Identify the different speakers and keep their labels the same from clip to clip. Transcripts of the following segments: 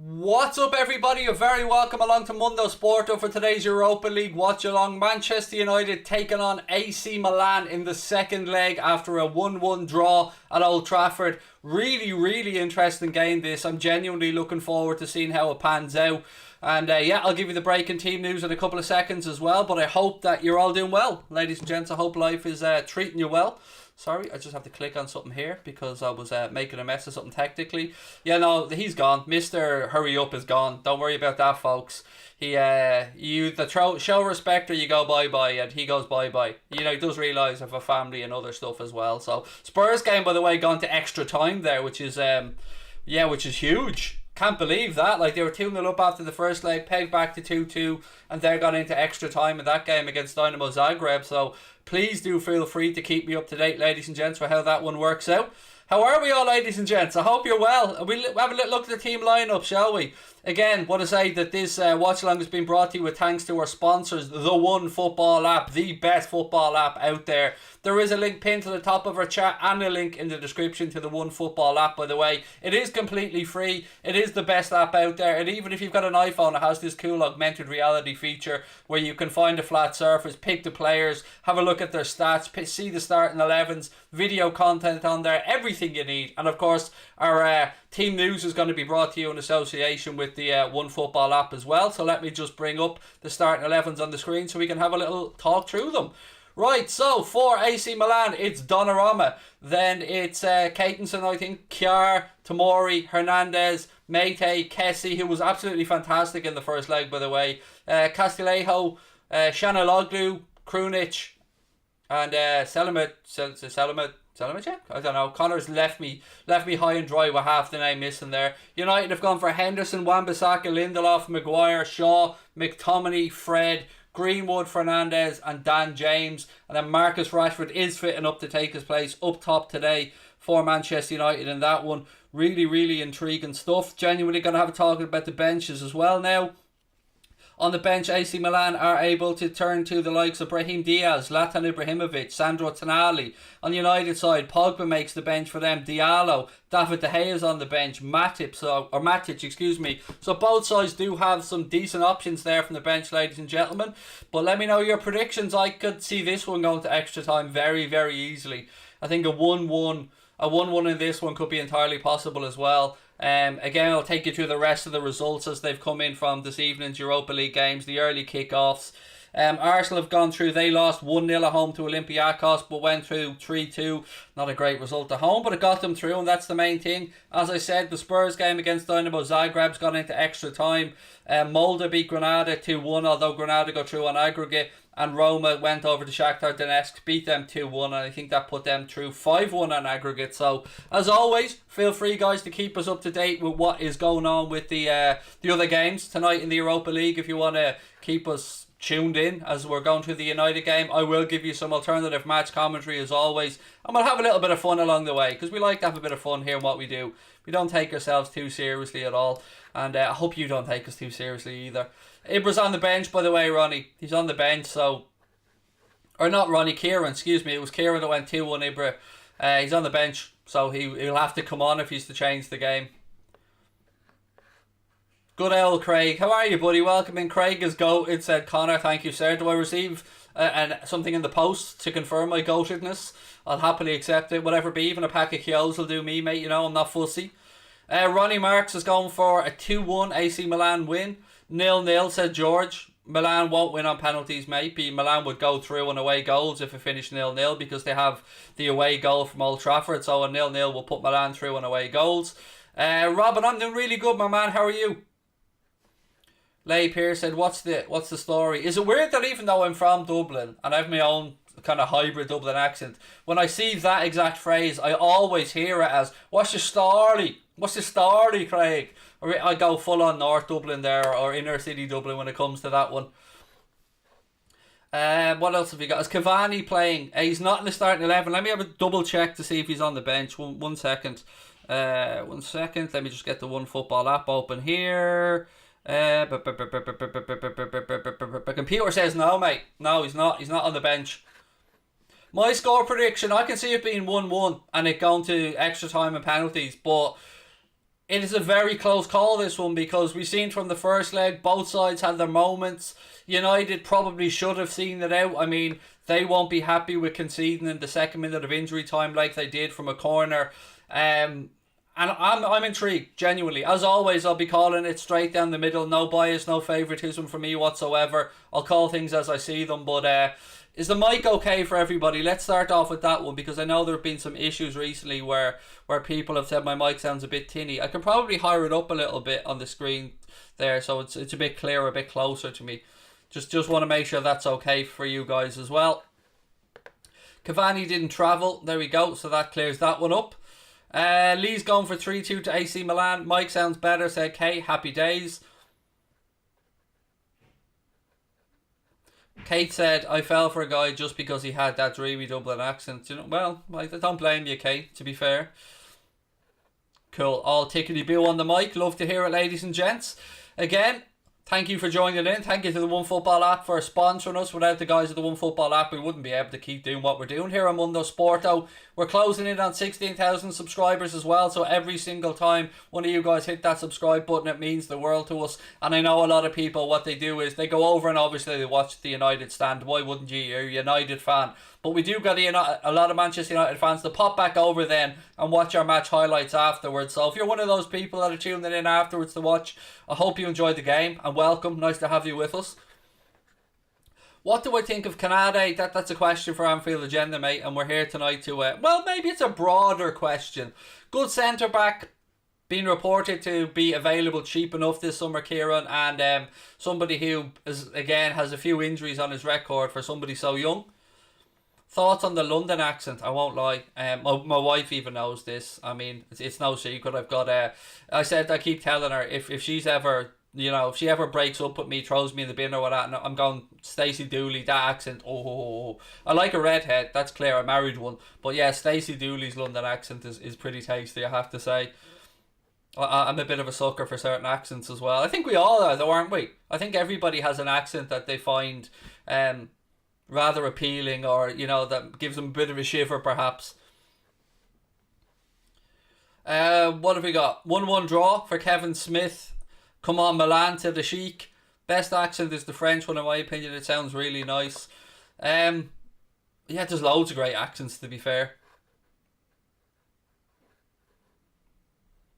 Speaker 1: What's up, everybody? You're very welcome along to Mundo Sporto for today's Europa League watch-along. Manchester United taking on AC Milan in the second leg after a 1-1 draw at Old Trafford. Really interesting game this. I'm genuinely looking forward to seeing how it pans out. And yeah, I'll give you the breaking team news in a couple of seconds as well. But I hope that you're all doing well, ladies and gents. I hope life is treating you well. Sorry, I just have to click on something here because I was making a mess of something technically. Yeah, no, he's gone. Mr. Hurry Up is gone. Don't worry about that, folks. He, show respect or you go bye-bye, and he goes bye-bye. You know, he does realise I have a family and other stuff as well. So, Spurs game, by the way, gone to extra time there, which is huge. Can't believe that. Like, they were 2-0 up after the first leg, pegged back to 2-2, and they're gone into extra time in that game against Dynamo Zagreb. So please do feel free to keep me up to date, ladies and gents, for how that one works out. How are we all, ladies and gents? I hope you're well. We'll have a little look at the team lineup, shall we? Again, want to say that this watch-along has been brought to you with thanks to our sponsors, The One Football app, the best football app out there. There is a link pinned to the top of our chat and a link in the description to the One Football app, by the way. It is completely free. It is the best app out there. And even if you've got an iPhone, it has this cool augmented reality feature where you can find a flat surface, pick the players, have a look at their stats, see the starting 11s, video content on there, everything you need. And of course, our team news is going to be brought to you in association with the One Football app as well. So let me just bring up the starting 11s on the screen so we can have a little talk through them. Right, so for AC Milan, it's Donnarumma. Then it's Catenson, I think, Kjaer, Tomori, Hernandez, Meite, Kessie, who was absolutely fantastic in the first leg, by the way. Castillejo, Shanaloglu, Krunic, and Selamat. I don't know. Connor's left me high and dry with half the name missing there. United have gone for Henderson, Wan-Bissaka, Lindelof, Maguire, Shaw, McTominay, Fred, Greenwood, Fernandez, and Dan James. And then Marcus Rashford is fitting up to take his place up top today for Manchester United in that one. Really intriguing stuff. Genuinely going to have a talk about the benches as well now. On the bench, AC Milan are able to turn to the likes of Brahim Diaz, Zlatan Ibrahimovic, Sandro Tonali. On the United side, Pogba makes the bench for them. Diallo, David De Gea is on the bench. Matic. So both sides do have some decent options there from the bench, ladies and gentlemen. But let me know your predictions. I could see this one going to extra time very easily. I think a 1-1 in this one could be entirely possible as well. Again, I'll take you through the rest of the results as they've come in from this evening's Europa League games, the early kickoffs. Arsenal have gone through. They lost 1-0 at home to Olympiacos, but went through 3-2. Not a great result at home, but it got them through, and that's the main thing. As I said, the Spurs game against Dynamo Zagreb's gone into extra time. Molde beat Granada 2-1, although Granada got through on aggregate. And Roma went over to Shakhtar Donetsk, beat them 2-1, and I think that put them through 5-1 on aggregate. So, as always, feel free, guys, to keep us up to date with what is going on with the other games tonight in the Europa League. If you want to keep us tuned in as we're going through the United game, I will give you some alternative match commentary as always, and we'll have a little bit of fun along the way, because we like to have a bit of fun here in what we do. We don't take ourselves too seriously at all, and I hope you don't take us too seriously either. Ibra's on the bench, by the way, Ronnie. He's on the bench, so... Or not Ronnie, Kieran, excuse me. It was Kieran that went 2-1 Ibra. He's on the bench, so he'll have to come on if he's to change the game. Good old Craig. How are you, buddy? Welcome in. Craig is goated, said Connor. Thank you, sir. Do I receive something in the post to confirm my goatedness? I'll happily accept it. Whatever be, even a pack of Kyo's will do me, mate. You know, I'm not fussy. Ronnie Marks is going for a 2-1 AC Milan win. 0-0, said George. Milan won't win on penalties, mate. Milan would go through on away goals if it finished 0-0 because they have the away goal from Old Trafford. So a 0-0 will put Milan through on away goals. Robin, I'm doing really good, my man. How are you? Leigh Pierce said, what's the story? Is it weird that even though I'm from Dublin and I have my own kind of hybrid Dublin accent, when I see that exact phrase, I always hear it as, what's the story? What's the story, Craig? Or I go full on North Dublin there, or inner city Dublin when it comes to that one. What else have you got? Is Cavani playing? He's not in the starting 11. Let me have a double check to see if he's on the bench. One second. 1 second. Let me just get the One Football app open here. Computer says no, mate. No, he's not. He's not on the bench. My score prediction, I can see it being 1-1 and it going to extra time and penalties, but It is a very close call, this one, because we've seen from the first leg, both sides had their moments. United probably should have seen it out. I mean, they won't be happy with conceding in the second minute of injury time like they did from a corner. And I'm intrigued, genuinely. As always, I'll be calling it straight down the middle. No bias, no favouritism for me whatsoever. I'll call things as I see them. But is the mic okay for everybody? Let's start off with that one, because I know there have been some issues recently where people have said my mic sounds a bit tinny. I can probably higher it up a little bit on the screen there, so it's a bit clearer, a bit closer to me. Just want to make sure that's okay for you guys as well. Cavani didn't travel. There we go. So that clears that one up. Lee's going for 3-2 to AC Milan. Mike sounds better, said Kate. Happy days. Kate said, I fell for a guy just because he had that dreamy Dublin accent. You know, well, I don't blame you, Kate, to be fair. Cool. All tickety-boo on the mic. Love to hear it, ladies and gents. Again, thank you for joining in. Thank you to the OneFootball app for sponsoring us. Without the guys at the OneFootball app, we wouldn't be able to keep doing what we're doing here on Mundo Sporto. We're closing in on 16,000 subscribers as well, so every single time one of you guys hit that subscribe button, it means the world to us. And I know a lot of people, what they do is they go over and obviously they watch the United stand. Why wouldn't you? You're a United fan. But we do got a lot of Manchester United fans to pop back over then and watch our match highlights afterwards. So if you're one of those people that are tuning in afterwards to watch, I hope you enjoyed the game and welcome. Nice to have you with us. What do I think of Canade? That's a question for Anfield Agenda, mate, and we're here tonight to, well, maybe it's a broader question. Good centre-back, being reported to be available cheap enough this summer, Kieran, and somebody who, again, has a few injuries on his record for somebody so young. Thoughts on the London accent? I won't lie. My wife even knows this. I mean, it's no secret. I've got I keep telling her if she's ever, if she ever breaks up with me, throws me in the bin or whatever, I'm going, Stacey Dooley, that accent. Oh. I like a redhead. That's clear. I married one. But yeah, Stacey Dooley's London accent is pretty tasty, I have to say. I'm a bit of a sucker for certain accents as well. I think we all are, though, aren't we? I think everybody has an accent that they find rather appealing, or that gives them a bit of a shiver perhaps. What have we got? 1-1 draw for Kevin Smith. Come on Milan to the Sheik. Best accent is the French one, in my opinion. It sounds really nice. Yeah, there's loads of great accents, to be fair.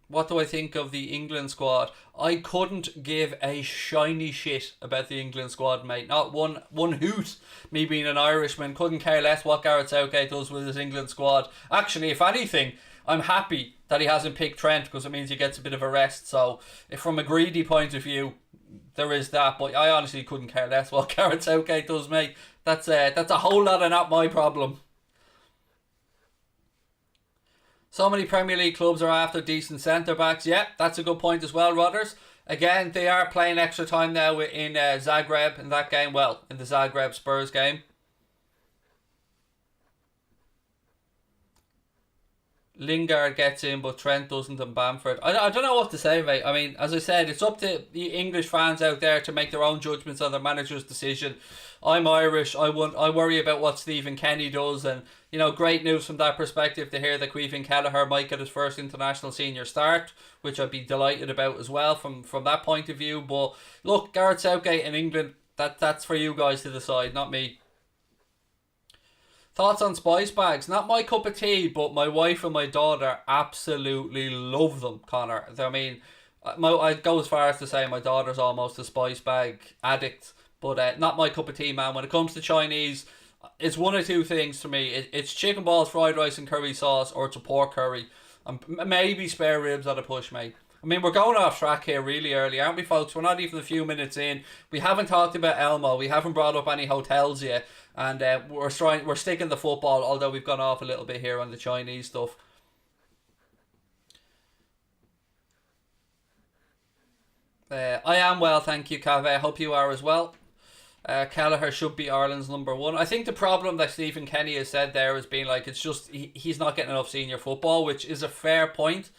Speaker 1: What do I think of the England squad? I couldn't give a shiny shit about the England squad, mate. Not one hoot. Me being an Irishman, couldn't care less what Gareth Southgate does with his England squad. Actually, if anything, I'm happy that he hasn't picked Trent, because it means he gets a bit of a rest. So, if from a greedy point of view, there is that. But I honestly couldn't care less what Gareth Southgate does, mate. That's a whole lot of not my problem. So many Premier League clubs are after decent centre-backs. Yeah, that's a good point as well, Rodders. Again, they are playing extra time now in Zagreb in that game. Well, in the Zagreb Spurs game. Lingard gets in, but Trent doesn't, and Bamford. I don't know what to say, mate. I mean, as I said, it's up to the English fans out there to make their own judgments on their manager's decision. I'm Irish. I worry about what Stephen Kenny does, and great news from that perspective to hear that Caoimhin Kelleher might get his first international senior start, which I'd be delighted about as well from that point of view. But look, Gareth Southgate in England, that's for you guys to decide, not me. Thoughts on spice bags? Not my cup of tea, but my wife and my daughter absolutely love them, Connor. I mean, I'd go as far as to say my daughter's almost a spice bag addict, but not my cup of tea, man. When it comes to Chinese, it's one of two things for me. It's chicken balls, fried rice and curry sauce, or it's a pork curry. And maybe spare ribs at a push, mate. I mean, we're going off track here really early, aren't we, folks? We're not even a few minutes in. We haven't talked about Elmo. We haven't brought up any hotels yet. And we're sticking to football, although we've gone off a little bit here on the Chinese stuff. I am well, thank you, Cave. I hope you are as well. Kelleher should be Ireland's number one. I think the problem that Stephen Kenny has said there has been like, it's just he's not getting enough senior football, which is a fair point.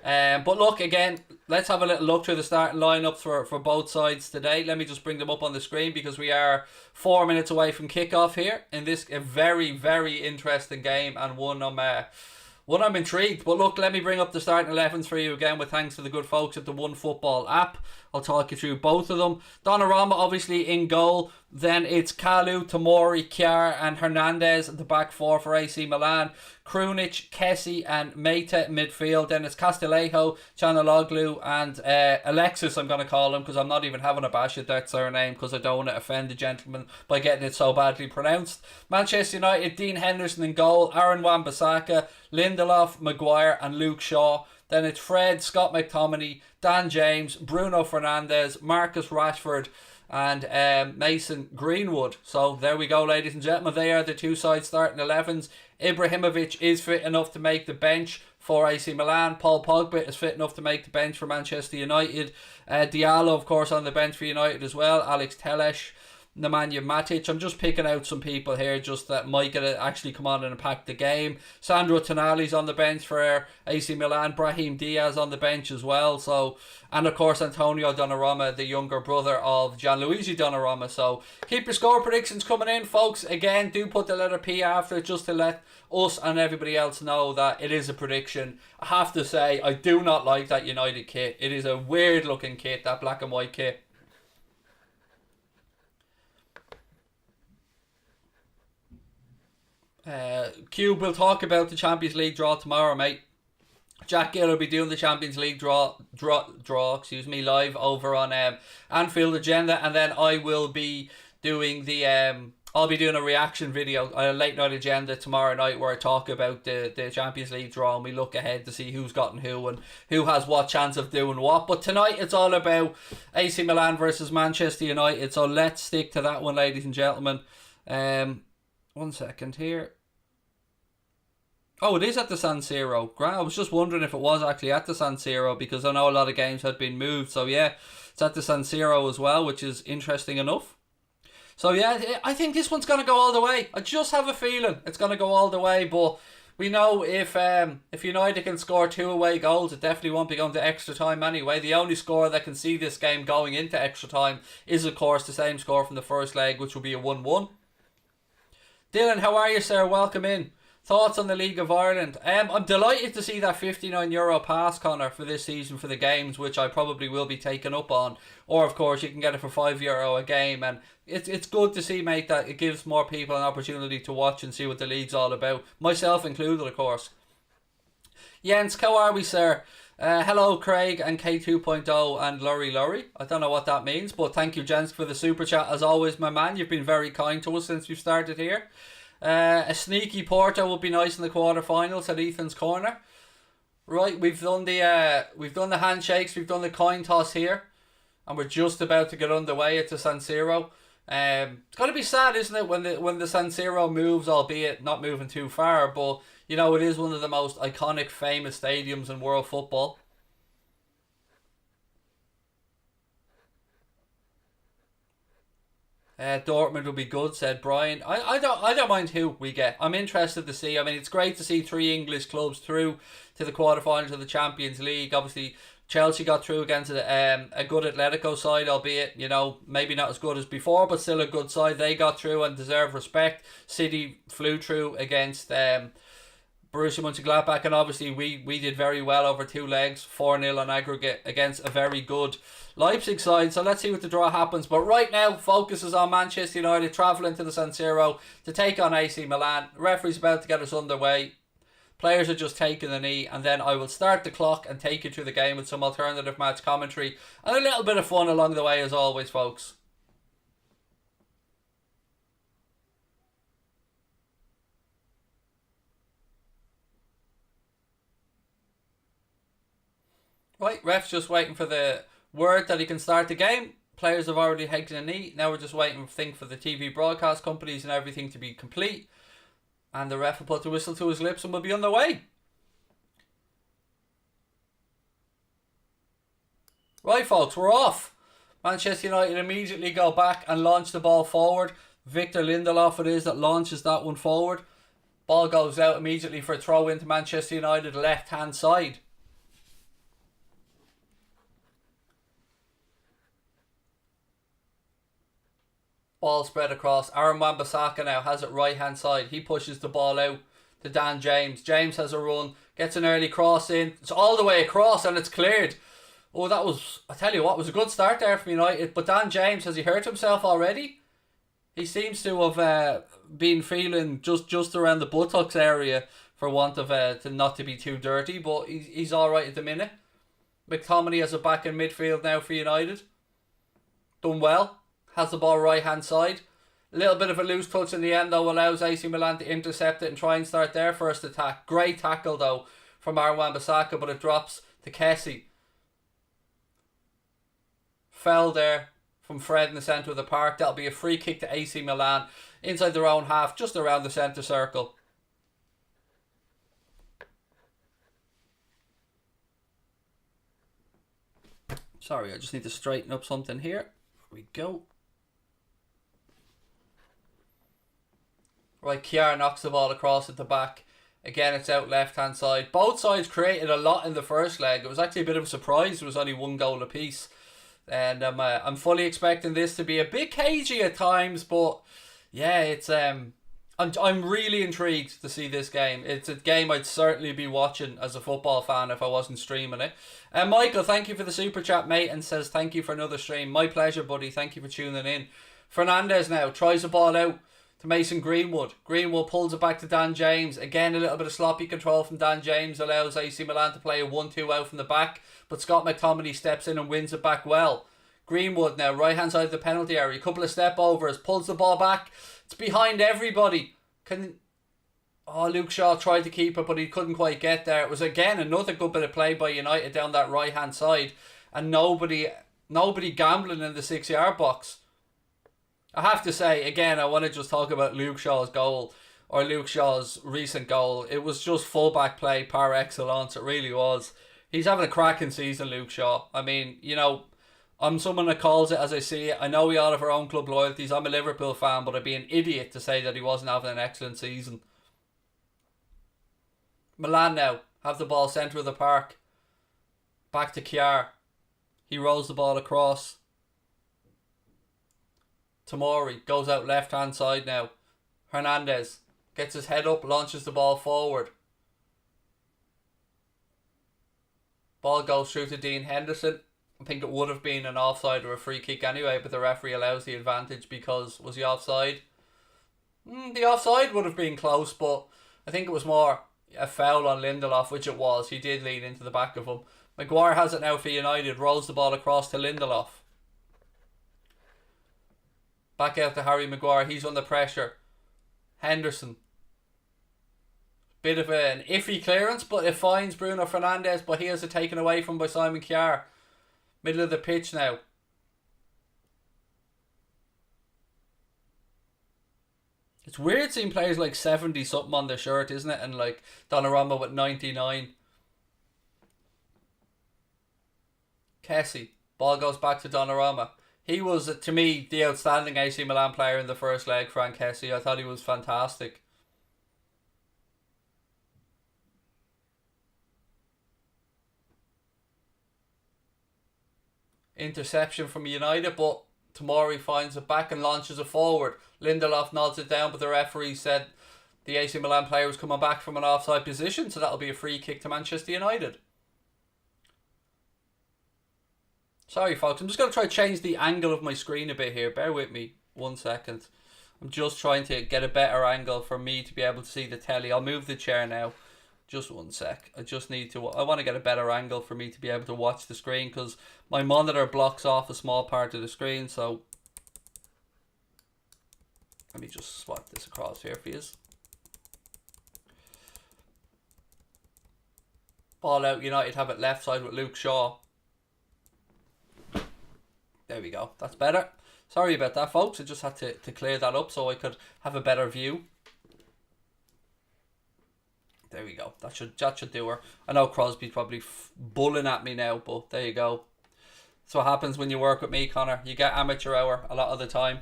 Speaker 1: But look, again, let's have a little look through the starting lineup for both sides today. Let me just bring them up on the screen, because we are 4 minutes away from kickoff here in this a very, very interesting game, and one One, I'm intrigued, but look, let me bring up the starting 11s for you again with thanks to the good folks at the One Football app. I'll talk you through both of them. Donnarumma obviously in goal. Then it's Kalu, Tomori, Kjaer and Hernandez at the back four for AC Milan. Krunic, Kessie and Meite midfield. Then it's Castillejo, Chanaloglu and Alexis, I'm going to call him, because I'm not even having a bash at that surname because I don't want to offend the gentleman by getting it so badly pronounced. Manchester United, Dean Henderson in goal. Aaron Wan-Bissaka, Lindelof, Maguire and Luke Shaw. Then it's Fred, Scott McTominay, Dan James, Bruno Fernandes, Marcus Rashford and Mason Greenwood. So there we go, ladies and gentlemen. They are the two sides starting 11s. Ibrahimovic is fit enough to make the bench for AC Milan. Paul Pogba is fit enough to make the bench for Manchester United. Diallo, of course, on the bench for United as well. Alex Telles, Nemanja Matic. I'm just picking out some people here just that might get actually come on and impact the game. Sandro Tonali's on the bench for AC Milan. Brahim Diaz on the bench as well. So, and of course Antonio Donnarumma, the younger brother of Gianluigi Donnarumma. So keep your score predictions coming in, folks. Again, do put the letter P after it just to let us and everybody else know that it is a prediction. I have to say, I do not like that United kit. It is a weird looking kit, that black and white kit. Cube will talk about the Champions League draw tomorrow, mate. Jack Gill will be doing the Champions League draw live over on Anfield Agenda, and then I will be doing the I'll be doing a reaction video, a late night agenda tomorrow night where I talk about the Champions League draw and we look ahead to see who's gotten who and who has what chance of doing what. But tonight it's all about AC Milan versus Manchester United, so let's stick to that one, ladies and gentlemen. 1 second here. Oh, it is at the San Siro. I was just wondering if it was actually at the San Siro because I know a lot of games had been moved. So yeah, it's at the San Siro as well, which is interesting enough. So yeah, I think this one's going to go all the way. I just have a feeling it's going to go all the way. But we know if United can score 2 away goals, it definitely won't be going to extra time anyway. The only score that can see this game going into extra time is, of course, the same score from the first leg, which will be a 1-1. Dylan, how are you, sir? Welcome in. Thoughts on the League of Ireland? I'm delighted to see that €59 pass, Connor, for this season for the games, which I probably will be taken up on. Or, of course, you can get it for €5 a game. And it's good to see, mate, that it gives more people an opportunity to watch and see what the league's all about. Myself included, of course. Jens, how are we, sir? Hello, Craig and K2.0 and Laurie. I don't know what that means, but thank you, gents, for the super chat. As always, my man, you've been very kind to us since we've started here. A sneaky Porto would be nice in the quarterfinals at Ethan's corner. Right, we've done the handshakes, we've done the coin toss here, and we're just about to get underway at the San Siro. It's going to be sad, isn't it, when the San Siro moves, albeit not moving too far, but you know, it is one of the most iconic, famous stadiums in world football. Dortmund will be good, said Brian. I don't mind who we get. I'm interested to see. I mean, it's great to see 3 English clubs through to the quarterfinals of the Champions League. Obviously, Chelsea got through against a good Atletico side, albeit, you know, maybe not as good as before, but still a good side. They got through and deserve respect. City flew through against Borussia Mönchengladbach, and obviously we did very well over 2 legs, 4-0 on aggregate against a very good Leipzig side. So let's see what the draw happens. But right now, focus is on Manchester United travelling to the San Siro to take on AC Milan. The referee's about to get us underway. Players are just taking the knee, and then I will start the clock and take you through the game with some alternative match commentary and a little bit of fun along the way, as always, folks. Right, ref's just waiting for the word that he can start the game. Players have already taken a knee. Now we're just waiting for the TV broadcast companies and everything to be complete. And the ref will put the whistle to his lips and we'll be on the way. Right, folks, we're off. Manchester United immediately go back and launch the ball forward. Victor Lindelof it is that launches that one forward. Ball goes out immediately for a throw into Manchester United left-hand side. Ball spread across. Aaron Wan-Bissaka now has it right hand side. He pushes the ball out. to Dan James. James has a run, gets an early cross in. It's all the way across and it's cleared. Oh, that was, I tell you what, was a good start there from United. But Dan James, has he hurt himself already? He seems to have been feeling just around the buttocks area for want of to not to be too dirty. But he's all right at the minute. McTominay has a back in midfield now for United. Done well. Has the ball right hand side. A little bit of a loose touch in the end though allows AC Milan to intercept it and try and start their first attack. Great tackle though from Wan-Bissaka, but it drops to Kessie. Fell there from Fred in the centre of the park. That'll be a free kick to AC Milan inside their own half, just around the centre circle. Sorry, I just need to straighten up something here. Here we go. Right, Kiar knocks the ball across at the back. Again, it's out left-hand side. Both sides created a lot in the first leg. It was actually a bit of a surprise. It was only 1 goal apiece. And I'm fully expecting this to be a bit cagey at times. But, yeah, it's I'm really intrigued to see this game. It's a game I'd certainly be watching as a football fan if I wasn't streaming it. And Michael, thank you for the super chat, mate, and says thank you for another stream. My pleasure, buddy. Thank you for tuning in. Fernandez now tries the ball out to Mason Greenwood. Greenwood pulls it back to Dan James. Again, a little bit of sloppy control from Dan James allows AC Milan to play a 1-2 out from the back. But Scott McTominay steps in and wins it back well. Greenwood now, right hand side of the penalty area. A couple of step overs. Pulls the ball back. It's behind everybody. Luke Shaw tried to keep it, but he couldn't quite get there. It was again another good bit of play by United down that right hand side. And nobody gambling in the 6-yard box. I have to say, again, I want to just talk about Luke Shaw's goal, or Luke Shaw's recent goal. It was just fullback play par excellence. It really was. He's having a cracking season, Luke Shaw. I mean, you know, I'm someone that calls it as I see it. I know we all have our own club loyalties. I'm a Liverpool fan, but I'd be an idiot to say that he wasn't having an excellent season. Milan now have the ball centre of the park. Back to Kiar. He rolls the ball across. Tomori goes out left hand side now. Hernandez gets his head up, launches the ball forward. Ball goes through to Dean Henderson. I think it would have been an offside or a free kick anyway, but the referee allows the advantage because, was he offside? The offside would have been close, but I think it was more a foul on Lindelof, which it was. He did lean into the back of him. Maguire has it now for United, rolls the ball across to Lindelof. Back out to Harry Maguire, he's under pressure. Henderson. Bit of an iffy clearance, but it finds Bruno Fernandes, but he has it taken away from by Simon Kjaer. Middle of the pitch now. It's weird seeing players like 70 something on their shirt, isn't it? And like Donnarumma with 99. Kessie. Ball goes back to Donnarumma. He was, to me, the outstanding AC Milan player in the first leg, Frank Kessie. I thought he was fantastic. Interception from United, but Tomori finds it back and launches it forward. Lindelof nods it down, but the referee said the AC Milan player was coming back from an offside position, so that'll be a free kick to Manchester United. Sorry folks, I'm just going to try to change the angle of my screen a bit here. Bear with me 1 second. I'm just trying to get a better angle for me to be able to see the telly. I'll move the chair now. Just 1 sec. I want to get a better angle for me to be able to watch the screen, because my monitor blocks off a small part of the screen. So let me just swap this across here for you. Ball out, United have it left side with Luke Shaw. There we go. That's better. Sorry about that, folks. I just had to clear that up so I could have a better view. There we go. That should do her. I know Crosby's probably bulling at me now, but there you go. That's what happens when you work with me, Connor. You get amateur hour a lot of the time.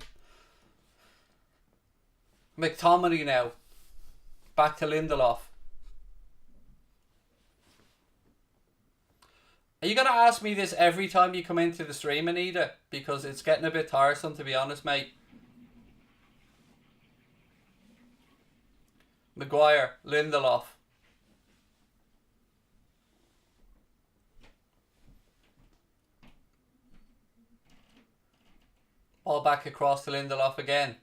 Speaker 1: McTominay now. Back to Lindelof. Are you going to ask me this every time you come into the stream, Anita? Because it's getting a bit tiresome, to be honest, mate. Maguire, Lindelof. All back across to Lindelof again.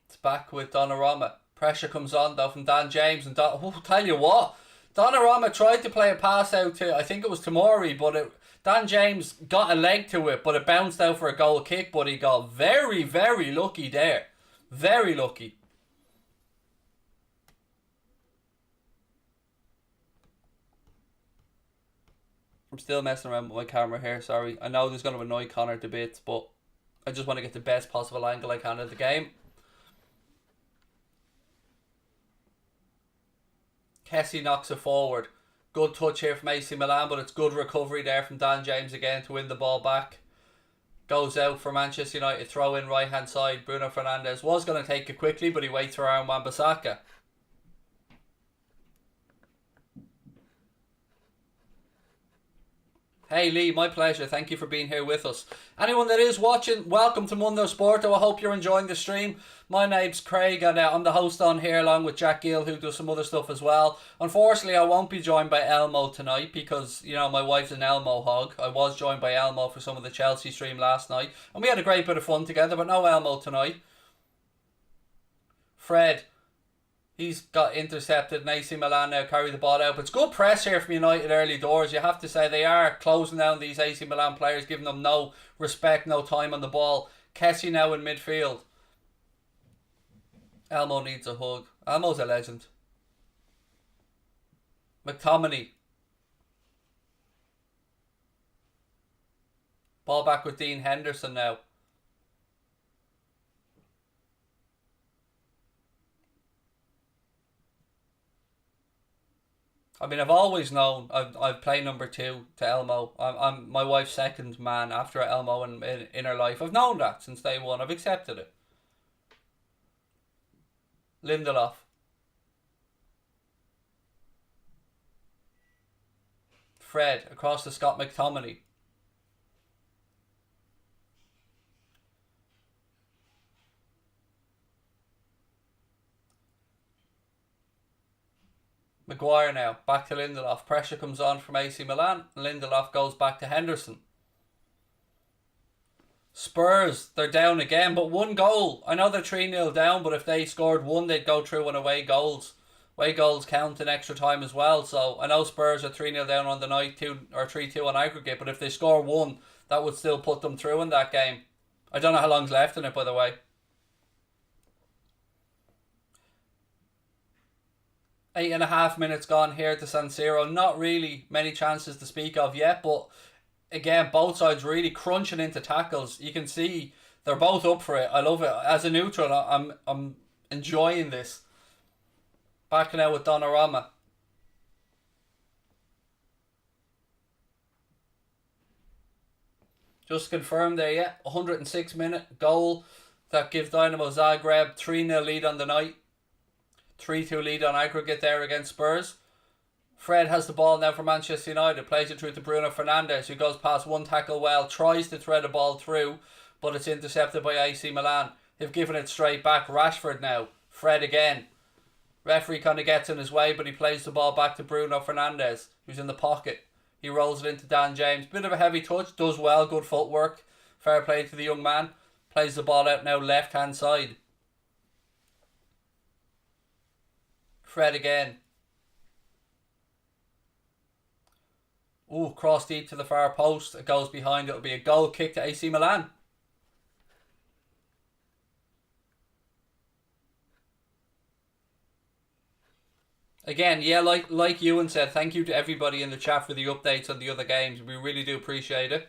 Speaker 1: It's back with Donnarumma. Pressure comes on though from Dan James, and tell you what, Donnarumma tried to play a pass out to, I think it was Tomori, but Dan James got a leg to it, but it bounced out for a goal kick, but he got very, very lucky there. Very lucky. I'm still messing around with my camera here, sorry. I know there's going to annoy Connor to bits, but I just want to get the best possible angle I can of the game. Kessie knocks it forward. Good touch here from AC Milan, but it's good recovery there from Dan James again to win the ball back. Goes out for Manchester United. Throw in right hand side. Bruno Fernandes was going to take it quickly, but he waits for Aaron Wan-Bissaka. Hey Lee, my pleasure. Thank you for being here with us. Anyone that is watching, welcome to Mundo Sporto. I hope you're enjoying the stream. My name's Craig and I'm the host on here along with Jack Gill, who does some other stuff as well. Unfortunately, I won't be joined by Elmo tonight because, you know, my wife's an Elmo hog. I was joined by Elmo for some of the Chelsea stream last night and we had a great bit of fun together, but no Elmo tonight. Fred. He's got intercepted and AC Milan now carry the ball out. But it's good press here from United early doors. You have to say they are closing down these AC Milan players, giving them no respect, no time on the ball. Kessie now in midfield. Elmo needs a hug. Elmo's a legend. McTominay. Ball back with Dean Henderson now. I mean, I've always known I've played number 2 to Elmo. I'm my wife's second man after Elmo in her life. I've known that since day one. I've accepted it. Lindelof. Fred across to Scott McTominay. Maguire now, back to Lindelof. Pressure comes on from AC Milan. Lindelof goes back to Henderson. Spurs, they're down again, but one goal. I know they're 3-0 down, but if they scored one, they'd go through on away goals. Away goals count in extra time as well, so I know Spurs are 3-0 down on the night, 2 or 3-2 on aggregate, but if they score one, that would still put them through in that game. I don't know how long's left in it, by the way. 8.5 minutes gone here to San Siro. Not really many chances to speak of yet, but again, both sides really crunching into tackles. You can see they're both up for it. I love it. As a neutral, I'm enjoying this. Back now with Donnarumma. Just confirmed there, yeah. 106-minute goal that gives Dynamo Zagreb 3-0 lead on the night. 3-2 lead on aggregate there against Spurs. Fred has the ball now for Manchester United. Plays it through to Bruno Fernandes, who goes past one tackle well. Tries to thread a ball through, but it's intercepted by AC Milan. They've given it straight back. Rashford now. Fred again. Referee kind of gets in his way, but he plays the ball back to Bruno Fernandes, who's in the pocket. He rolls it into Dan James. Bit of a heavy touch. Does well. Good footwork. Fair play to the young man. Plays the ball out now left-hand side. Fred again. Ooh, cross deep to the far post. It goes behind. It'll be a goal kick to AC Milan. Again, yeah, like Ewan said, thank you to everybody in the chat for the updates on the other games. We really do appreciate it.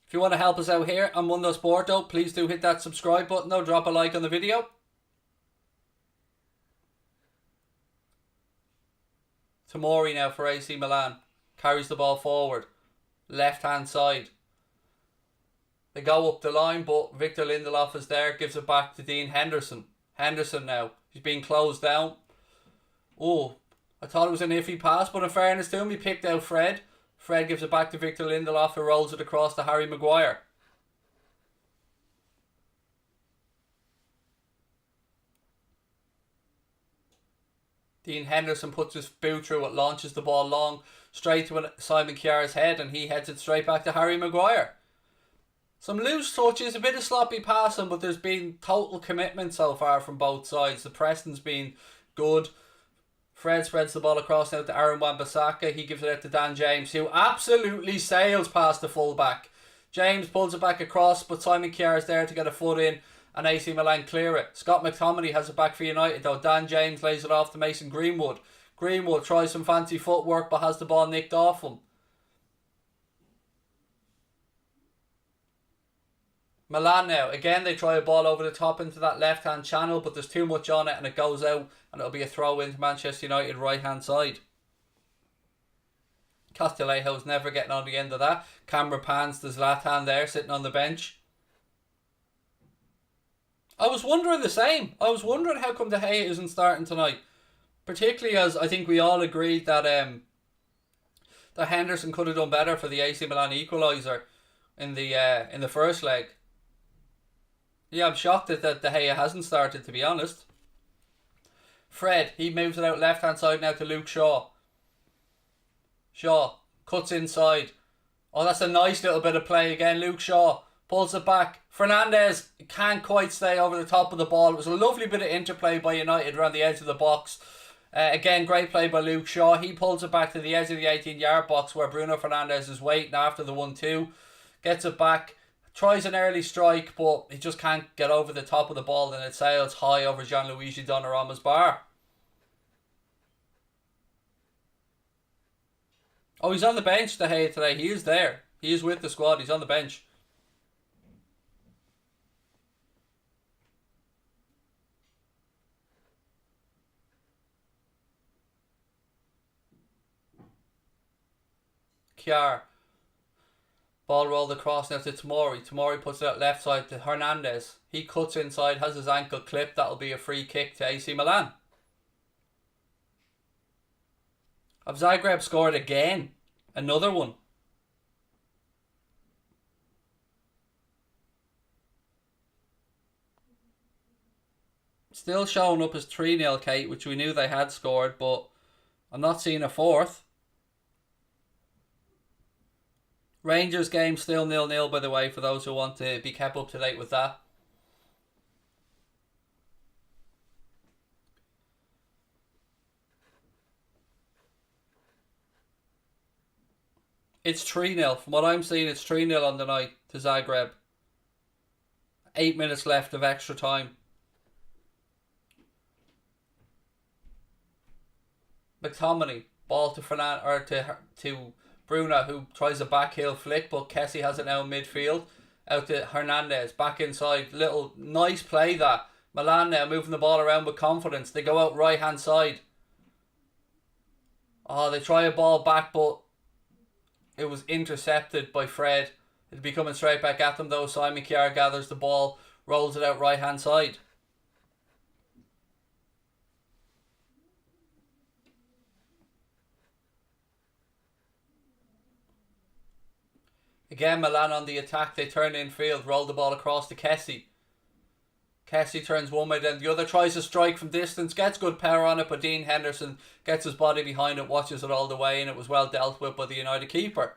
Speaker 1: If you want to help us out here on Mundo Sporto, please do hit that subscribe button or drop a like on the video. Tomori now for AC Milan. Carries the ball forward. Left hand side. They go up the line, but Victor Lindelof is there. Gives it back to Dean Henderson. Henderson now. He's being closed down. Oh, I thought it was an iffy pass, but in fairness to him, he picked out Fred. Fred gives it back to Victor Lindelof, who rolls it across to Harry Maguire. Dean Henderson puts his boot through it, launches the ball long, straight to Simon Kjaer's head, and he heads it straight back to Harry Maguire. Some loose touches, a bit of sloppy passing, but there's been total commitment so far from both sides. The Preston's been good. Fred spreads the ball across now to Aaron Wan-Bissaka. He gives it out to Dan James, who absolutely sails past the fullback. James pulls it back across, but Simon Kjaer is there to get a foot in, and AC Milan clear it. Scott McTominay has it back for United, though. Dan James lays it off to Mason Greenwood. Greenwood tries some fancy footwork, but has the ball nicked off him. Milan now. Again, they try a ball over the top into that left-hand channel, but there's too much on it, and it goes out, and it'll be a throw into Manchester United right-hand side. Castillejo's never getting on the end of that. Camera pans to Zlatan there, sitting on the bench. I was wondering the same. I was wondering how come De Gea isn't starting tonight. Particularly as I think we all agreed that that Henderson could have done better for the AC Milan equaliser in the first leg. Yeah, I'm shocked that De Gea hasn't started, to be honest. Fred, he moves it out left hand side now to Luke Shaw. Shaw cuts inside. Oh, that's a nice little bit of play again. Luke Shaw pulls it back. Fernandes can't quite stay over the top of the ball. It was a lovely bit of interplay by United around the edge of the box. Again, great play by Luke Shaw. He pulls it back to the edge of the 18-yard box where Bruno Fernandes is waiting after the 1-2. Gets it back. Tries an early strike, but he just can't get over the top of the ball, and it sails high over Gianluigi Donnarumma's bar. Oh, he's on the bench, De Gea, today. He is there. He is with the squad. He's on the bench. Kjaer. Ball rolled across now to Tomori. Tomori puts it out left side to Hernandez. He cuts inside, has his ankle clipped. That'll be a free kick to AC Milan. Have Zagreb scored again? Another one. Still showing up as 3-0, Kate, which we knew they had scored, but I'm not seeing a fourth. Rangers game still 0-0, by the way, for those who want to be kept up to date with that. It's 3-0. From what I'm seeing, it's 3-0 on the night to Zagreb. 8 minutes left of extra time. McTominay, ball to to Bruno, who tries a backheel flick, but Kessie has it now in midfield. Out to Hernandez, back inside. Little nice play that. Milan now moving the ball around with confidence. They go out right hand side. Oh, they try a ball back, but it was intercepted by Fred. It'll be coming straight back at them though. Simon Kjaer gathers the ball, rolls it out right hand side. Again, Milan on the attack. They turn infield, roll the ball across to Kessie. Kessie turns one way, then the other, tries to strike from distance, gets good power on it, but Dean Henderson gets his body behind it, watches it all the way, and it was well dealt with by the United keeper.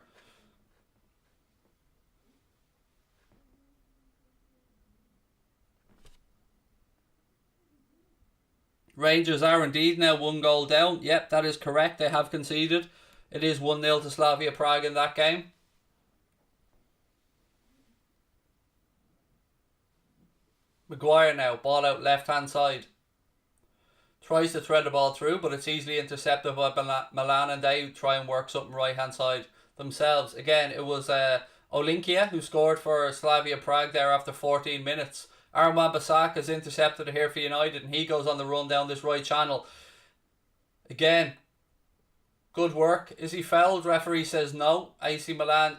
Speaker 1: Rangers are indeed now 1 goal down. Yep, that is correct. They have conceded. It is 1-0 to Slavia Prague in that game. Maguire now, ball out left hand side. Tries to thread the ball through, but it's easily intercepted by Milan, and they try and work something right hand side themselves. Again, it was Olinkia who scored for Slavia Prague there after 14 minutes. Aaron Wan-Bissaka is intercepted here for United, and he goes on the run down this right channel. Again, good work. Is he fouled? Referee says no. AC Milan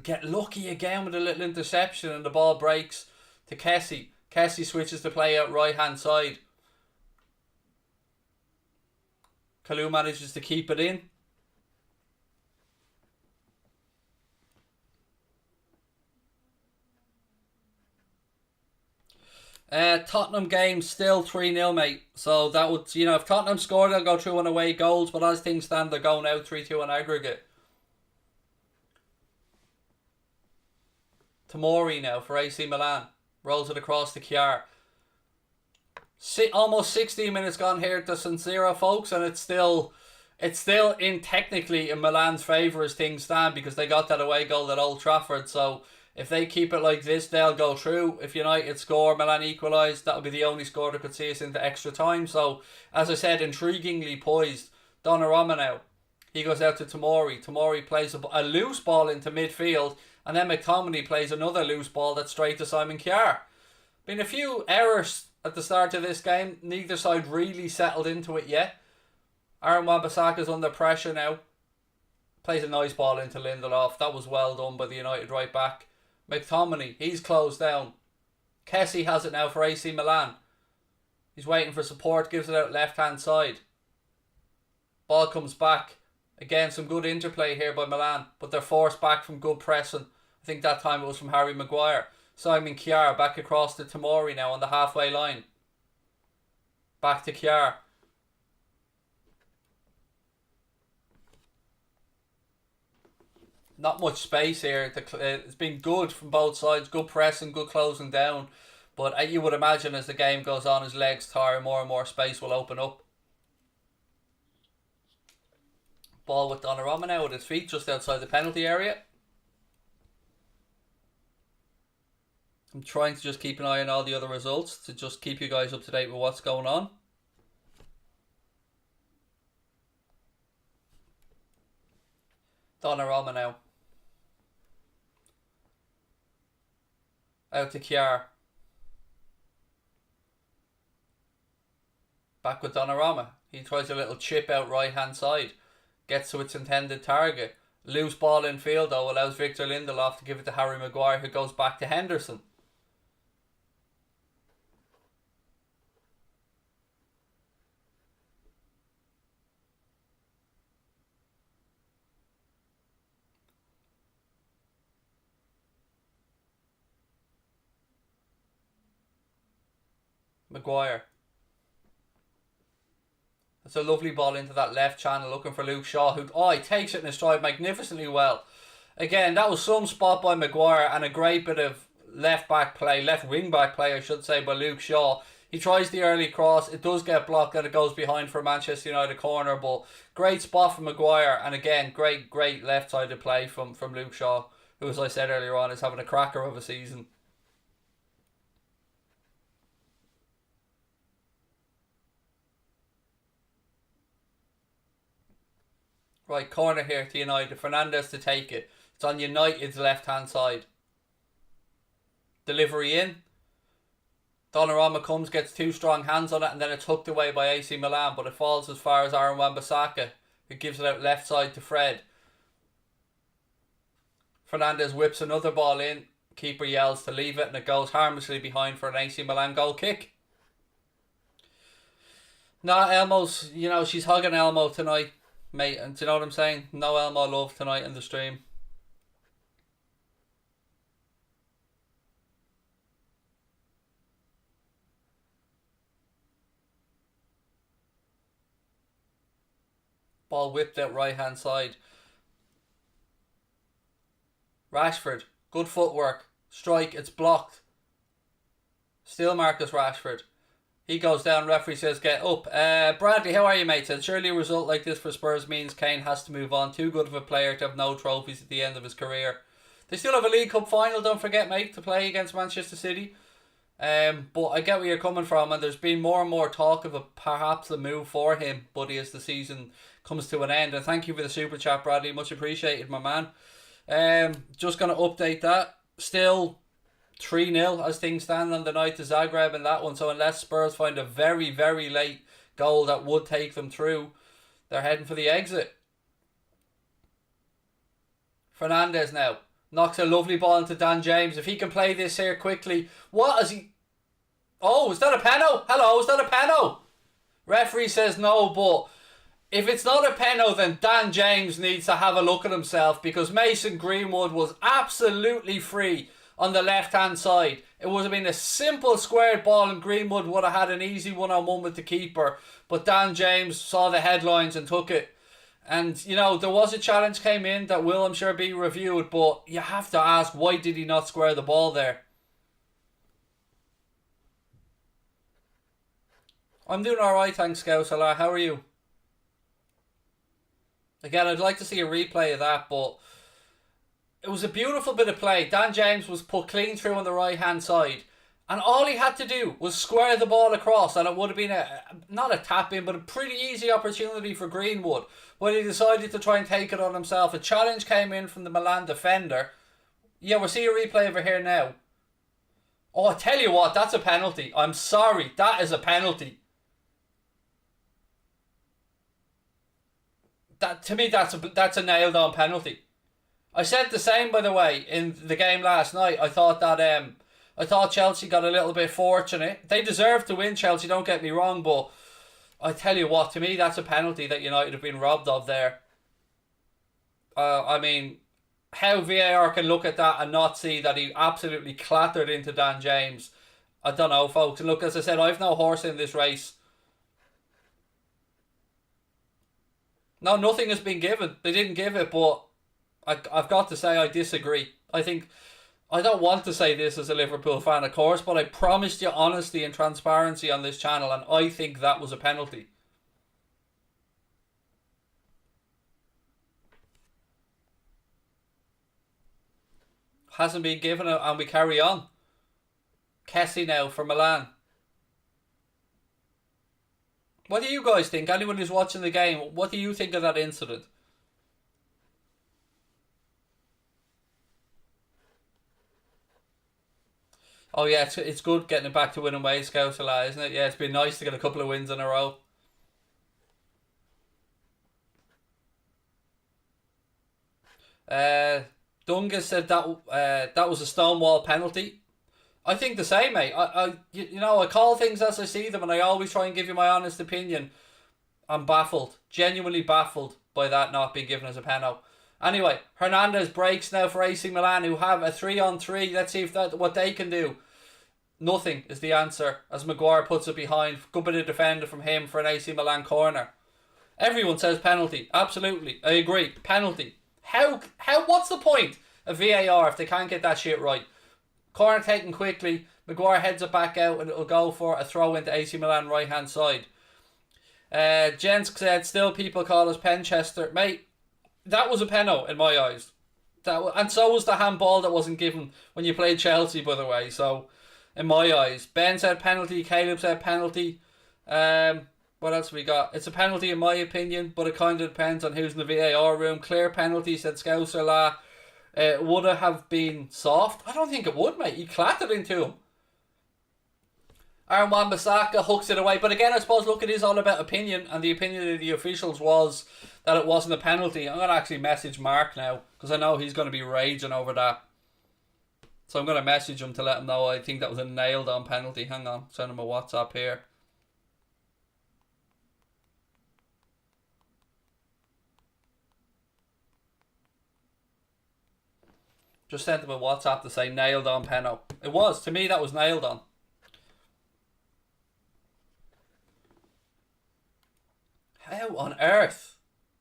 Speaker 1: get lucky again with a little interception, and the ball breaks to Kessie. Kessie switches the play out right hand side. Kalou manages to keep it in. Tottenham game still 3-0, mate. So that would, if Tottenham score, they'll go through on away goals. But as things stand, they're going out 3-2 on aggregate. Tomori now for AC Milan. Rolls it across to Kjaer. Almost 16 minutes gone here to San Siro, folks, and it's still in technically in Milan's favour as things stand because they got that away goal at Old Trafford. So if they keep it like this, they'll go through. If United score, Milan equalise, that'll be the only score that could see us into extra time. So as I said, intriguingly poised. Donnarumma now. He goes out to Tomori. Tomori plays a loose ball into midfield, and then McTominay plays another loose ball that's straight to Simon Kjaer. Been a few errors at the start of this game. Neither side really settled into it yet. Aaron Wan-Bissaka's under pressure now. Plays a nice ball into Lindelof. That was well done by the United right back. McTominay, he's closed down. Kessie has it now for AC Milan. He's waiting for support, gives it out left hand side. Ball comes back. Again, some good interplay here by Milan, but they're forced back from good pressing. I think that time it was from Harry Maguire. Simon Kjaer back across to Tomori now on the halfway line. Back to Kjaer. Not much space here. It's been good from both sides. Good pressing, good closing down. But you would imagine as the game goes on, his legs tire, more and more space will open up. Ball with Donnarumma now with his feet just outside the penalty area. I'm trying to just keep an eye on all the other results to just keep you guys up to date with what's going on. Donnarumma now. Out to Kjaer. Back with Donnarumma. He tries a little chip out right hand side. Gets to its intended target. Loose ball in field though allows Victor Lindelof to give it to Harry Maguire, who goes back to Henderson. Maguire. It's a lovely ball into that left channel looking for Luke Shaw, who he takes it in his stride magnificently well. Again, that was some spot by Maguire and a great bit of left wing back play I should say, by Luke Shaw. He tries the early cross, it does get blocked and it goes behind for a Manchester United corner, but great spot from Maguire, and again great left sided play from Luke Shaw, who, as I said earlier on, is having a cracker of a season. Right, corner here to United. Fernandes to take it. It's on United's left hand side. Delivery in. Donnarumma comes, gets two strong hands on it, and then it's hooked away by AC Milan, but it falls as far as Aaron Wan-Bissaka, who gives it out left side to Fred. Fernandes whips another ball in. Keeper yells to leave it, and it goes harmlessly behind for an AC Milan goal kick. Nah, Elmo's, she's hugging Elmo tonight, mate, and do you know what I'm saying? No Elmo love tonight in the stream. Ball whipped out right hand side. Rashford, good footwork. Strike, it's blocked. Still Marcus Rashford. He goes down, referee says get up. Bradley, how are you, mate? Said surely a result like this for Spurs means Kane has to move on. Too good of a player to have no trophies at the end of his career. They still have a League Cup final, don't forget, mate, to play against Manchester City. But I get where you're coming from, and there's been more and more talk of perhaps a move for him, buddy, as the season comes to an end. And thank you for the super chat, Bradley, much appreciated, my man. Just going to update that. Still 3-0 as things stand on the night to Zagreb in that one. So unless Spurs find a very, very late goal that would take them through, they're heading for the exit. Fernandes now knocks a lovely ball into Dan James. If he can play this here quickly. What is he? Oh, is that a penalty? Hello, is that a penalty? Referee says no, but if it's not a penalty, then Dan James needs to have a look at himself, because Mason Greenwood was absolutely free on the left-hand side. It would have been a simple squared ball and Greenwood would have had an easy one-on-one with the keeper. But Dan James saw the headlines and took it. And, you know, there was a challenge came in that will, I'm sure, be reviewed. But you have to ask, why did he not square the ball there? I'm doing alright, thanks, Scousala. How are you? Again, I'd like to see a replay of that, but it was a beautiful bit of play. Dan James was put clean through on the right-hand side. And all he had to do was square the ball across, and it would have been not a tap-in, but a pretty easy opportunity for Greenwood. But he decided to try and take it on himself. A challenge came in from the Milan defender. Yeah, we'll see a replay over here now. Oh, I tell you what, that's a penalty. I'm sorry, that is a penalty. To me, that's a nailed-on penalty. I said the same, by the way, in the game last night. I thought Chelsea got a little bit fortunate. They deserved to win, Chelsea, don't get me wrong, but I tell you what, to me, that's a penalty that United have been robbed of there. I mean, how VAR can look at that and not see that he absolutely clattered into Dan James, I don't know, folks. And look, as I said, I've no horse in this race. No, nothing has been given. They didn't give it, but I've got to say I disagree. I don't want to say this as a Liverpool fan, of course, but I promised you honesty and transparency on this channel, and I think that was a penalty. Hasn't been given, and we carry on. Kessie now for Milan. What do you guys think? Anyone who's watching the game, what do you think of that incident? Oh yeah, it's good getting it back to winning ways, Scouts, isn't it? Yeah, it's been nice to get a couple of wins in a row. Dunga said that was a stonewall penalty. I think the same, mate. You know, I call things as I see them, and I always try and give you my honest opinion. I'm baffled, genuinely baffled by that not being given as a penalty. Anyway, Hernandez breaks now for AC Milan, who have a 3-on-3. Let's see if what they can do. Nothing is the answer, as Maguire puts it behind. Good bit of defender from him for an AC Milan corner. Everyone says penalty. Absolutely, I agree. Penalty. How? What's the point of VAR if they can't get that shit right? Corner taken quickly. Maguire heads it back out, and it'll go for a throw into AC Milan right hand side. Jensk said, still people call us Penchester. Mate, that was a penalty in my eyes. And so was the handball that wasn't given when you played Chelsea, by the way. So, in my eyes. Ben said penalty. Caleb said penalty. What else we got? It's a penalty in my opinion, but it kind of depends on who's in the VAR room. Clear penalty, said Scouser. Would it have been soft? I don't think it would, mate. You clattered into him. Aaron Wan-Bissaka hooks it away. But again, I suppose, look, it is all about opinion. And the opinion of the officials was that it wasn't a penalty. I'm going to actually message Mark now, because I know he's going to be raging over that. So I'm going to message him to let him know I think that was a nailed on penalty. Hang on, send him a WhatsApp here. Just sent him a WhatsApp to say nailed on penalty. It was. To me, that was nailed on. How on earth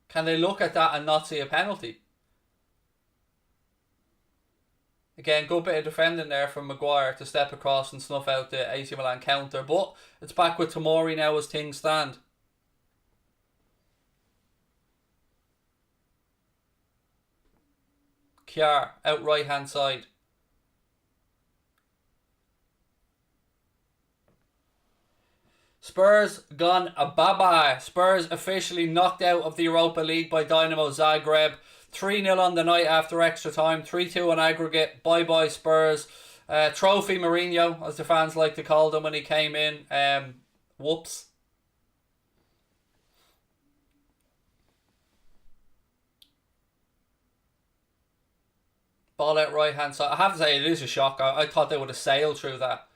Speaker 1: can they look at that and not see a penalty? Again, good bit of defending there from Maguire to step across and snuff out the AC Milan counter. But it's back with Tomori now as things stand. Kjaer out right hand side. Spurs gone a bye-bye. Spurs officially knocked out of the Europa League by Dynamo Zagreb. 3-0 on the night after extra time. 3-2 on aggregate. Bye-bye Spurs. Trophy Mourinho, as the fans like to call them when he came in. Whoops. Ball out right hand side. I have to say, it is a shock. I thought they would have sailed through that.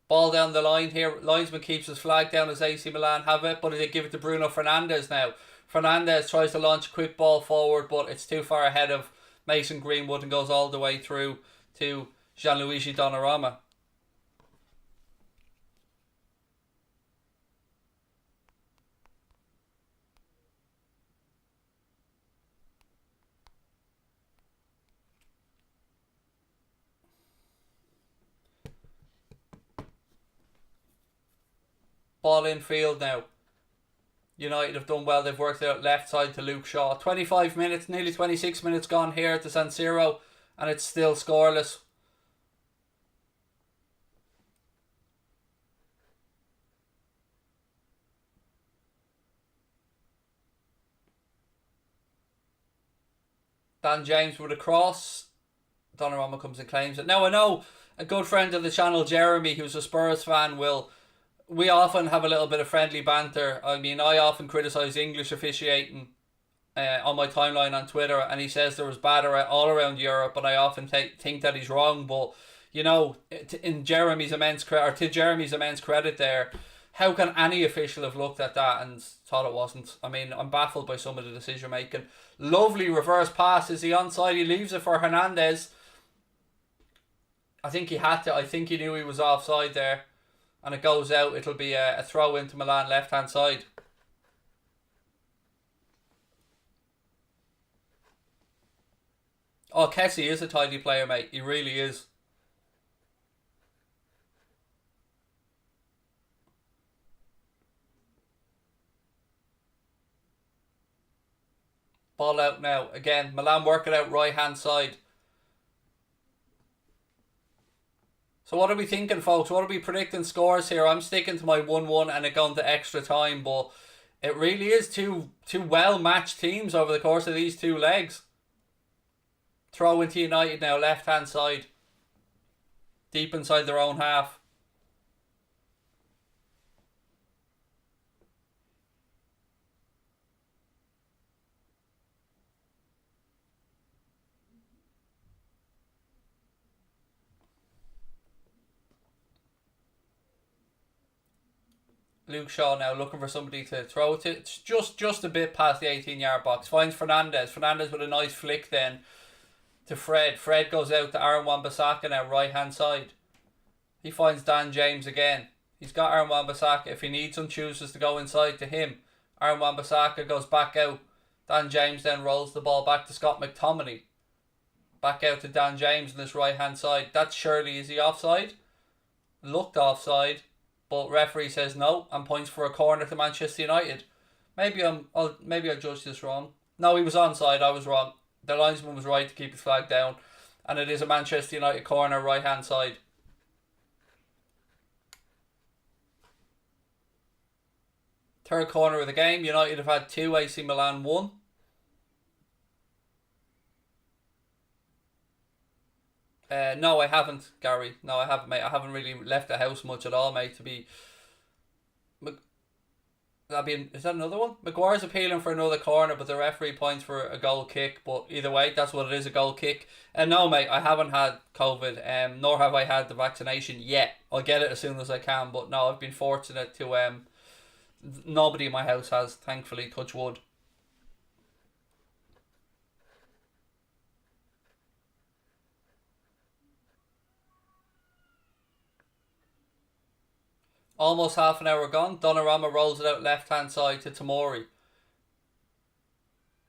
Speaker 1: Ball down the line here. Linesman keeps his flag down as AC Milan have it, but they give it to Bruno Fernandes now. Fernandes tries to launch a quick ball forward, but it's too far ahead of Mason Greenwood and goes all the way through to Gianluigi Donnarumma. Ball in field now. United have done well. They've worked out left side to Luke Shaw. 25 minutes, nearly 26 minutes gone here at the San Siro, and it's still scoreless. Dan James with a cross. Donnarumma comes and claims it. Now I know a good friend of the channel, Jeremy, who's a Spurs fan, we often have a little bit of friendly banter. I mean, I often criticise English officiating on my timeline on Twitter, and he says there was bad all around Europe, and I often think that he's wrong. But you know, to Jeremy's immense credit there, how can any official have looked at that and thought it wasn't? I mean, I'm baffled by some of the decision making. Lovely reverse pass. Is he onside? He leaves it for Hernandez. I think he had to. I think he knew he was offside there. And it goes out. It'll be a throw into Milan left hand side. Oh, Kessie is a tidy player, mate. He really is. Ball out now. Again, Milan working out right hand side. So what are we thinking, folks? What are we predicting scores here? I'm sticking to my 1-1 and it going to extra time, but it really is two well-matched teams over the course of these two legs. Throw into United now, left-hand side. Deep inside their own half. Luke Shaw now looking for somebody to throw it to. It's just a bit past the 18-yard box. Finds Fernandez. Fernandez with a nice flick then to Fred. Fred goes out to Aaron Wan-Bissaka now, right-hand side. He finds Dan James again. He's got Aaron Wan-Bissaka. If he needs him, chooses to go inside to him. Aaron Wan-Bissaka goes back out. Dan James then rolls the ball back to Scott McTominay. Back out to Dan James on this right-hand side. That's Shirley. Is he offside? Looked offside. But referee says no and points for a corner to Manchester United. Maybe I judged this wrong. No, he was onside. I was wrong. The linesman was right to keep his flag down, and it is a Manchester United corner, right hand side. Third corner of the game. United have had 2. AC Milan 1. No, I haven't, Gary. No, I haven't, mate. I haven't really left the house much at all, mate. Is that another one? Maguire's appealing for another corner, but the referee points for a goal kick. But either way, that's what it is, a goal kick. And no, mate, I haven't had COVID, nor have I had the vaccination yet. I'll get it as soon as I can. But no, I've been fortunate to nobody in my house has, thankfully, touch wood. Almost half an hour gone. Donnarumma rolls it out left-hand side to Tomori.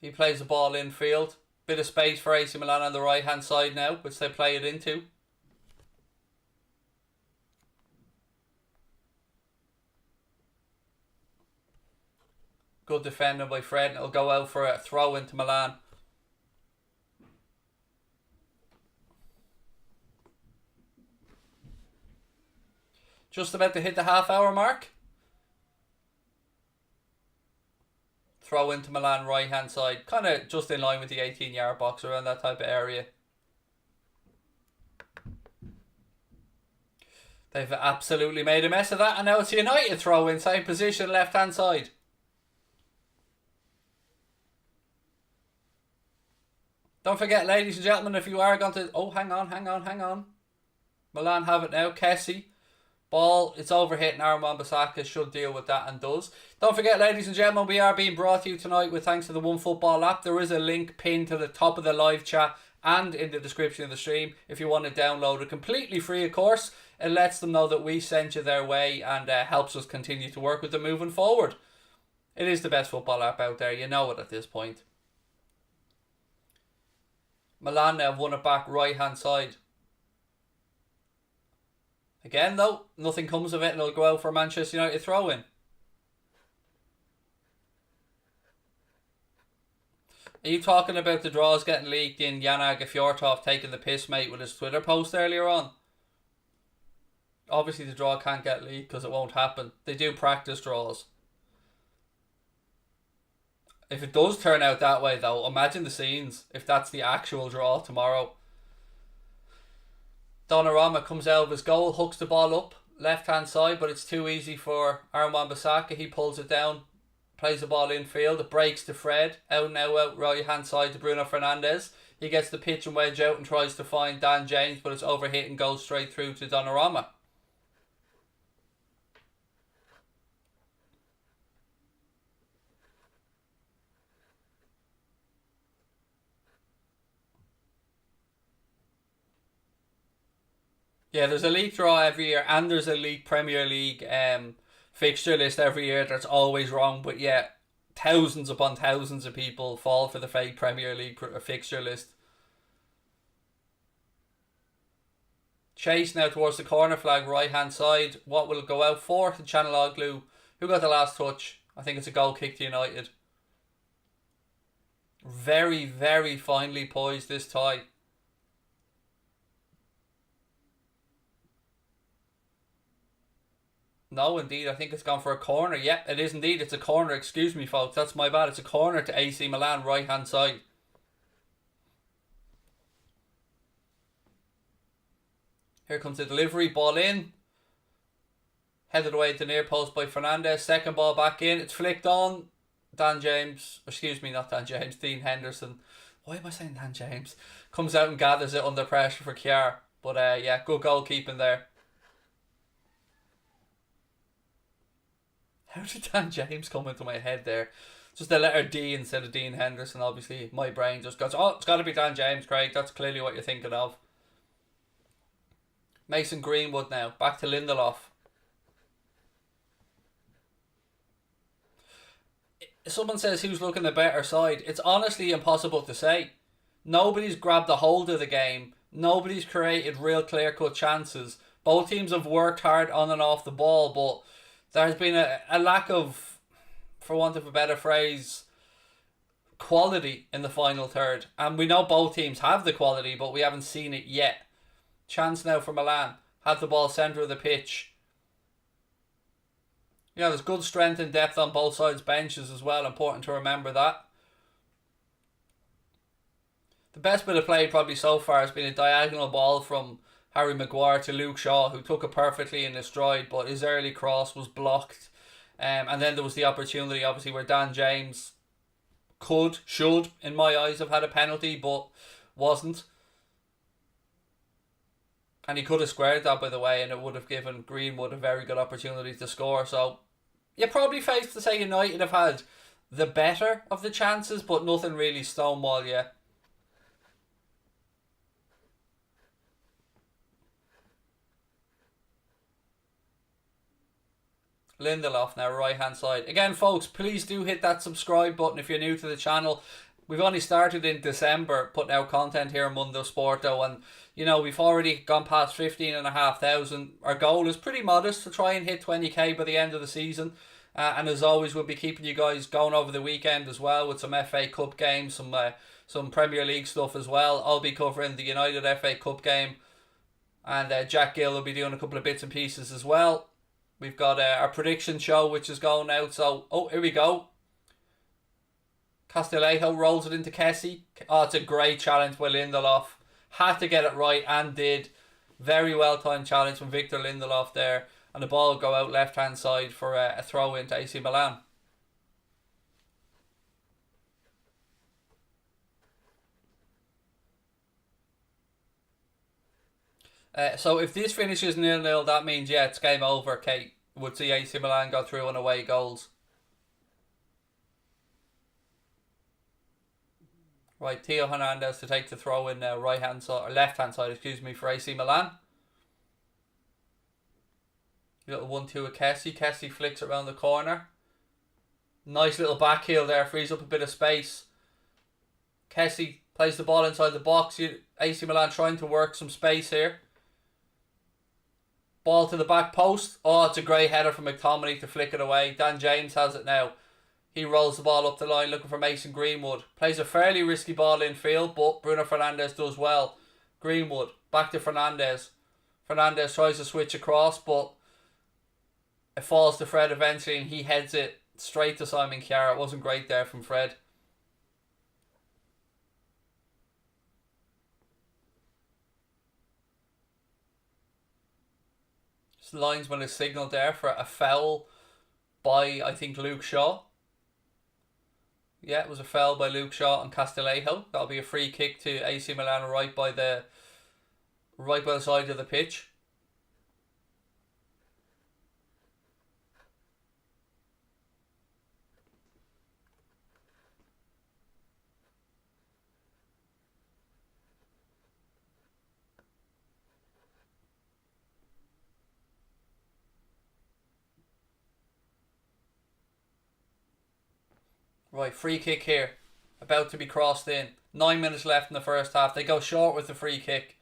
Speaker 1: He plays the ball infield. Bit of space for AC Milan on the right-hand side now, which they play it into. Good defending by Fred. It'll go out for a throw into Milan. Just about to hit the half-hour mark. Throw into Milan right-hand side. Kind of just in line with the 18-yard box, around that type of area. They've absolutely made a mess of that. And now it's a United throw in. Same position, left-hand side. Don't forget, ladies and gentlemen, if you are going to... Oh, hang on. Milan have it now. Kessie. Ball, it's overhit, and Aaron Wan-Bissaka should deal with that and does. Don't forget, ladies and gentlemen, we are being brought to you tonight with thanks to the OneFootball app. There is a link pinned to the top of the live chat. and in the description of the stream if you want to download it completely free, of course. It lets them know that we sent you their way and helps us continue to work with them moving forward. It is the best football app out there, you know it at this point. Milan now have won it back right hand side. Again though, nothing comes of it and it'll go out for Manchester United throw in. Are you talking about the draws getting leaked in Yanag Fjortov taking the piss, mate, with his Twitter post earlier on? Obviously the draw can't get leaked because it won't happen. They do practice draws. If it does turn out that way though, imagine the scenes if that's the actual draw tomorrow. Donnarumma comes out of his goal, hooks the ball up, left hand side, but it's too easy for Aaron Wan-Bissaka. He pulls it down, plays the ball infield, it breaks to Fred, out right hand side to Bruno Fernandes. He gets the pitch and wedge out and tries to find Dan James, but it's overhit and goes straight through to Donnarumma. Yeah, there's a league draw every year, and there's a league Premier League fixture list every year that's always wrong. But yeah, thousands upon thousands of people fall for the fake Premier League fixture list. Chase now towards the corner flag, right hand side. What will it go out for? To Chanaloglu. Who got the last touch? I think it's a goal kick to United. Very, very finely poised this tie. No, indeed. I think it's gone for a corner. Yep, it is indeed. It's a corner. Excuse me, folks. That's my bad. It's a corner to AC Milan, right-hand side. Here comes the delivery. Ball in. Headed away to near post by Fernandes. Second ball back in. It's flicked on. Dan James. Excuse me, not Dan James. Dean Henderson. Why am I saying Dan James? Comes out and gathers it under pressure for Kjaer. But yeah, good goalkeeping there. How did Dan James come into my head there? Just the letter D instead of Dean Henderson. Obviously, my brain just goes, oh, it's got to be Dan James, Craig. That's clearly what you're thinking of. Mason Greenwood now. Back to Lindelof. Someone says who's looking the better side. It's honestly impossible to say. Nobody's grabbed a hold of the game. Nobody's created real clear-cut chances. Both teams have worked hard on and off the ball, but there's been a lack of, for want of a better phrase, quality in the final third. And we know both teams have the quality, but we haven't seen it yet. Chance now for Milan. Have the ball centre of the pitch. You know, there's good strength and depth on both sides' benches as well. Important to remember that. The best bit of play probably so far has been a diagonal ball from Harry Maguire to Luke Shaw, who took it perfectly in his stride, but his early cross was blocked. And then there was the opportunity, obviously, where Dan James should, in my eyes, have had a penalty, but wasn't. And he could have squared that, by the way, and it would have given Greenwood a very good opportunity to score. So, you're probably faced to say United have had the better of the chances, but nothing really stonewall yet. Lindelof now, right hand side. Again, folks, please do hit that subscribe button if you're new to the channel. We've only started in December putting out content here on Mundo Sporto, and you know, we've already gone past 15,500. Our goal is pretty modest, to try and hit 20k by the end of the season. And as always, we'll be keeping you guys going over the weekend as well with some FA Cup games, some Premier League stuff as well. I'll be covering the United FA Cup game, and Jack Gill will be doing a couple of bits and pieces as well. We've got our prediction show, which is going out. So, here we go. Castillejo rolls it into Kessie. Oh, it's a great challenge by Lindelof. Had to get it right and did. Very well timed challenge from Victor Lindelof there. And the ball will go out left hand side for a throw into AC Milan. So if this finishes 0-0, that means, yeah, it's game over. Kate would see AC Milan go through on away goals. Right, Theo Hernandez to take the throw in now, right hand side, or left hand side, excuse me, for AC Milan. Little 1-2 with Kessie. Kessie flicks it around the corner. Nice little back heel there, frees up a bit of space. Kessie plays the ball inside the box. AC Milan trying to work some space here. Ball to the back post. Oh, it's a great header from McTominay to flick it away. Dan James has it now. He rolls the ball up the line looking for Mason Greenwood. Plays a fairly risky ball infield, but Bruno Fernandes does well. Greenwood, back to Fernandes. Fernandes tries to switch across, but it falls to Fred eventually, and he heads it straight to Simon Kjær. It wasn't great there from Fred. Linesman is signalled there for a foul by, I think, Luke Shaw. Yeah, it was a foul by Luke Shaw on Castillejo. That'll be a free kick to AC Milan right by the side of the pitch. Right, free kick here. About to be crossed in. 9 minutes left in the first half. They go short with the free kick.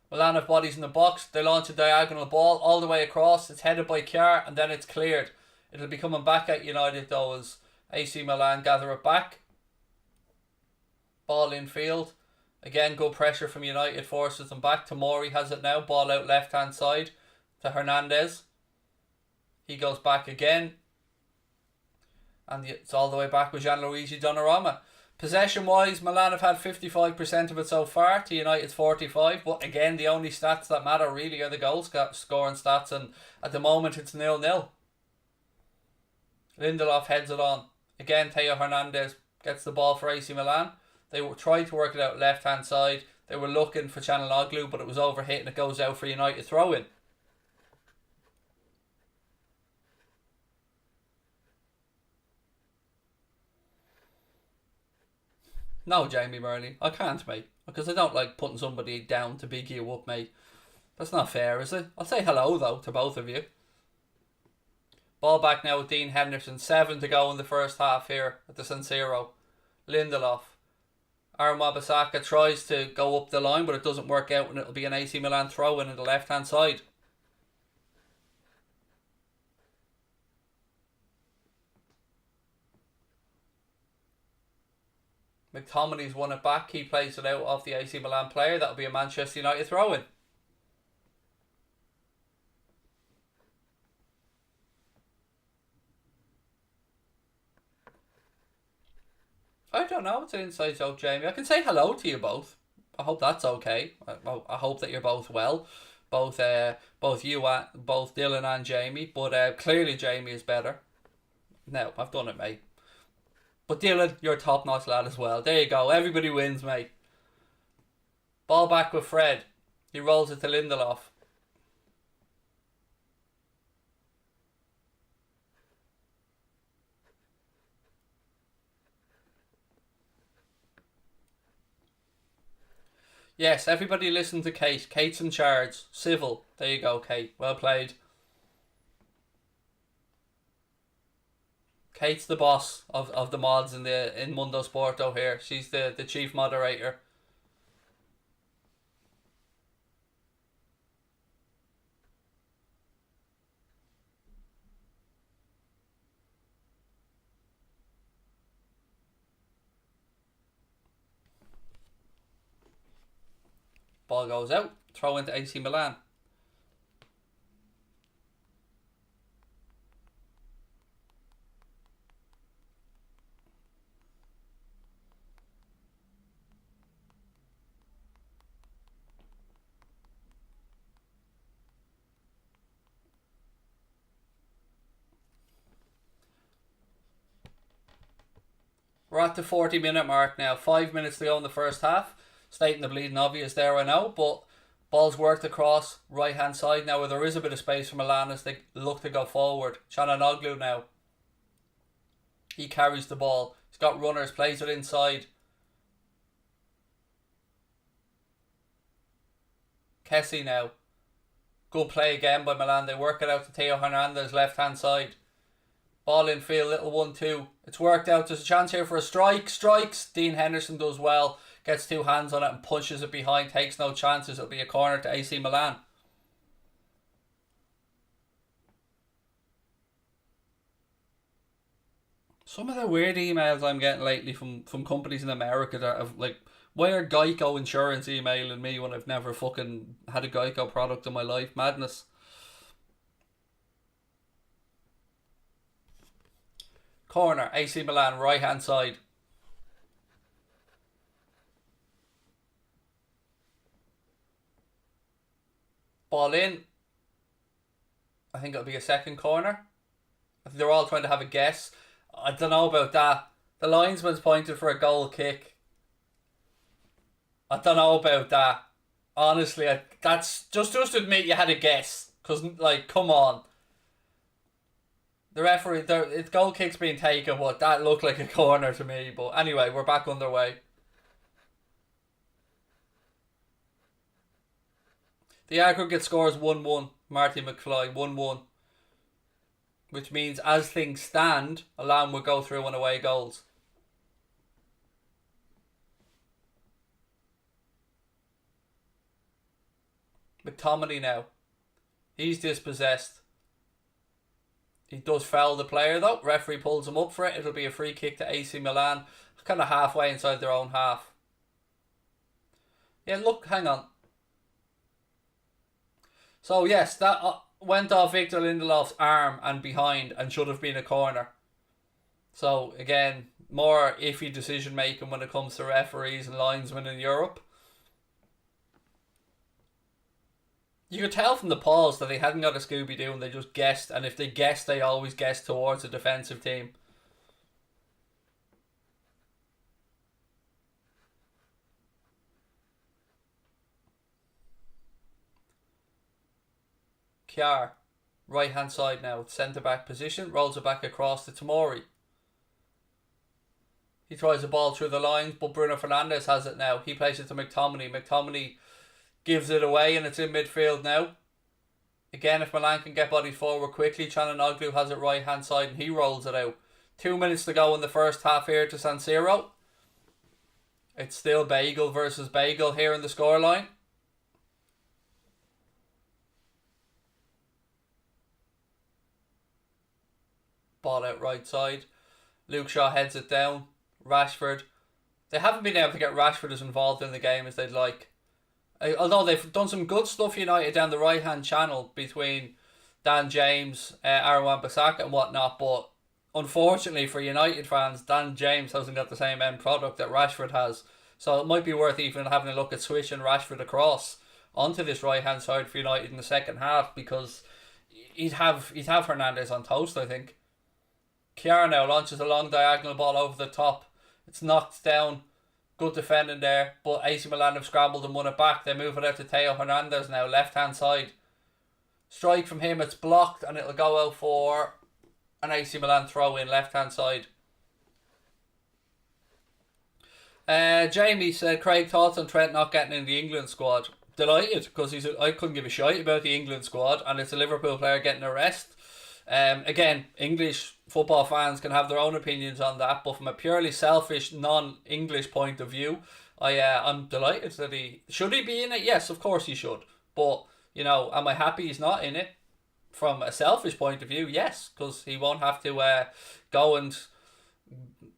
Speaker 1: Milan have bodies in the box. They launch a diagonal ball all the way across. It's headed by Kjær and then it's cleared. It'll be coming back at United though as AC Milan gather it back. Ball in field. Again, good pressure from United forces them back. Tomori has it now. Ball out left hand side to Hernandez. He goes back again. And it's all the way back with Gianluigi Donnarumma. Possession-wise, Milan have had 55% of it so far to United's 45%. But again, the only stats that matter really are the goal scoring stats. And at the moment, it's 0-0. Lindelof heads it on. Again, Theo Hernandez gets the ball for AC Milan. They tried to work it out left-hand side. They were looking for Çalhanoğlu, but it was overhit and it goes out for United throw-in. No, Jamie Murley, I can't, mate. Because I don't like putting somebody down to big you up, mate. That's not fair, is it? I'll say hello, though, to both of you. Ball back now with Dean Henderson. 7 to go in the first half here at the San Siro. Lindelof. Aaron Wan-Bissaka tries to go up the line, but it doesn't work out, and it'll be an AC Milan throw-in on the left-hand side. McTominay's won it back. He plays it out off the AC Milan player. That'll be a Manchester United throw-in. I don't know. It's an inside joke, Jamie. I can say hello to you both. I hope that's okay. I hope that you're both well. Both Dylan and Jamie. But clearly Jamie is better. No, I've done it, mate. But Dylan, you're a top-notch lad as well. There you go. Everybody wins, mate. Ball back with Fred. He rolls it to Lindelof. Yes, everybody listen to Kate. Kate's in charge. Civil. There you go, Kate. Well played. Kate's the boss of the mods in Mundo Sporto here. She's the chief moderator. Ball goes out. Throw into AC Milan. We're at the 40-minute mark now. 5 minutes to go in the first half. Stating the bleeding obvious there, I know, but ball's worked across right-hand side now where there is a bit of space for Milan as they look to go forward. Çalhanoğlu now. He carries the ball. He's got runners, plays it inside. Kessie now. Good play again by Milan. They work it out to Theo Hernandez, left hand side. Ball in field, little 1-2. It's worked out. There's a chance here for a strike. Strikes. Dean Henderson does well. Gets two hands on it and pushes it behind. Takes no chances. It'll be a corner to AC Milan. Some of the weird emails I'm getting lately from companies in America that have like, why are Geico Insurance emailing me when I've never fucking had a Geico product in my life? Madness. Corner, AC Milan, right hand side. Ball in. I think it'll be a second corner. I think they're all trying to have a guess. I don't know about that. The linesman's pointed for a goal kick. I don't know about that. Honestly, that's just admit you had a guess. Because, like, come on. The referee, the goal kick's being taken, but that looked like a corner to me. But anyway, we're back underway. The aggregate score is 1-1. Marty McFly, 1-1. Which means, as things stand, Milan will go through on away goals. McTominay now. He's dispossessed. He does foul the player though. Referee pulls him up for it. It'll be a free kick to AC Milan. Kind of halfway inside their own half. Yeah, look, hang on. So yes, that went off Victor Lindelof's arm and behind and should have been a corner. So again, more iffy decision making when it comes to referees and linesmen in Europe. You could tell from the pause that they hadn't got a Scooby-Doo and they just guessed. And if they guessed, they always guessed towards a defensive team. Kjaer, right hand side now, centre back position, rolls it back across to Tomori. He tries the ball through the lines, but Bruno Fernandes has it now. He plays it to McTominay. McTominay gives it away and it's in midfield now. Again, if Milan can get bodies forward quickly, Çalhanoğlu has it right hand side and he rolls it out. 2 minutes to go in the first half here to San Siro. It's still Bagel versus Bagel here in the scoreline. Ball out right side. Luke Shaw heads it down. Rashford. They haven't been able to get Rashford as involved in the game as they'd like. Although they've done some good stuff United down the right hand channel between Dan James, Aaron Wan-Bissaka and whatnot, but unfortunately for United fans, Dan James hasn't got the same end product that Rashford has. So it might be worth even having a look at switching Rashford across onto this right hand side for United in the second half, because he'd have Hernandez on toast, I think. Kjaer now launches a long diagonal ball over the top. It's knocked down. Good defending there, but AC Milan have scrambled and won it back. They move it out to Theo Hernandez now, left hand side. Strike from him, it's blocked and it'll go out for an AC Milan throw in, left hand side. Jamie said, Craig, thoughts on Trent not getting in the England squad? Delighted, because I couldn't give a shite about the England squad, and it's a Liverpool player getting a rest. Again, English football fans can have their own opinions on that, but from a purely selfish, non-English point of view, I'm delighted that should he be in it? Yes, of course he should. But, you know, am I happy he's not in it? From a selfish point of view, yes, because he won't have to go and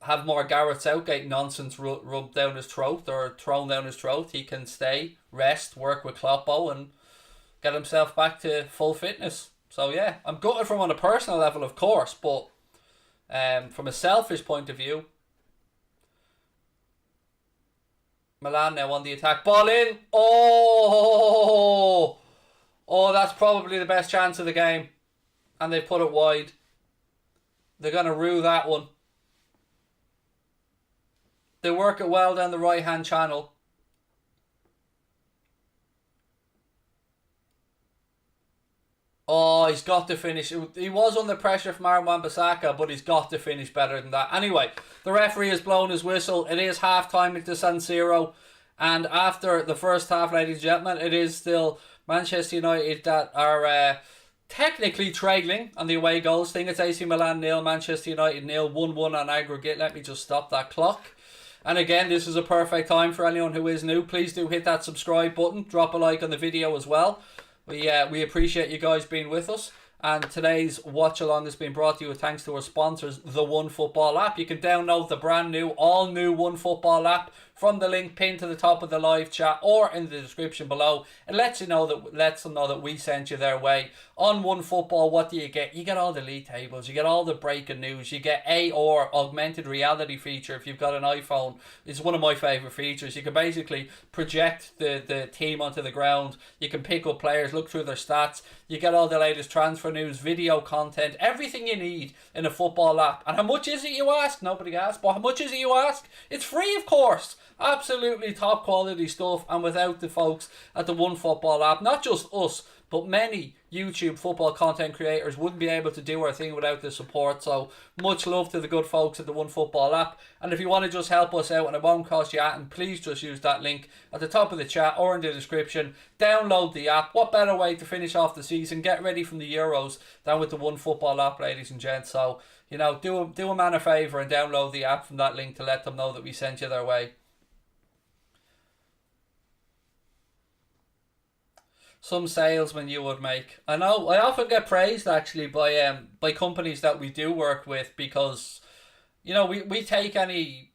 Speaker 1: have more Gareth Southgate nonsense rubbed down his throat or thrown down his throat. He can stay, rest, work with Kloppo and get himself back to full fitness. So yeah, I'm gutted from on a personal level, of course, but from a selfish point of view, Milan now on the attack. Ball in. Oh, that's probably the best chance of the game. And they put it wide. They're going to rue that one. They work it well down the right-hand channel. Oh, he's got to finish. He was under pressure from Aaron Wan-Bissaka, but he's got to finish better than that. Anyway, the referee has blown his whistle. It is half-time into San Siro. And after the first half, ladies and gentlemen, it is still Manchester United that are technically trailing on the away goals thing. It's AC Milan 0, Manchester United 0, 1-1 on aggregate. Let me just stop that clock. And again, this is a perfect time for anyone who is new. Please do hit that subscribe button. Drop a like on the video as well. We appreciate you guys being with us. And today's watch along has been brought to you with thanks to our sponsors, the OneFootball app. You can download the brand new, all new OneFootball app from the link pinned to the top of the live chat or in the description below. It lets them know that we sent you their way. On OneFootball, what do you get? You get all the league tables, you get all the breaking news, you get AR, augmented reality feature if you've got an iPhone. It's one of my favourite features. You can basically project the team onto the ground. You can pick up players, look through their stats. You get all the latest transfer news, video content, everything you need in a football app. And how much is it, you ask? Nobody asks, but how much is it, you ask? It's free, of course. Absolutely top quality stuff, and without the folks at the OneFootball app, not just us, but many YouTube football content creators wouldn't be able to do our thing without the support. So much love to the good folks at the OneFootball app. And if you want to just help us out and it won't cost you anything, please just use that link at the top of the chat or in the description. Download the app. What better way to finish off the season, get ready from the Euros, than with the OneFootball app, ladies and gents. So, you know, do a man a favour and download the app from that link to let them know that we sent you their way. Some salesman you would make. I know I often get praised actually by companies that we do work with, because you know we take any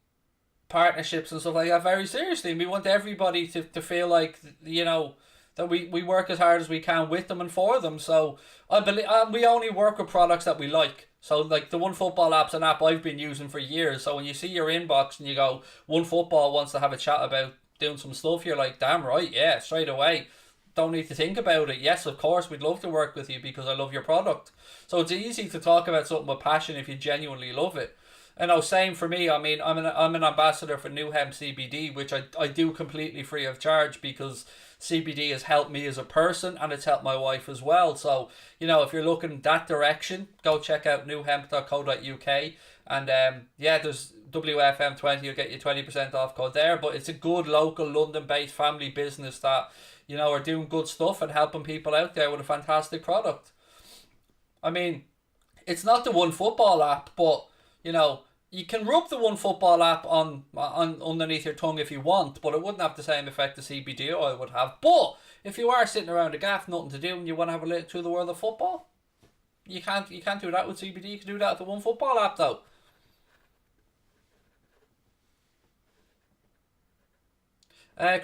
Speaker 1: partnerships and stuff like that very seriously, and we want everybody to feel like, you know, that we work as hard as we can with them and for them. So I believe we only work with products that we like. So like the OneFootball app's an app I've been using for years. So when you see your inbox and you go, OneFootball wants to have a chat about doing some stuff, you're like, damn right, yeah, straight away. Don't need to think about it. Yes, of course, we'd love to work with you because I love your product. So it's easy to talk about something with passion if you genuinely love it. And I was saying, for me, I mean, I'm an ambassador for New Hemp CBD, which I do completely free of charge, because CBD has helped me as a person and it's helped my wife as well. So, you know, if you're looking that direction, go check out newhemp.co.uk. And yeah, there's WFM20, you'll get you 20% off code there. But it's a good local London-based family business that, you know, are doing good stuff and helping people out there with a fantastic product. I mean, it's not the OneFootball app, but, you know, you can rub the OneFootball app on underneath your tongue if you want, but it wouldn't have the same effect the CBD oil would have. But if you are sitting around a gaff, nothing to do, and you want to have a look through the world of football, you can't do that with CBD. You can do that with the OneFootball app, though.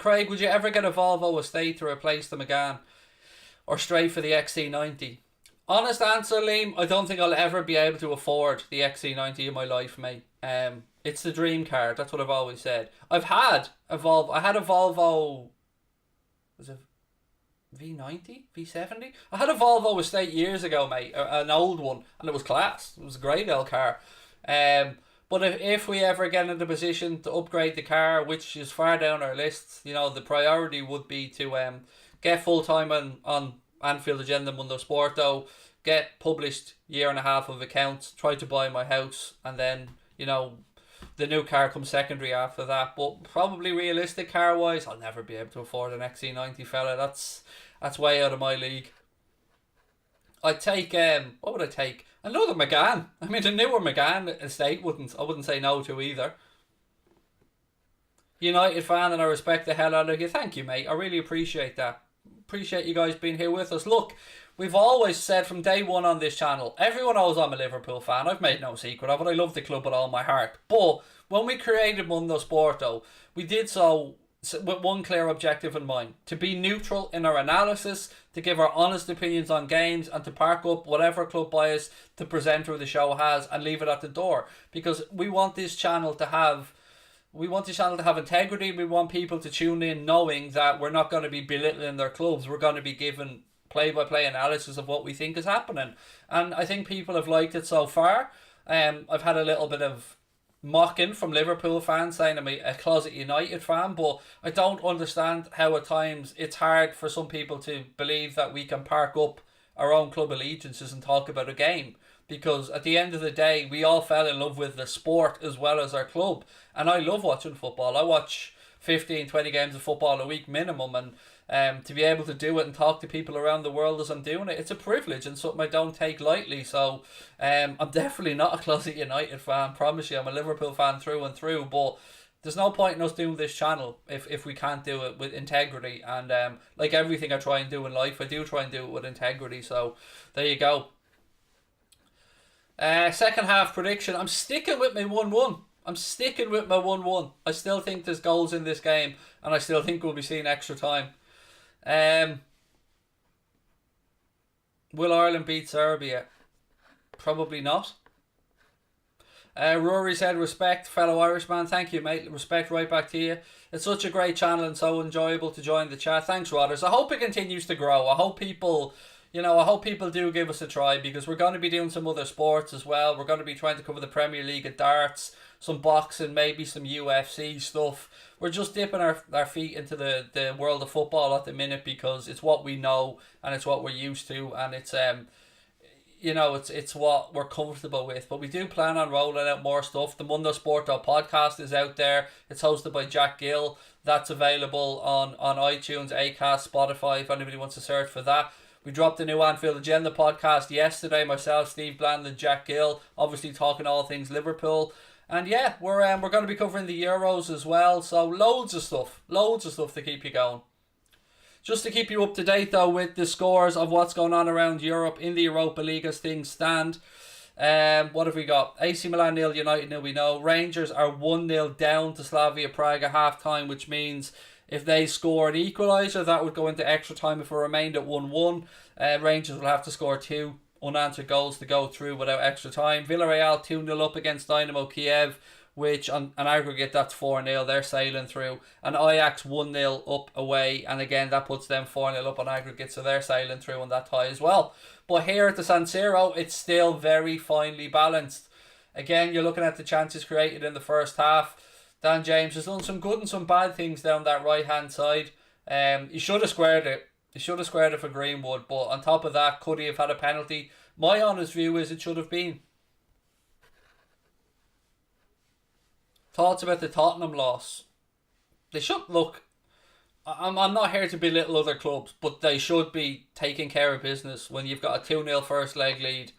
Speaker 1: Craig, would you ever get a Volvo Estate to replace the Megane, or straight for the XC90? Honest answer, Liam, I don't think I'll ever be able to afford the XC90 in my life, mate. It's the dream car. That's what I've always said. I've had a Volvo. I had a Volvo. Was it V90? V70? I had a Volvo Estate years ago, mate. An old one, and it was class. It was a great old car. But if we ever get in the position to upgrade the car, which is far down our list, you know, the priority would be to get full time on Anfield Agenda Mundo Sporto, get published 1.5 years of accounts, try to buy my house, and then, you know, the new car comes secondary after that. But probably realistic car wise, I'll never be able to afford an XC90, fella. That's way out of my league. I'd take what would I take? Another Megane. I mean, the newer Megane Estate I wouldn't say no to either. United fan, and I respect the hell out of you. Thank you, mate. I really appreciate that. Appreciate you guys being here with us. Look, we've always said from day one on this channel, everyone knows I'm a Liverpool fan. I've made no secret of it. I love the club with all my heart. But when we created Mundo Sporto, we did so with one clear objective in mind: to be neutral in our analysis, to give our honest opinions on games, and to park up whatever club bias the presenter of the show has and leave it at the door. Because we want this channel to have integrity. We want people to tune in knowing that we're not going to be belittling their clubs. We're going to be given play-by-play analysis of what we think is happening. And I think people have liked it so far. I've had a little bit of mocking from Liverpool fans saying I'm a closet United fan, but I don't understand how at times it's hard for some people to believe that we can park up our own club allegiances and talk about a game. Because at the end of the day, we all fell in love with the sport as well as our club. And I love watching football. I watch 15, 20 games of football a week minimum, and to be able to do it and talk to people around the world as I'm doing it, it's a privilege and something I don't take lightly. So I'm definitely not a closet United fan, promise you. I'm a Liverpool fan through and through, but there's no point in us doing this channel if we can't do it with integrity. And like everything I try and do in life, I do try and do it with integrity. So there you go. Second half prediction. I'm sticking with my 1-1. I'm sticking with my 1-1. I still think there's goals in this game, and I still think we'll be seeing extra time. Will Ireland beat Serbia? Probably not. Rory said, respect, fellow Irishman. Thank you, mate. Respect right back to you. It's such a great channel and so enjoyable to join the chat. Thanks, Rodders. I hope it continues to grow. I hope people, I hope people do give us a try, because we're going to be doing some other sports as well. We're going to be trying to cover the Premier League at darts, some boxing, maybe some UFC stuff. We're just dipping our feet into the world of football at the minute, because it's what we know and it's what we're used to, and it's it's what we're comfortable with. But we do plan on rolling out more stuff. The Mundo Sporto podcast is out there. It's hosted by Jack Gill. That's available on iTunes, Acast, Spotify, if anybody wants to search for that. We dropped the new Anfield Agenda podcast yesterday. Myself, Steve Bland, and Jack Gill, obviously talking all things Liverpool. And yeah, we're going to be covering the Euros as well. So loads of stuff to keep you going. Just to keep you up to date though with the scores of what's going on around Europe in the Europa League as things stand. What have we got? AC Milan 0, United 0, we know. Rangers are 1-0 down to Slavia Prague at half time, which means if they score an equaliser, that would go into extra time if it remained at 1-1. Rangers will have to score 2 unanswered goals to go through without extra time. Villarreal 2-0 up against Dynamo Kiev, which on an aggregate that's 4-0, they're sailing through. And Ajax 1-0 up away, and again that puts them 4-0 up on aggregate, so they're sailing through on that tie as well. But here at the San Siro, it's still very finely balanced. Again, you're looking at the chances created in the first half. Dan James has done some good and some bad things down that right hand side. He should have squared it. He should have squared it for Greenwood, but on top of that, could he have had a penalty? My honest view is it should have been. Thoughts about the Tottenham loss? They should look. I'm not here to belittle other clubs, but they should be taking care of business when you've got a 2-0 first leg lead,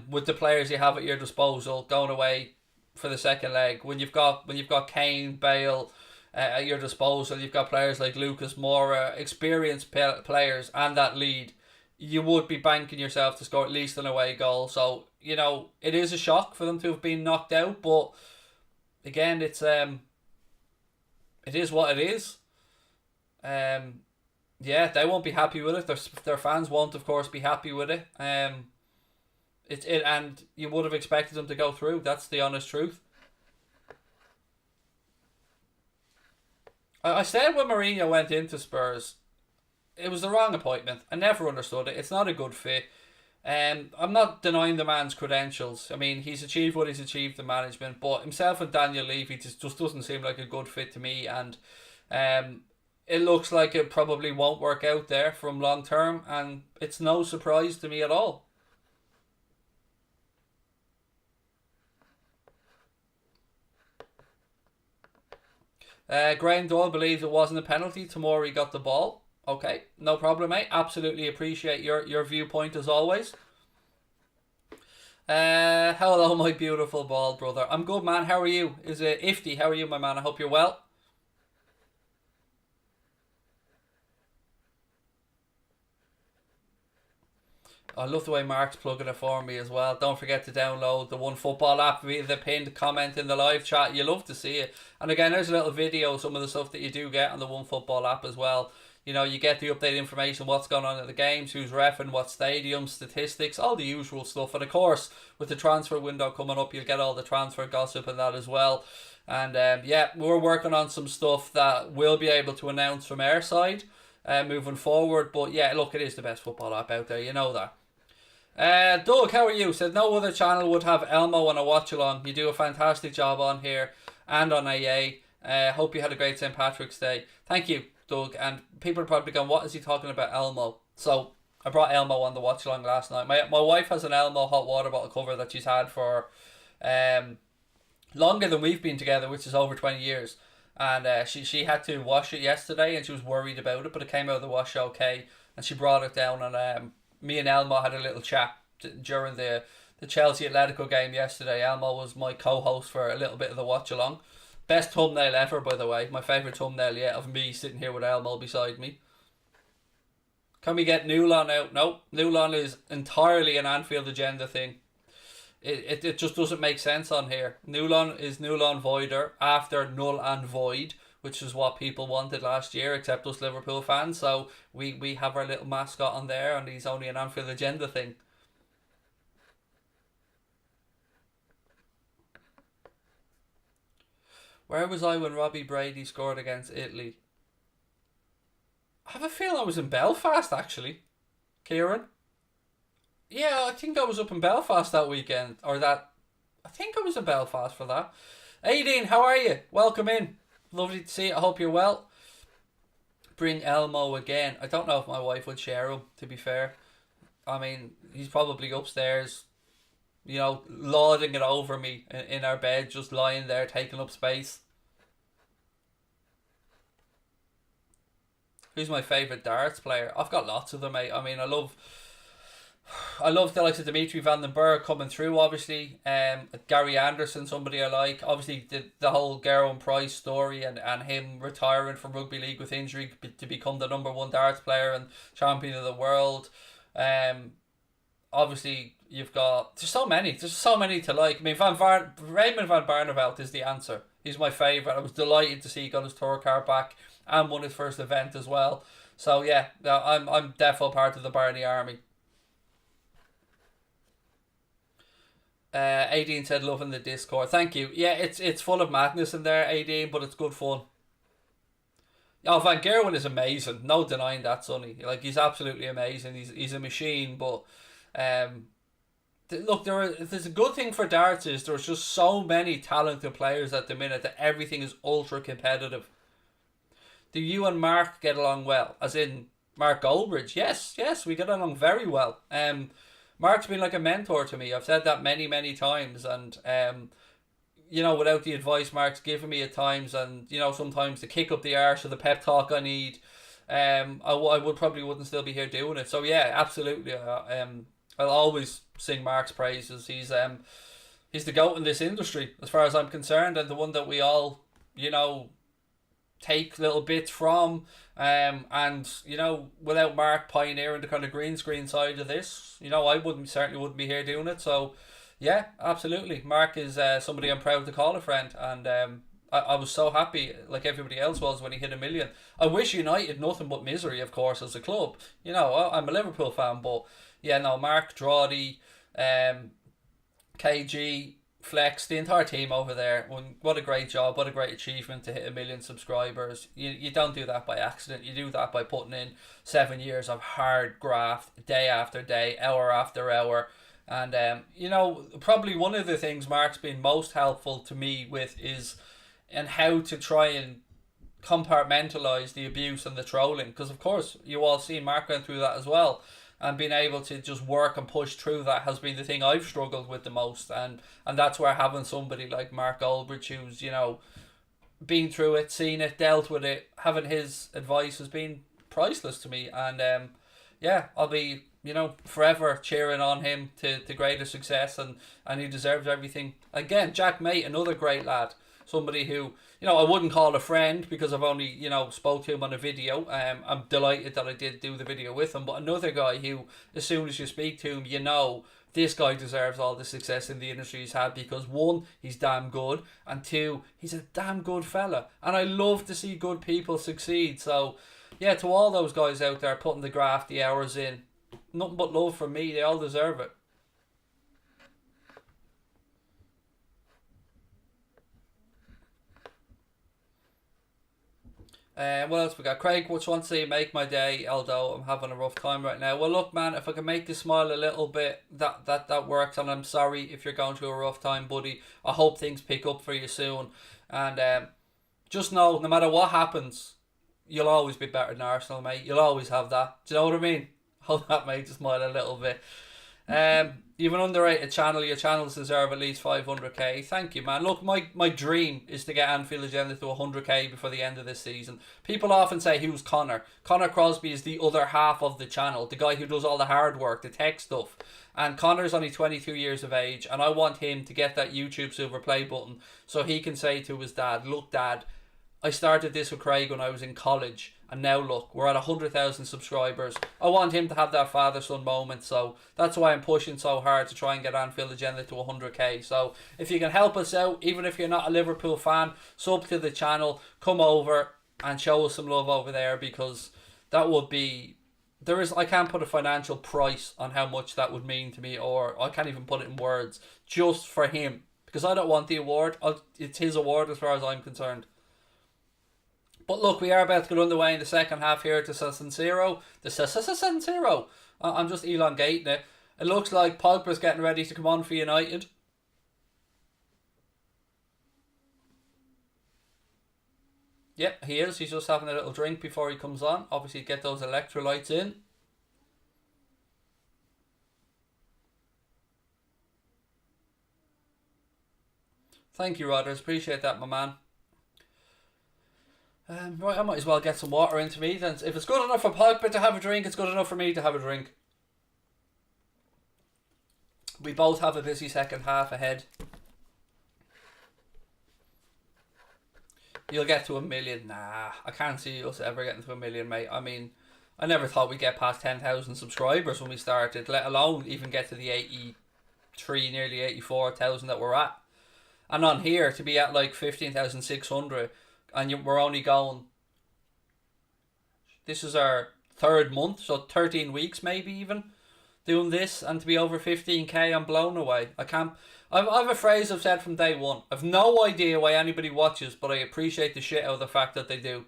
Speaker 1: with the players you have at your disposal going away for the second leg. When you've got Kane, Bale at your disposal, you've got players like Lucas Moura, experienced players, and that lead, you would be banking yourself to score at least an away goal. So it is a shock for them to have been knocked out, but again, it is what it is. They won't be happy with it. Their fans won't, of course, be happy with it. And you would have expected them to go through. That's the honest truth. I said when Mourinho went into Spurs, it was the wrong appointment. I never understood it. It's not a good fit. I'm not denying the man's credentials. I mean, he's achieved what he's achieved in management, but himself and Daniel Levy just doesn't seem like a good fit to me, and it looks like it probably won't work out there from long term, and it's no surprise to me at all. Graham Doyle believes it wasn't a penalty. Tomori got the ball. Okay, no problem, mate. Absolutely appreciate your viewpoint as always. Hello, my beautiful bald brother. I'm good, man. How are you? Is it Ifty? How are you, my man? I hope you're well. I love the way Mark's plugging it for me as well. Don't forget to download the One Football app via the pinned comment in the live chat. You love to see it. And again, there's a little video, some of the stuff that you do get on the One Football app as well. You get the updated information, what's going on at the games, who's reffing, what stadiums, statistics, all the usual stuff. And of course, with the transfer window coming up, you'll get all the transfer gossip and that as well. And we're working on some stuff that we'll be able to announce from our side moving forward. But yeah, look, it is the best football app out there, you know that. Doug, how are you? Said no other channel would have Elmo on a watch along. You do a fantastic job on here and on AA. Hope you had a great St. Patrick's Day. Thank you, Doug. And people are probably going, what is he talking about, Elmo? So I brought Elmo on the watch along last night. My wife has an Elmo hot water bottle cover that she's had for longer than we've been together, which is over 20 years. and she had to wash it yesterday, and she was worried about it, but it came out of the wash okay, and she brought it down, and me and Elmo had a little chat during the Chelsea Atletico game yesterday. Elmo was my co-host for a little bit of the watch along. Best thumbnail ever, by the way. My favourite thumbnail yet, of me sitting here with Elmo beside me. Can we get Newlon out? Nope. Newlon is entirely an Anfield agenda thing. It just doesn't make sense on here. Newlon is Newlon Voider after Null and Void, which is what people wanted last year, except us Liverpool fans. So we have our little mascot on there, and he's only an Anfield agenda thing. Where was I when Robbie Brady scored against Italy? I have a feeling I was in Belfast, actually. Kieran? Yeah, I think I was up in Belfast that weekend. I think I was in Belfast for that. Aideen, how are you? Welcome in. Lovely to see you. I hope you're well. Bring Elmo again. I don't know if my wife would share him, to be fair. I mean, he's probably upstairs, lording it over me in our bed, just lying there, taking up space. Who's my favourite darts player? I've got lots of them, mate. I mean, I love the likes of Dimitri Van den Berg coming through, obviously. Gary Anderson, somebody I like. Obviously, the whole Gerwin Price story and him retiring from rugby league with injury to become the number one darts player and champion of the world. Obviously, there's so many to like. I mean, Raymond van Barneveld is the answer. He's my favourite. I was delighted to see he got his tour card back and won his first event as well. So yeah, I'm definitely part of the Barney army. 18 said loving the Discord. Thank you. Yeah, it's full of madness in there, 18, but it's good fun. Oh, Van Gerwen is amazing. No denying that, Sonny. Like, he's absolutely amazing. He's a machine, but look, there's a good thing for darts is there's just so many talented players at the minute that everything is ultra competitive. Do you and Mark get along well? As in Mark Goldbridge? Yes, we get along very well. Mark's been like a mentor to me. I've said that many, many times, and without the advice Mark's given me at times, and sometimes the kick up the arse or the pep talk I need, I wouldn't still be here doing it. So yeah, absolutely. I'll always sing Mark's praises. He's the GOAT in this industry, as far as I'm concerned, and the one that we all take little bits from, and without Mark pioneering the kind of green screen side of this, I certainly wouldn't be here doing it. So yeah, absolutely, Mark is somebody I'm proud to call a friend, and I was so happy, like everybody else was, when he hit 1 million. I wish United nothing but misery, of course, as a club. I'm a Liverpool fan, but yeah, no, Mark, Drawdy, KG, Flex, the entire team over there. What a great job, what a great achievement to hit 1 million subscribers. You don't do that by accident. You do that by putting in 7 years of hard graft, day after day, hour after hour. And probably one of the things Mark's been most helpful to me with is and how to try and compartmentalize the abuse and the trolling, because of course you all seen Mark went through that as well, and being able to just work and push through that has been the thing I've struggled with the most, and that's where having somebody like Mark Goldbridge, who's been through it, seen it, dealt with it, having his advice has been priceless to me. And I'll be forever cheering on him to greater success, and he deserves everything. Again, Jack Mate, another great lad, somebody who I wouldn't call a friend because I've only spoke to him on a video. I'm delighted that I did do the video with him, but another guy who, as soon as you speak to him, this guy deserves all the success in the industry he's had, because one, he's damn good, and two, he's a damn good fella, and I love to see good people succeed. So yeah, to all those guys out there putting the graft, the hours in, nothing but love from me. They all deserve it. What else we got? Craig, which wants to make my day, although I'm having a rough time right now. Well, look, man, if I can make you smile a little bit, that works. And I'm sorry if you're going through a rough time, buddy. I hope things pick up for you soon. And just know, no matter what happens, you'll always be better than Arsenal, mate. You'll always have that. Do you know what I mean? Hope that made you smile a little bit. You've an underrated channel. Your channels deserve at least 500k. Thank you, man. Look, my dream is to get Anfield Agenda to 100k before the end of this season. People often say, who's Connor? Connor Crosby is the other half of the channel, the guy who does all the hard work, the tech stuff. And Connor's only 22 years of age, and I want him to get that YouTube Silver Play button so he can say to his dad, look, Dad, I started this with Craig when I was in college, and now look, we're at 100,000 subscribers. I want him to have that father-son moment, so that's why I'm pushing so hard to try and get Anfield Agenda to 100k. So if you can help us out, even if you're not a Liverpool fan, sub to the channel, come over and show us some love over there, because that would be... I can't put a financial price on how much that would mean to me, or I can't even put it in words, just for him, because I don't want the award. It's his award as far as I'm concerned. But look, we are about to get underway in the second half here at the San Siro. The San Siro. I'm just elongating it. It looks like Pogba's getting ready to come on for United. Yep, he is. He's just having a little drink before he comes on. Obviously, get those electrolytes in. Thank you, Rodders. Appreciate that, my man. Right, I might as well get some water into me. Then, if it's good enough for Pogba to have a drink, it's good enough for me to have a drink. We both have a busy second half ahead. You'll get to 1 million. Nah, I can't see us ever getting to 1 million, mate. I mean, I never thought we'd get past 10,000 subscribers when we started, let alone even get to the 83, nearly 84,000 that we're at. And on here, to be at like 15,600, and we're only going... This is our third month, so 13 weeks maybe even, doing this, and to be over 15k, I'm blown away. I can't... I have a phrase I've said from day one. I've no idea why anybody watches, but I appreciate the shit out of the fact that they do.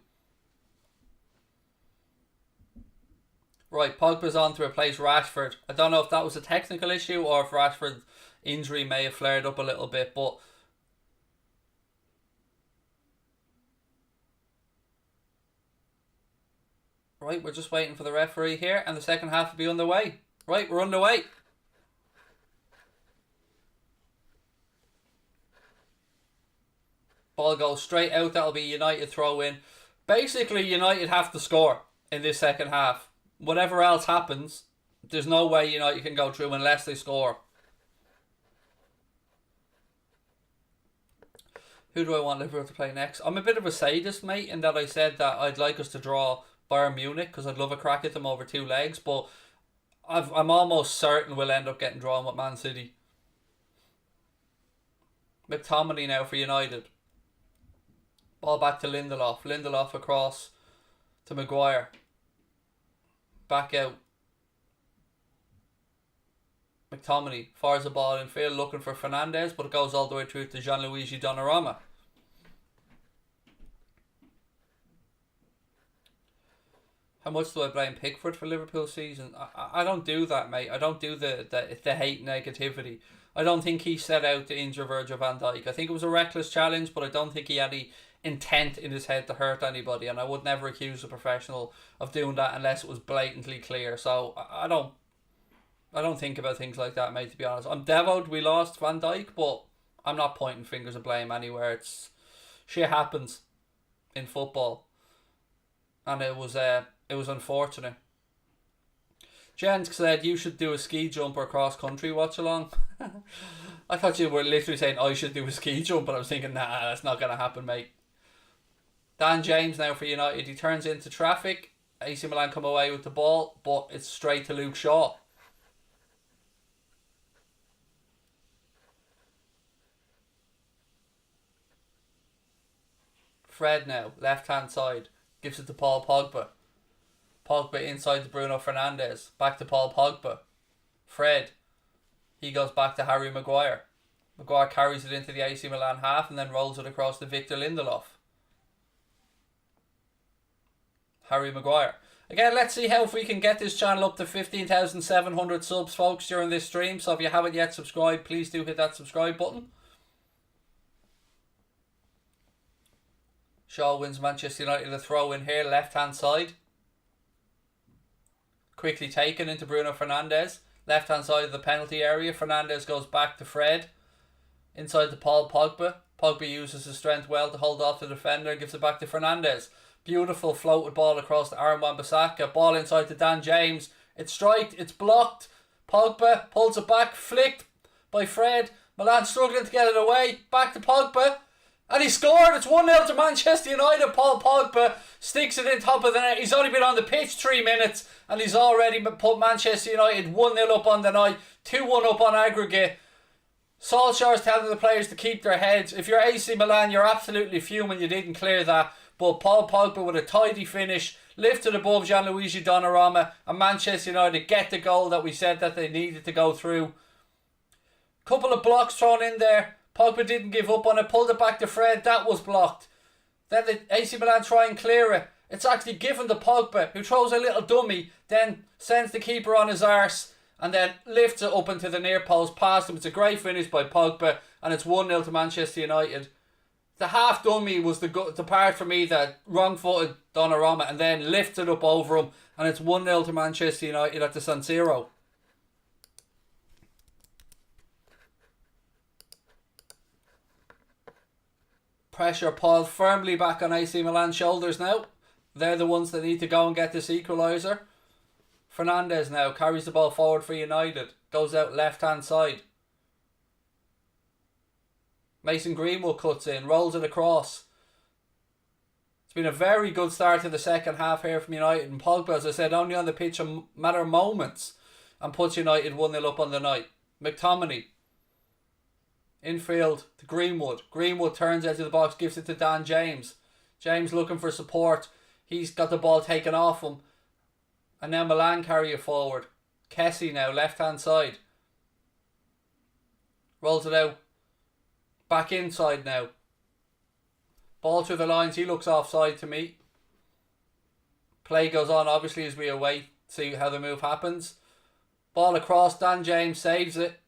Speaker 1: Right, Pogba's on to replace Rashford. I don't know if that was a technical issue or if Rashford's injury may have flared up a little bit, but... Right, we're just waiting for the referee here, and the second half will be underway. Right, we're underway. Ball goes straight out. That'll be United throw in. Basically, United have to score in this second half. Whatever else happens, there's no way United can go through unless they score. Who do I want Liverpool to play next? I'm a bit of a sadist, mate, in that I said that I'd like us to draw Bayern Munich because I'd love a crack at them over 2 legs, but I'm almost certain we'll end up getting drawn with Man City. McTominay now for United. Ball back to Lindelof. Lindelof across to Maguire. Back out. McTominay fires the ball in field looking for Fernandes, but it goes all the way through to Gianluigi Donnarumma. How much do I blame Pickford for Liverpool's season? I don't do that, mate. I don't do the hate negativity. I don't think he set out to injure Virgil van Dijk. I think it was a reckless challenge, but I don't think he had any intent in his head to hurt anybody, and I would never accuse a professional of doing that unless it was blatantly clear. So I don't think about things like that, mate, to be honest. I'm devoted we lost Van Dijk, but I'm not pointing fingers of blame anywhere. It's shit happens in football, and it was unfortunate. Jens said you should do a ski jump or cross country watch along. I thought you were literally saying I should do a ski jump, but I was thinking, nah, that's not going to happen, mate. Dan James now for United. He turns into traffic. AC Milan come away with the ball, but it's straight to Luke Shaw. Fred now, left hand side, gives it to Paul Pogba. Pogba inside to Bruno Fernandes. Back to Paul Pogba. Fred. He goes back to Harry Maguire. Maguire carries it into the AC Milan half and then rolls it across to Victor Lindelof. Harry Maguire. Again, let's see how if we can get this channel up to 15,700 subs, folks, during this stream. So if you haven't yet subscribed, please do hit that subscribe button. Shaw wins Manchester United a throw in here, left hand side. Quickly taken into Bruno Fernandes. Left hand side of the penalty area. Fernandes goes back to Fred. Inside to Paul Pogba. Pogba uses his strength well to hold off the defender. Gives it back to Fernandes. Beautiful floated ball across to Aaron Wan-Bissaka. Ball inside to Dan James. It's striked. It's blocked. Pogba pulls it back. Flicked by Fred. Milan struggling to get it away. Back to Pogba. And he scored. It's 1-0 to Manchester United. Paul Pogba sticks it in top of the net. He's only been on the pitch 3 minutes and he's already put Manchester United 1-0 up on the night. 2-1 up on aggregate. Solskjaer's telling the players to keep their heads. If you're AC Milan, you're absolutely fuming you didn't clear that. But Paul Pogba with a tidy finish, lifted above Gianluigi Donnarumma, and Manchester United get the goal that we said that they needed to go through. Couple of blocks thrown in there. Pogba didn't give up on it, pulled it back to Fred, that was blocked. Then the AC Milan try and clear it. It's actually given to Pogba, who throws a little dummy, then sends the keeper on his arse, and then lifts it up into the near post past him. It's a great finish by Pogba, and it's 1-0 to Manchester United. The half dummy was the part for me that wrong-footed Donnarumma and then lifts it up over him, and it's 1-0 to Manchester United at the San Siro. Pressure Paul firmly back on AC Milan's shoulders now. They're the ones that need to go and get this equaliser. Fernandes now carries the ball forward for United. Goes out left hand side. Mason Greenwood cuts in, rolls it across. It's been a very good start to the second half here from United. And Pogba, as I said, only on the pitch a matter of moments and puts United 1-0 up on the night. McTominay. Infield to Greenwood. Greenwood turns out of the box, gives it to Dan James. James looking for support. He's got the ball taken off him. And now Milan carry it forward. Kessie now, left hand side. Rolls it out. Back inside now. Ball through the lines. He looks offside to me. Play goes on obviously as we await. See how the move happens. Ball across. Dan James saves it.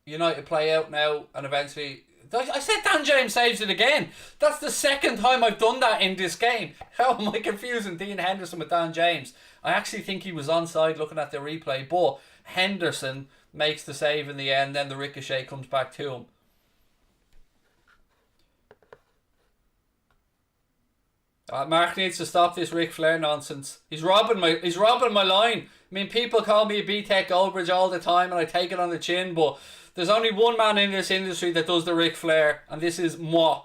Speaker 1: United play out now and eventually... I said Dan James saves it again. That's the second time I've done that in this game. How am I confusing Dean Henderson with Dan James? I actually think he was onside looking at the replay, but Henderson makes the save in the end, then the ricochet comes back to him. Mark needs to stop this Ric Flair nonsense. He's robbing my line. I mean, people call me a B-Tech Goldbridge all the time and I take it on the chin, but there's only one man in this industry that does the Ric Flair, and this is moi.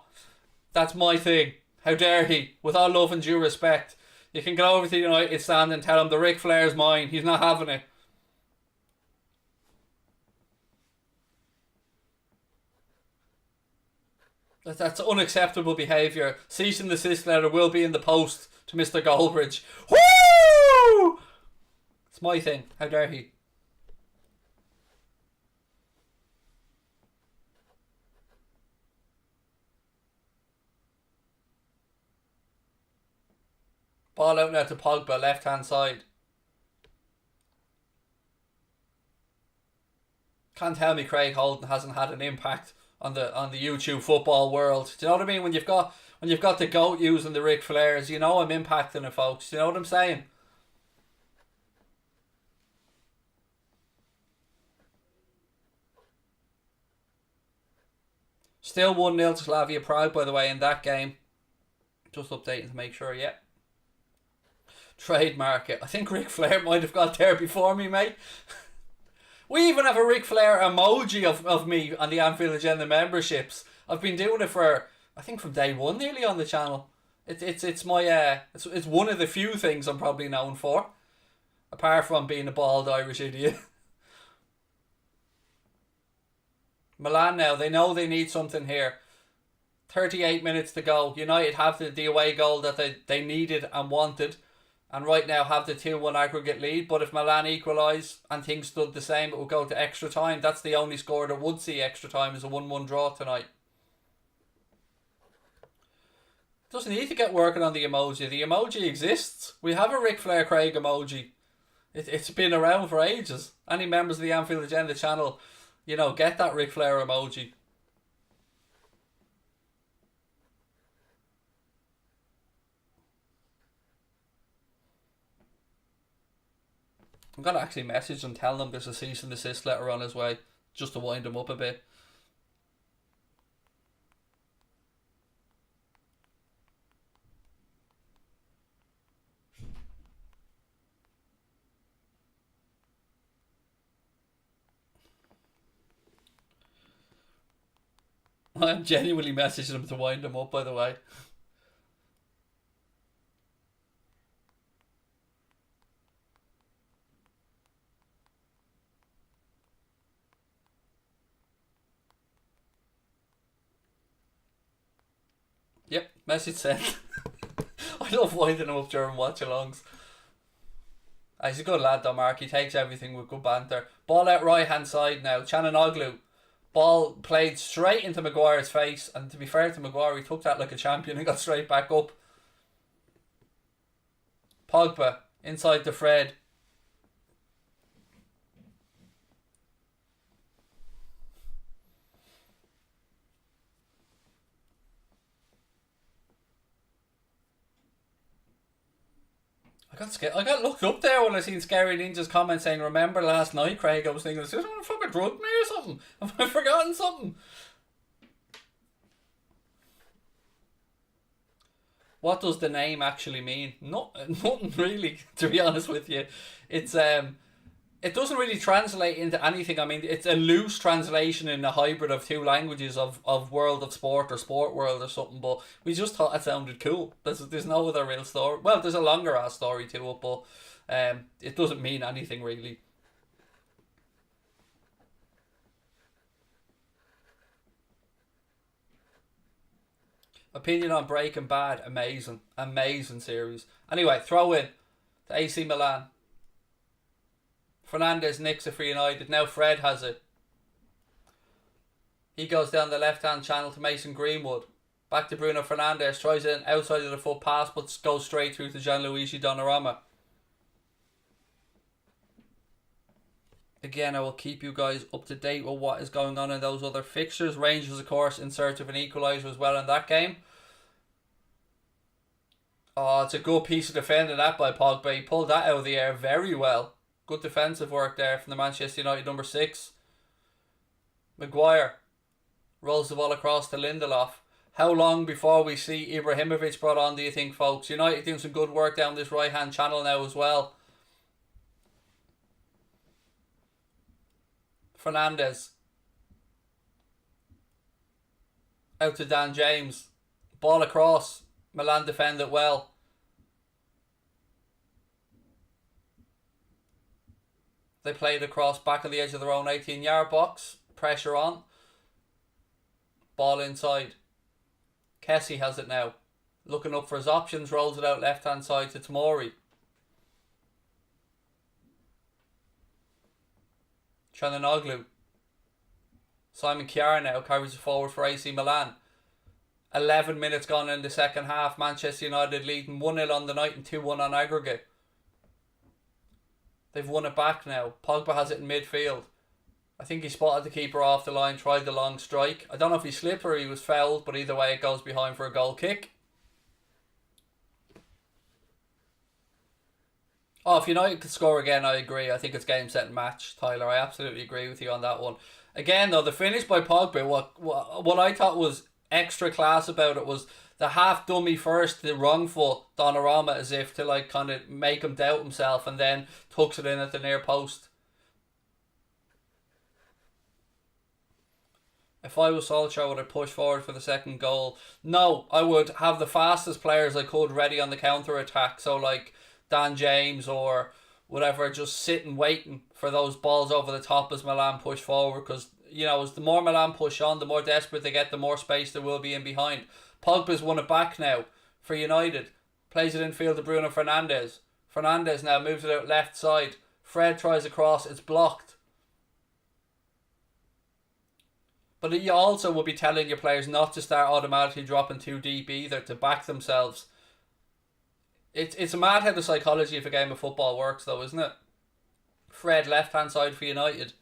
Speaker 1: That's my thing. How dare he? With all love and due respect. You can go over to the United stand and tell him the Ric Flair's mine. He's not having it. That's unacceptable behaviour. Cease and desist letter will be in the post to Mr. Goldbridge. Woo! It's my thing. How dare he? Ball out now to Pogba, left hand side. Can't tell me Craig Houlden hasn't had an impact on the YouTube football world. Do you know what I mean? When you've got the GOAT using the Ric Flairs, you know I'm impacting it, folks. Do you know what I'm saying? Still 1-0 to Slavia Prague, by the way, in that game. Just updating to make sure, yeah. Trademark it. I think Ric Flair might have got there before me, mate. We even have a Ric Flair emoji of me on the Anfield Agenda memberships. I've been doing it for, I think, from day one nearly on the channel. It's my it's one of the few things I'm probably known for, apart from being a bald Irish idiot. Milan now, they know they need something here. 38 minutes to go. United have the away goal that they needed and wanted, and right now have the 2-1 aggregate lead. But if Milan equalise and things stood the same, it would go to extra time. That's the only score that would see extra time, is a 1-1 draw tonight. Doesn't need to get working on the emoji. The emoji exists. We have a Ric Flair Craig emoji. It's been around for ages. Any members of the Anfield Agenda channel, you know, get that Ric Flair emoji. I'm going to actually message them, tell them there's a cease and desist letter on his way, just to wind him up a bit. I'm genuinely messaging him to wind him up, by the way. Yep, message sent. I love winding him up during watch-alongs. He's a good lad though, Mark. He takes everything with good banter. Ball out right hand side now. Chananoglu. Ball played straight into Maguire's face, and to be fair to Maguire, he took that like a champion and got straight back up. Pogba inside to Fred. I got scared. I got looked up there when I seen Scary Ninja's comment saying, "Remember last night, Craig?" I was thinking, "Is someone fucking drugged me or something? Have I forgotten something?" What does the name actually mean? Nothing really, to be honest with you. It's it doesn't really translate into anything. I mean, it's a loose translation in a hybrid of two languages of World of Sport or Sport World or something, but we just thought it sounded cool. There's no other real story. Well, there's a longer ass story to it, but it doesn't mean anything really. Opinion on Breaking Bad, amazing. Amazing series. Anyway, throw in to AC Milan. Fernandes nicks it for United. Now Fred has it. He goes down the left-hand channel to Mason Greenwood. Back to Bruno Fernandes. Tries an outside of the foot pass, but goes straight through to Gianluigi Donnarumma. Again, I will keep you guys up to date with what is going on in those other fixtures. Rangers, of course, in search of an equaliser as well in that game. Oh, it's a good piece of defending that by Pogba. He pulled that out of the air very well. Good defensive work there from the Manchester United number 6. Maguire rolls the ball across to Lindelof. How long before we see Ibrahimovic brought on, do you think, folks? United doing some good work down this right-hand channel now as well. Fernandes. Out to Dan James. Ball across. Milan defend it well. They played across back on the edge of their own 18-yard box. Pressure on. Ball inside. Kessie has it now. Looking up for his options. Rolls it out left-hand side to Tomori. Chananoglu. Simon Kjaer now carries it forward for AC Milan. 11 minutes gone in the second half. Manchester United leading 1-0 on the night and 2-1 on aggregate. They've won it back now. Pogba has it in midfield. I think he spotted the keeper off the line, tried the long strike. I don't know if he slipped or he was fouled, but either way it goes behind for a goal kick. Oh, if United could score again, I agree. I think it's game, set and match, Tyler. I absolutely agree with you on that one. Again, though, the finish by Pogba, what I thought was extra class about it was the half dummy first, the wrong foot, Donnarumma, as if to like kind of make him doubt himself, and then tucks it in at the near post. If I was Solskjaer, would I push forward for the second goal? No, I would have the fastest players I could ready on the counter attack. So like Dan James or whatever, just sitting waiting for those balls over the top as Milan push forward, because you know, as the more Milan push on, the more desperate they get, the more space there will be in behind. Pogba's won it back now for United. Plays it infield to Bruno Fernandes. Fernandes now moves it out left side. Fred tries a cross, it's blocked. But you also will be telling your players not to start automatically dropping too deep either, to back themselves. It's mad how the psychology of a game of football works though, isn't it? Fred left hand side for United.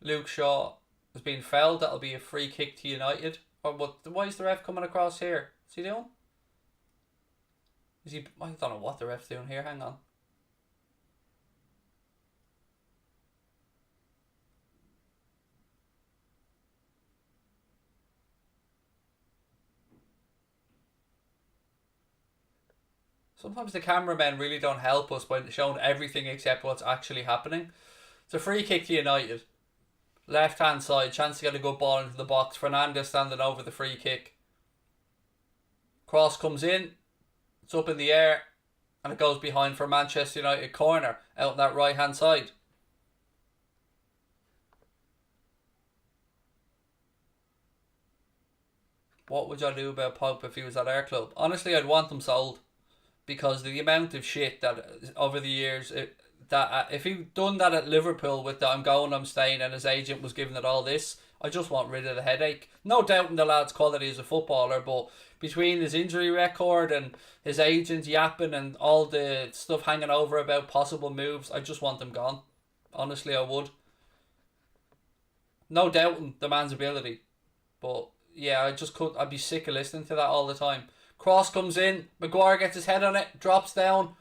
Speaker 1: Luke Shaw has been fouled. That'll be a free kick to United. Or what? Why is the ref coming across here? What's he doing? Is he? I don't know what the ref's doing here. Hang on. Sometimes the cameramen really don't help us by showing everything except what's actually happening. It's a free kick to United. Left hand side, chance to get a good ball into the box. Fernandes standing over the free kick. Cross comes in. It's up in the air. And it goes behind for Manchester United corner. Out on that right hand side. What would y'all do about Pogba if he was at our club? Honestly, I'd want him sold. Because the amount of shit that over the years, that if he'd done that at Liverpool with the I'm going, I'm staying, and his agent was giving it all this, I just want rid of the headache. No doubting the lad's quality as a footballer, but between his injury record and his agent yapping and all the stuff hanging over about possible moves, I just want them gone. Honestly, I would. No doubting the man's ability, but yeah, I'd be sick of listening to that all the time. Cross comes in, Maguire gets his head on it, drops down.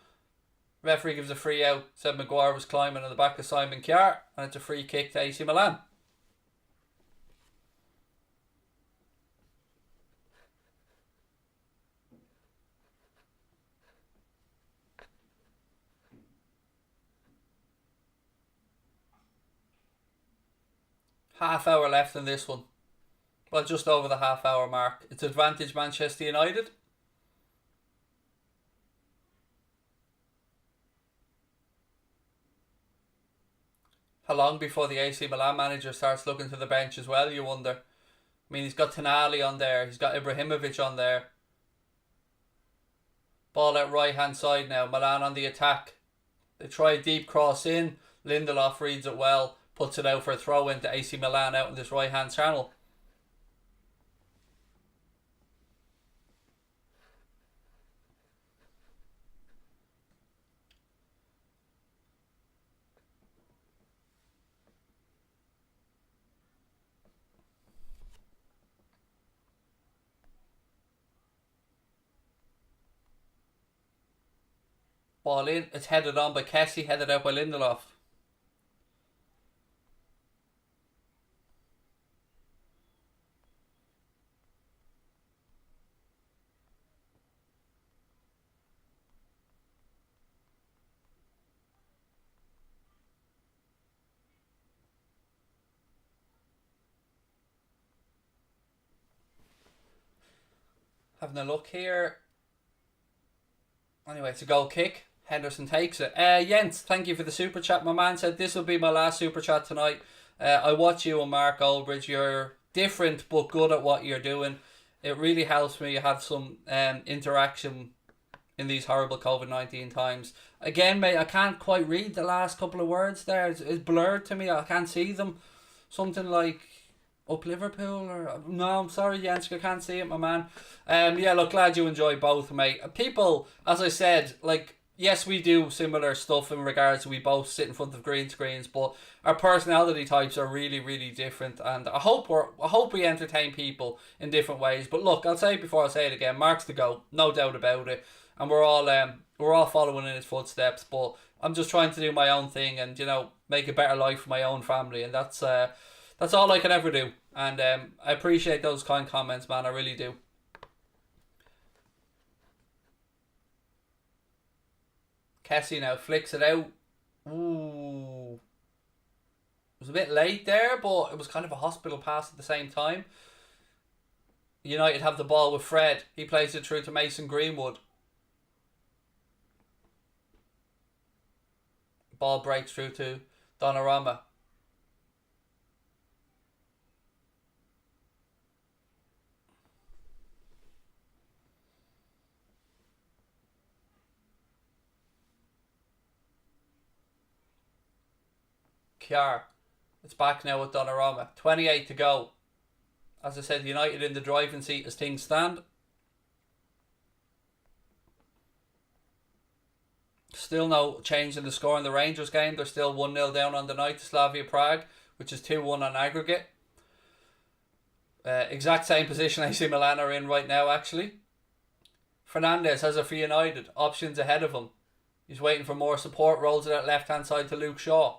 Speaker 1: Referee gives a free out. Said Maguire was climbing on the back of Simon Kjaer, and it's a free kick to AC Milan. Half hour left in this one. Well, just over the half hour mark. It's advantage Manchester United. How long before the AC Milan manager starts looking to the bench as well, you wonder? I mean, he's got Tonali on there. He's got Ibrahimovic on there. Ball out right hand side now. Milan on the attack. They try a deep cross in. Lindelof reads it well. Puts it out for a throw into AC Milan out in this right hand channel. Ball in. It's headed on by Kessie. Headed out by Lindelof. Having a look here. Anyway, it's a goal kick. Henderson takes it. Jens, thank you for the super chat. My man said this will be my last super chat tonight. I watch you and Mark Goldbridge. You're different but good at what you're doing. It really helps me have some interaction in these horrible COVID-19 times. Again, mate, I can't quite read the last couple of words there. It's blurred to me. I can't see them. Something like up Liverpool or no, I'm sorry, Jens, I can't see it, my man. Yeah, look, glad you enjoy both, mate. People, as I said, like, yes, we do similar stuff in regards to we both sit in front of green screens, but our personality types are really, really different, and I hope we entertain people in different ways. But look, I'll say it before I say it again, Mark's the GOAT, no doubt about it, and we're all following in his footsteps. But I'm just trying to do my own thing and make a better life for my own family, and that's all I can ever do. And I appreciate those kind comments, man. I really do. Kessie now flicks it out. Ooh. It was a bit late there, but it was kind of a hospital pass at the same time. United have the ball with Fred. He plays it through to Mason Greenwood. Ball breaks through to Donnarumma. Kjaer. It's back now with Donnarumma. 28 to go. As I said, United in the driving seat as things stand. Still no change in the score in the Rangers game. They're still 1-0 down on the night to Slavia Prague, which is 2-1 on aggregate. Exact same position AC Milan are in right now, actually. Fernandes has it for United. Options ahead of him. He's waiting for more support. Rolls it out left hand side to Luke Shaw.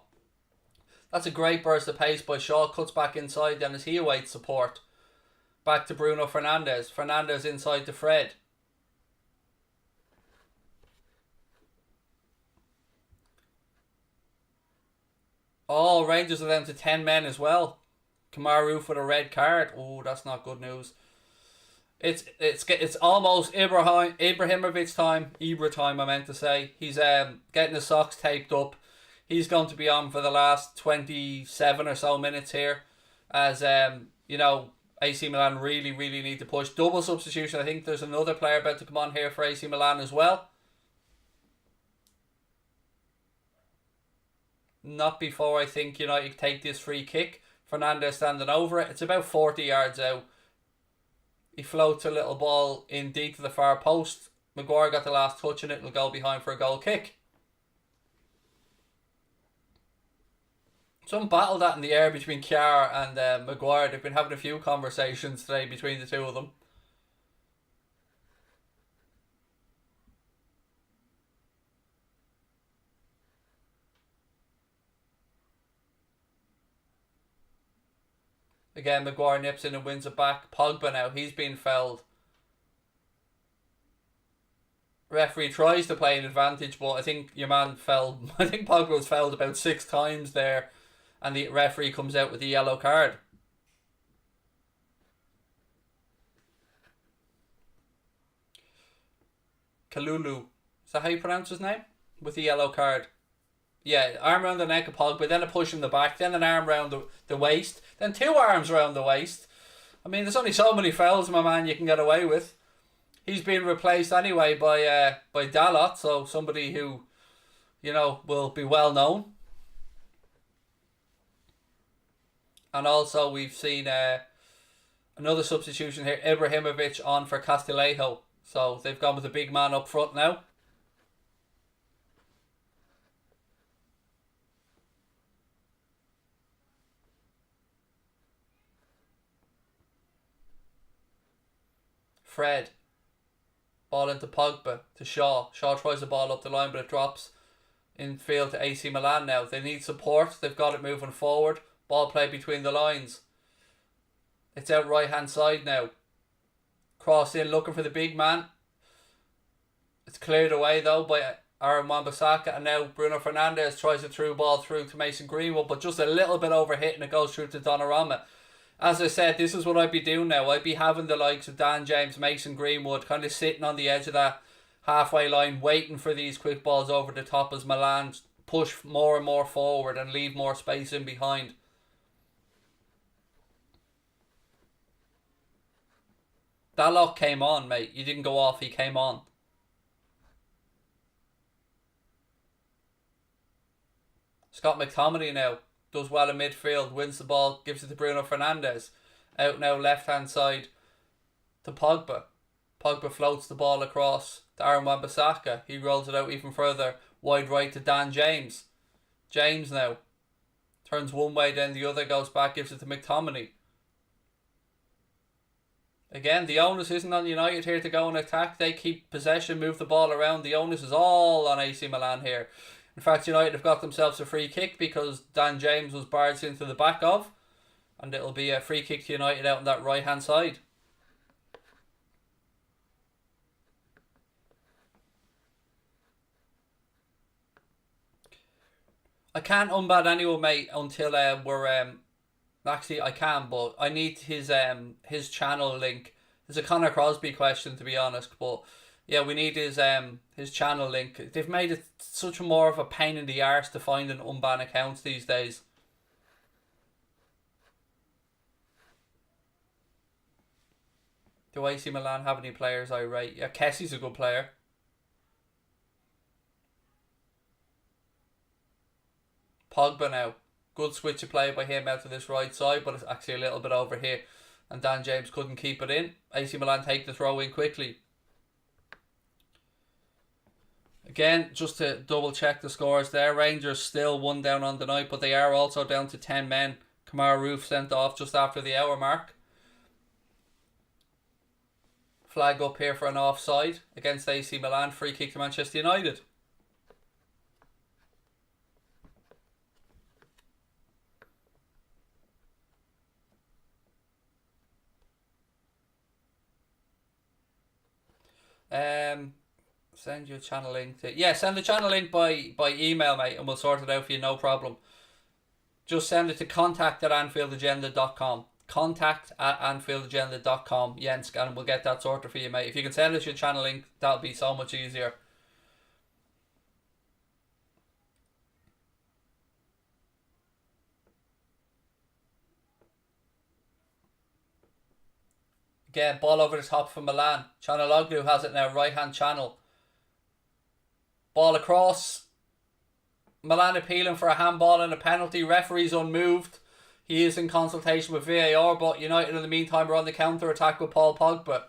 Speaker 1: That's a great burst of pace by Shaw. Cuts back inside then as he awaits support. Back to Bruno Fernandes. Fernandes inside to Fred. Oh, Rangers are down to 10 men as well. Kamaru with a red card. Oh, that's not good news. It's almost Ibrahimovic time. Ibra time, I meant to say. He's getting his socks taped up. He's going to be on for the last 27 or so minutes here. As you know, AC Milan really need to push. Double substitution. I think there's another player about to come on here for AC Milan as well. Not before I think United take this free kick. Fernandes standing over it. It's about 40 yards out. He floats a little ball in deep to the far post. Maguire got the last touch and it'll go behind for a goal kick. Some battle that in the air between Kjaer and Maguire. They've been having a few conversations today between the two of them. Again, Maguire nips in and wins it back. Pogba now, he's been fouled. Referee tries to play an advantage, but I think your man fell. I think Pogba was fouled about 6 times there, and the referee comes out with the yellow card. Kalulu, is that how you pronounce his name? With the yellow card. Yeah, arm around the neck of Pogba, then a push in the back, then an arm around the waist, then 2 arms around the waist. I mean, there's only so many fouls, my man, you can get away with. He's been replaced anyway by Dalot, so somebody who, will be well known. And also we've seen another substitution here, Ibrahimovic on for Castillejo. So they've gone with a big man up front now. Fred. Ball into Pogba to Shaw. Shaw tries the ball up the line, but it drops in field to AC Milan now. They need support. They've got it moving forward. Ball play between the lines. It's out right hand side now. Cross in looking for the big man. It's cleared away though by Aaron Wan-Bissaka, and now Bruno Fernandes tries a through ball through to Mason Greenwood, but just a little bit overhit and it goes through to Donnarumma. As I said, this is what I'd be doing now. I'd be having the likes of Dan James, Mason Greenwood kind of sitting on the edge of that halfway line waiting for these quick balls over the top as Milan push more and more forward and leave more space in behind. That lock came on, mate. You didn't go off, he came on. Scott McTominay now does well in midfield, wins the ball, gives it to Bruno Fernandes. Out now left hand side to Pogba. Pogba floats the ball across to Aaron Wan-Bissaka. He rolls it out even further, wide right to Dan James. James now turns one way, then the other, goes back, gives it to McTominay. Again, the onus isn't on United here to go and attack. They keep possession, move the ball around. The onus is all on AC Milan here. In fact, United have got themselves a free kick because Dan James was barged into the back of. And it'll be a free kick to United out on that right hand side. I can't unban anyone, mate, until we're... Actually, I can, but I need his channel link. It's a Connor Crosby question, to be honest, but yeah, we need his channel link. They've made it such more of a pain in the arse to find an unban accounts these days. Do AC Milan have any players I rate? Yeah, Kessie's a good player. Pogba now. Good switch of play by him out to this right side, but it's actually a little bit over here. And Dan James couldn't keep it in. AC Milan take the throw in quickly. Again, just to double check the scores there. Rangers still 1 down on the night, but they are also down to 10 men. Kamaru sent off just after the hour mark. Flag up here for an offside against AC Milan. Free kick to Manchester United. Send you a channel link send the channel link by email, mate, and we'll sort it out for you, no problem. Just send it to contact@AnfieldAgenda.com. Contact@AnfieldAgenda.com, Jens, and we'll get that sorted for you, mate. If you can send us your channel link, that'll be so much easier. Again, ball over the top for Milan. Calhanoglu has it now, right hand channel. Ball across. Milan appealing for a handball and a penalty. Referee's unmoved. He is in consultation with VAR, but United in the meantime are on the counter attack with Paul Pogba.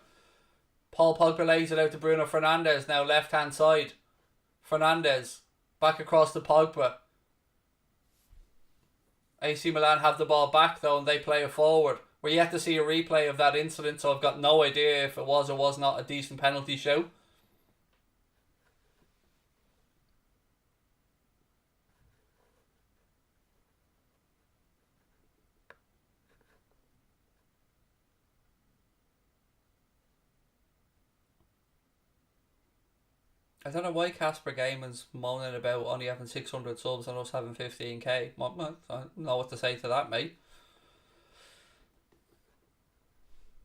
Speaker 1: Paul Pogba lays it out to Bruno Fernandes, now left hand side. Fernandes back across to Pogba. AC Milan have the ball back though, and they play it forward. We're yet to see a replay of that incident, so I've got no idea if it was or was not a decent penalty show. I don't know why Casper Gaiman's moaning about only having 600 subs and us having 15k. I don't know what to say to that, mate.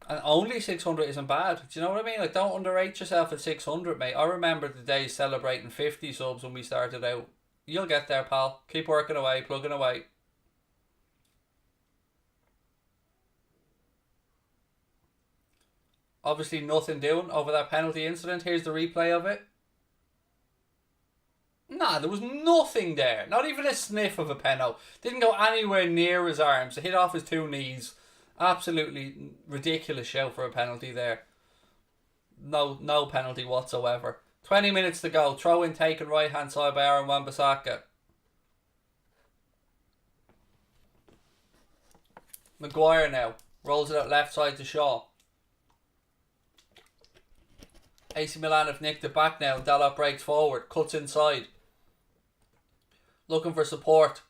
Speaker 1: And only 600 isn't bad. Do you know what I mean? Like, don't underrate yourself at 600, mate. I remember the days celebrating 50 subs when we started out. You'll get there, pal. Keep working away, plugging away. Obviously nothing doing over that penalty incident. Here's the replay of it. Nah, there was nothing there. Not even a sniff of a penalty. Didn't go anywhere near his arms. It hit off his two knees. Absolutely ridiculous shout for a penalty there. No penalty whatsoever. 20 minutes to go. Throw in taken right hand side by Aaron Wan-Bissaka. Maguire now. Rolls it out left side to Shaw. AC Milan have nicked it back now. Dalot breaks forward. Cuts inside. Looking for support.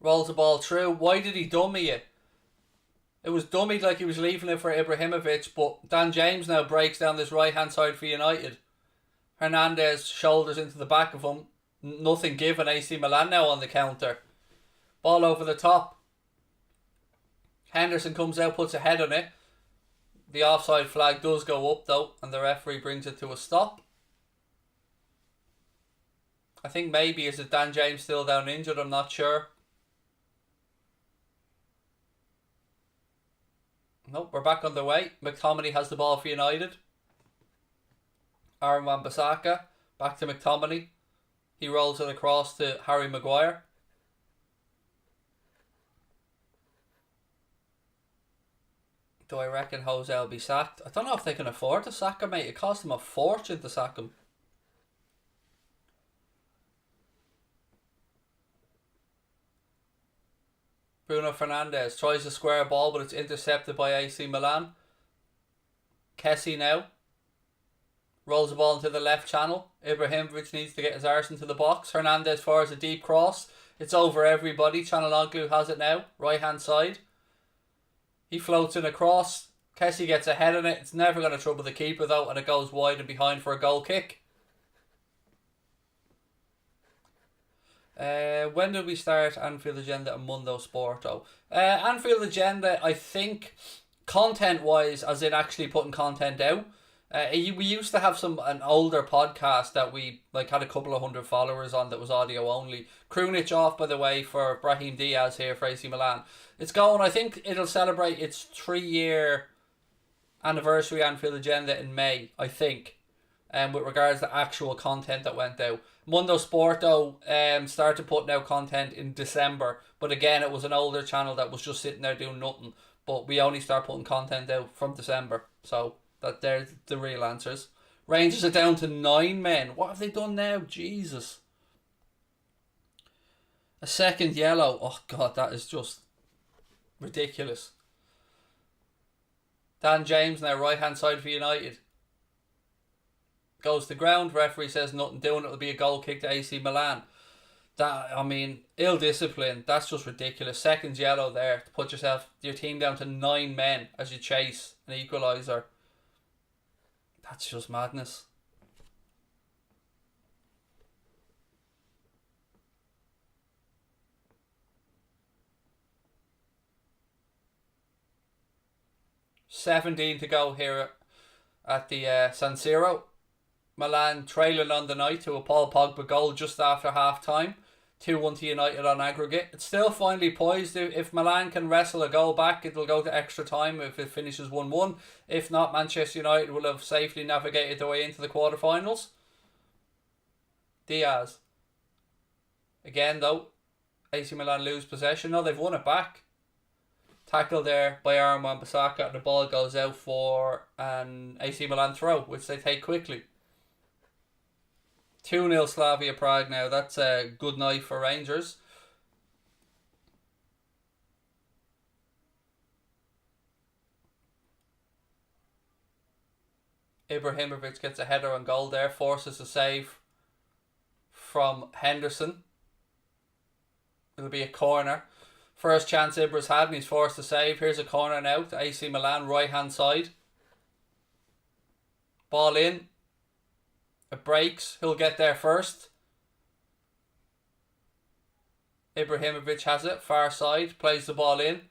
Speaker 1: Rolls the ball through. Why did he dummy it? It was dummied like he was leaving it for Ibrahimovic, but Dan James now breaks down this right hand side for United. Hernandez shoulders into the back of him. Nothing given. AC Milan now on the counter. Ball over the top. Henderson comes out, puts a head on it. The offside flag does go up though, and the referee brings it to a stop. I think maybe is it Dan James still down injured, I'm not sure. Nope, we're back on the way. McTominay has the ball for United. Aaron Wan-Bissaka, back to McTominay. He rolls it across to Harry Maguire. Do I reckon Jose will be sacked? I don't know if they can afford to sack him, mate. It cost them a fortune to sack him. Bruno Fernandes tries to square a ball, but it's intercepted by AC Milan. Kessie now. Rolls the ball into the left channel. Ibrahimovic needs to get his arse into the box. Hernandez fires a deep cross. It's over everybody. Calhanoglu has it now. Right hand side. He floats in across. Kessie gets ahead on it. It's never going to trouble the keeper though, and it goes wide and behind for a goal kick. When did we start Anfield Agenda and Mundo Sporto? Anfield Agenda, I think, content-wise, as in actually putting content out, we used to have an older podcast that we had a couple of hundred followers on that was audio only. Krunic off, by the way, for Brahim Diaz here for AC Milan. It's going, I think it'll celebrate its 3-year anniversary Anfield Agenda in May, I think. With regards to actual content that went out. Mundo Sporto started putting out content in December, but again it was an older channel that was just sitting there doing nothing, but we only start putting content out from December, so that there's the real answers. Rangers are down to 9 men. What have they done now? Jesus. A second yellow. Oh god, that is just ridiculous. Dan James now right hand side for United. Goes to ground. Referee says nothing doing. It'll be a goal kick to AC Milan. That, I mean, ill discipline. That's just ridiculous. Second yellow there to put your team down to 9 men as you chase an equaliser. That's just madness. $17 to go here at the San Siro. Milan trailing on the night to a Paul Pogba goal just after half time. 2-1 to United on aggregate. It's still finely poised. If Milan can wrestle a goal back, it'll go to extra time if it finishes 1-1. If not, Manchester United will have safely navigated their way into the quarterfinals. Diaz. Again though, AC Milan lose possession. No, they've won it back. Tackle there by Arman Bissaka, and the ball goes out for an AC Milan throw, which they take quickly. 2-0 Slavia Prague now. That's a good night for Rangers. Ibrahimovic gets a header on goal there, forces a save from Henderson. It'll be a corner. First chance Ibra's had and he's forced to save. Here's a corner now to AC Milan, right hand side. Ball in. It breaks. He'll get there first. Ibrahimovic has it. Far side. Plays the ball in.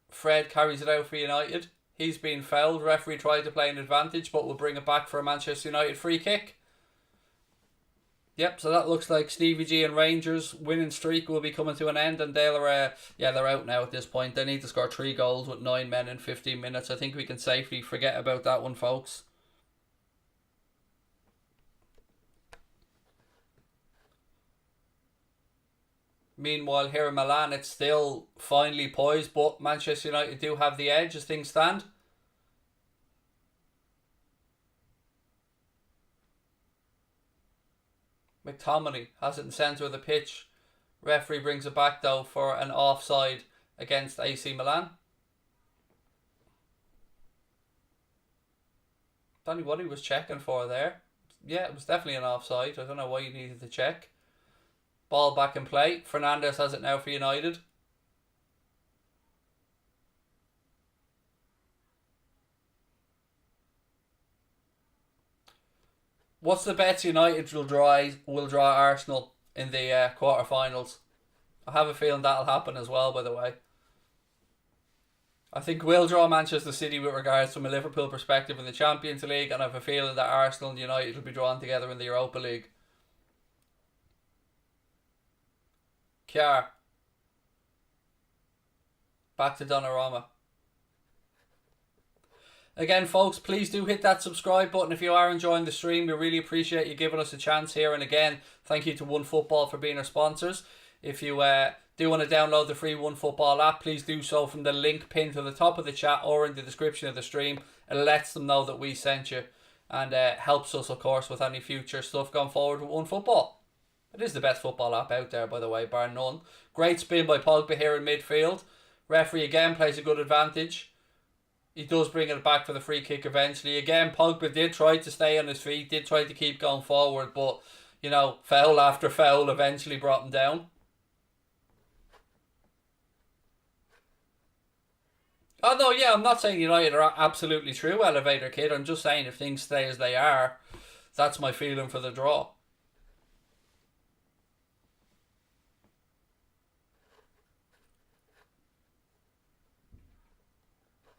Speaker 1: Fred carries it out for United. He's been fouled. Referee tried to play an advantage but will bring it back for a Manchester United free kick. Yep, so that looks like Stevie G and Rangers' winning streak will be coming to an end, and they're out now at this point. They need to score 3 goals with 9 men in 15 minutes. I think we can safely forget about that one, folks. Meanwhile, here in Milan, it's still finely poised, but Manchester United do have the edge as things stand. McTominay has it in the centre of the pitch. Referee brings it back though for an offside against AC Milan. Don't know what he was checking for there. Yeah, it was definitely an offside. I don't know why you needed to check. Ball back in play. Fernandes has it now for United. What's the bets United will draw Arsenal in the quarterfinals? I have a feeling that'll happen as well, by the way. I think we'll draw Manchester City with regards from a Liverpool perspective in the Champions League, and I have a feeling that Arsenal and United will be drawn together in the Europa League. Kjaer. Back to Donnarumma. Again, folks, please do hit that subscribe button if you are enjoying the stream. We really appreciate you giving us a chance here. And again, thank you to OneFootball for being our sponsors. If you do want to download the free OneFootball app, please do so from the link pinned to the top of the chat or in the description of the stream. It lets them know that we sent you, and helps us, of course, with any future stuff going forward with OneFootball. It is the best football app out there, by the way, bar none. Great spin by Pogba here in midfield. Referee again plays a good advantage. He does bring it back for the free kick eventually. Again, Pogba did try to stay on his feet, did try to keep going forward, but, you know, foul after foul eventually brought him down. Oh, no, yeah, I'm not saying United are absolutely true elevator kid. I'm just saying if things stay as they are, that's my feeling for the draw.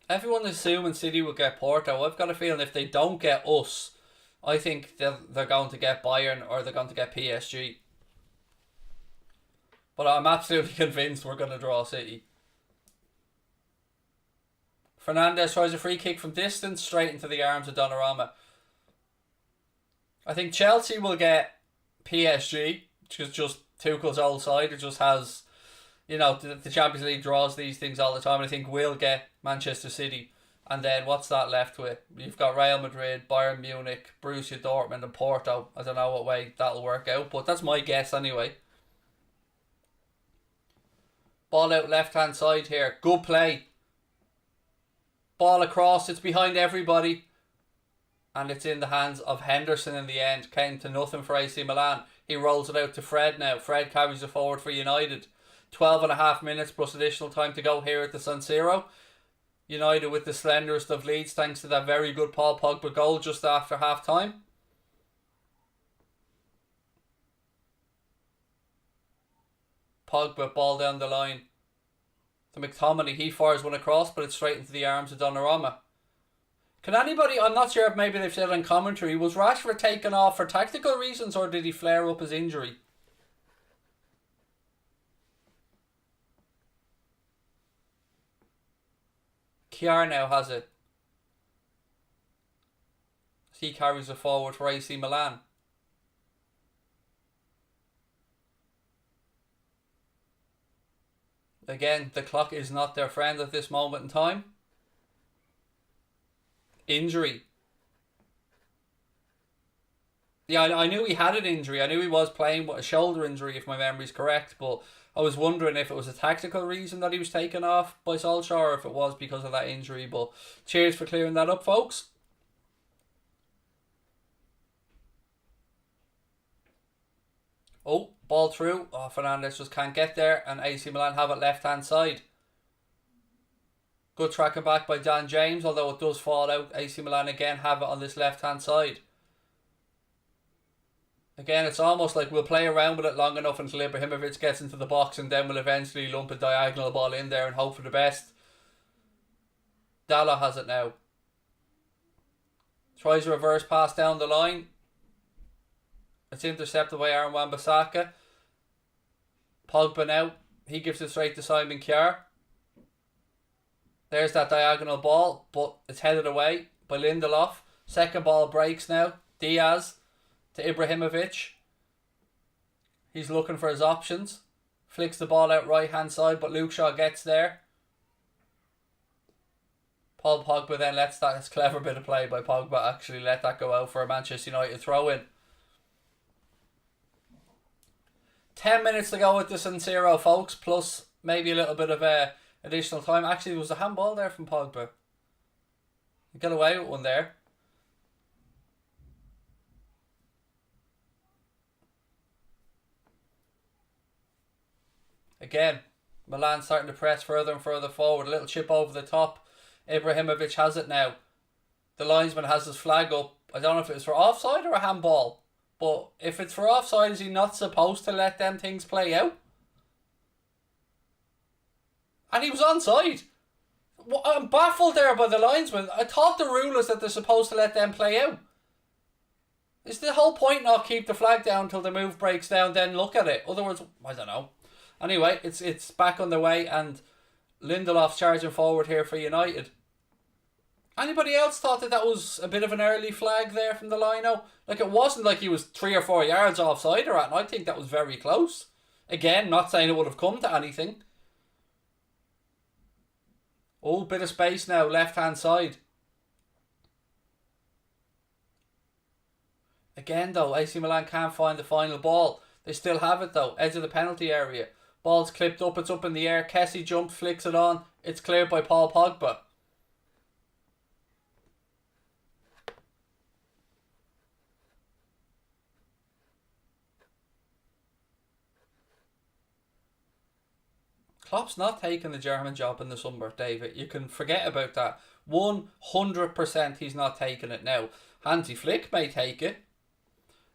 Speaker 1: Everyone is assuming City will get Porto. I've got a feeling if they don't get us, I think they're going to get Bayern or they're going to get PSG. But I'm absolutely convinced we're going to draw City. Fernandes tries a free kick from distance straight into the arms of Donnarumma. I think Chelsea will get PSG, which is just Tuchel's old side. It just has, you know, the Champions League draws these things all the time. And I think we'll get Manchester City. And then what's that left with? You've got Real Madrid, Bayern Munich, Borussia Dortmund and Porto. I don't know what way that'll work out, but that's my guess anyway. Ball out left hand side here. Good play Ball across, it's behind everybody. And it's in the hands of Henderson in the end. Came to nothing for AC Milan. He rolls it out to Fred now. Fred carries it forward for United. 12.5 minutes plus additional time to go here at the San Siro. United with the slenderest of leads thanks to that very good Paul Pogba goal just after half time. Pogba, ball down the line to McTominay. He fires one across, but it's straight into the arms of Donnarumma. Can anybody, I'm not sure if maybe they've said on commentary, was Rashford taken off for tactical reasons or did he flare up his injury? Kjaer now has it. He carries it forward for AC Milan. Again, the clock is not their friend at this moment in time. Injury. Yeah, I knew he had an injury. I knew he was playing with a shoulder injury, if my memory's correct. But I was wondering if it was a tactical reason that he was taken off by Solskjaer or if it was because of that injury. But cheers for clearing that up, folks. Oh, ball through. Oh, Fernandes just can't get there. And AC Milan have it left-hand side. Good tracking back by Dan James, although it does fall out. AC Milan again have it on this left-hand side. Again, it's almost like we'll play around with it long enough until Ibrahimovic gets into the box and then we'll eventually lump a diagonal ball in there and hope for the best. Dalla has it now. Tries a reverse pass down the line. It's intercepted by Aaron Wan-Bissaka. Pogba now. He gives it straight to Simon Kjaer. There's that diagonal ball, but it's headed away by Lindelof. Second ball breaks now. Diaz to Ibrahimovic. He's looking for his options. Flicks the ball out right hand side, but Luke Shaw gets there. Paul Pogba then lets that. It's a clever bit of play by Pogba. Actually let that go out for a Manchester United throw in. 10 minutes to go with the San Siro, folks, plus maybe a little bit of additional time. Actually, there was a handball there from Pogba. He got away with one there. Again, Milan starting to press further and further forward. A little chip over the top. Ibrahimovic has it now. The linesman has his flag up. I don't know if it was for offside or a handball. But if it's for offside, is he not supposed to let them things play out? And he was onside. I'm baffled there by the linesman. I thought the rule is that they're supposed to let them play out. Is the whole point not keep the flag down until the move breaks down, then look at it? Otherwise, I don't know. Anyway, it's back on the way and Lindelof's charging forward here for United. Anybody else thought that was a bit of an early flag there from the line-out? Like, it wasn't like he was 3 or 4 yards offside or at, and I think that was very close. Again, not saying it would have come to anything. Oh, bit of space now, left-hand side. Again, though, AC Milan can't find the final ball. They still have it, though. Edge of the penalty area. Ball's clipped up, it's up in the air. Kessie jumps, flicks it on. It's cleared by Paul Pogba. Klopp's not taking the German job in the summer, David. You can forget about that. 100% he's not taking it now. Hansi Flick may take it.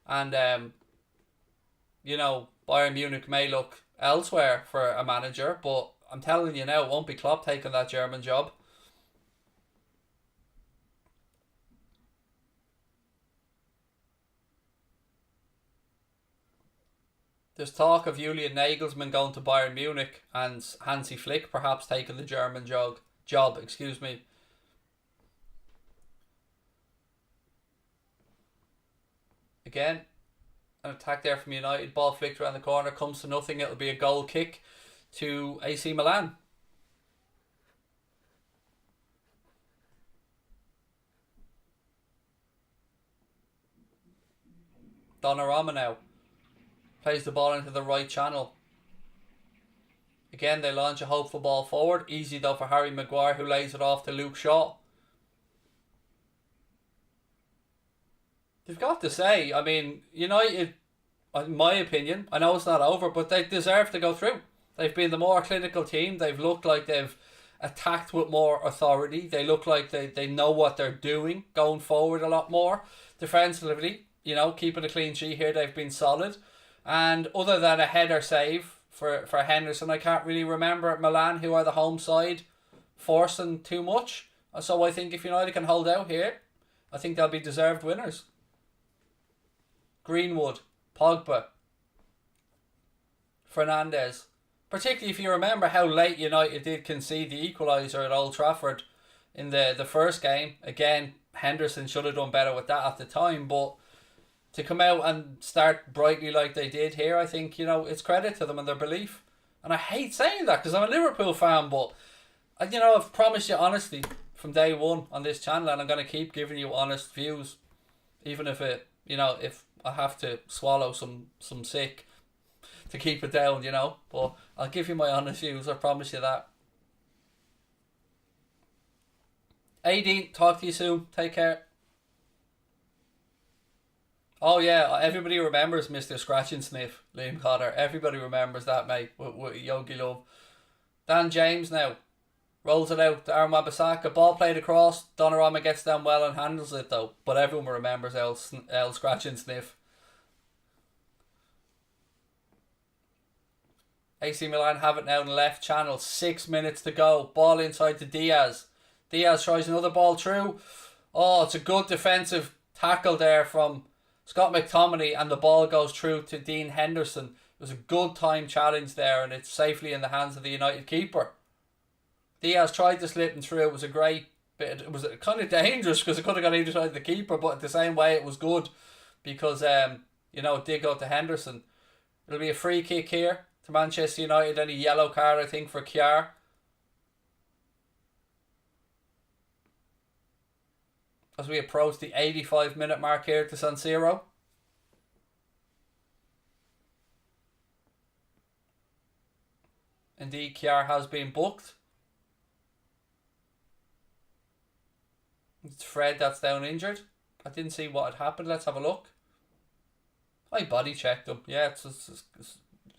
Speaker 1: And, you know, Bayern Munich may look elsewhere for a manager. But I'm telling you now, it won't be Klopp taking that German job. There's talk of Julian Nagelsmann going to Bayern Munich and Hansi Flick perhaps taking the German job. Again, an attack there from United. Ball flicked around the corner, comes to nothing. It'll be a goal kick to AC Milan. Donnarumma now plays the ball into the right channel. Again, they launch a hopeful ball forward. Easy though for Harry Maguire, who lays it off to Luke Shaw. You've got to say, I mean, United, in my opinion, I know it's not over, but they deserve to go through. They've been the more clinical team. They've looked like they've attacked with more authority. They look like they know what they're doing going forward a lot more. Defensively, keeping a clean sheet here, they've been solid. And other than a header save for Henderson, I can't really remember Milan, who are the home side, forcing too much. So I think if United can hold out here, I think they'll be deserved winners. Greenwood, Pogba, Fernandes. Particularly if you remember how late United did concede the equaliser at Old Trafford in the first game. Again, Henderson should have done better with that at the time, but to come out and start brightly like they did here, I think, it's credit to them and their belief. And I hate saying that because I'm a Liverpool fan, but, I've promised you honesty from day one on this channel, and I'm going to keep giving you honest views, even if if I have to swallow some sick to keep it down, but I'll give you my honest views, I promise you that. AD, talk to you soon, take care. Oh yeah, everybody remembers Mr. Scratch and Sniff, Liam Cotter. Everybody remembers that, mate, with Yogi Love. Dan James now rolls it out to Aaron Wan-Bissaka. Ball played across. Donnarumma gets down well and handles it though. But everyone remembers El Scratch and Sniff. AC Milan have it now in the left channel. 6 minutes to go. Ball inside to Diaz. Diaz tries another ball through. Oh, it's a good defensive tackle there from Scott McTominay, and the ball goes through to Dean Henderson. It was a good time challenge there, and it's safely in the hands of the United keeper. Diaz tried to slip him through. It was a great bit. It was kind of dangerous because it could have gone either side of the keeper, but the same way it was good because it did go to Henderson. It'll be a free kick here to Manchester United, and a yellow card, I think, for Kjaer. As we approach the 85-minute mark here to San Siro. Indeed, Kjaer has been booked. It's Fred that's down injured. I didn't see what had happened. Let's have a look. I body checked him. Yeah, it's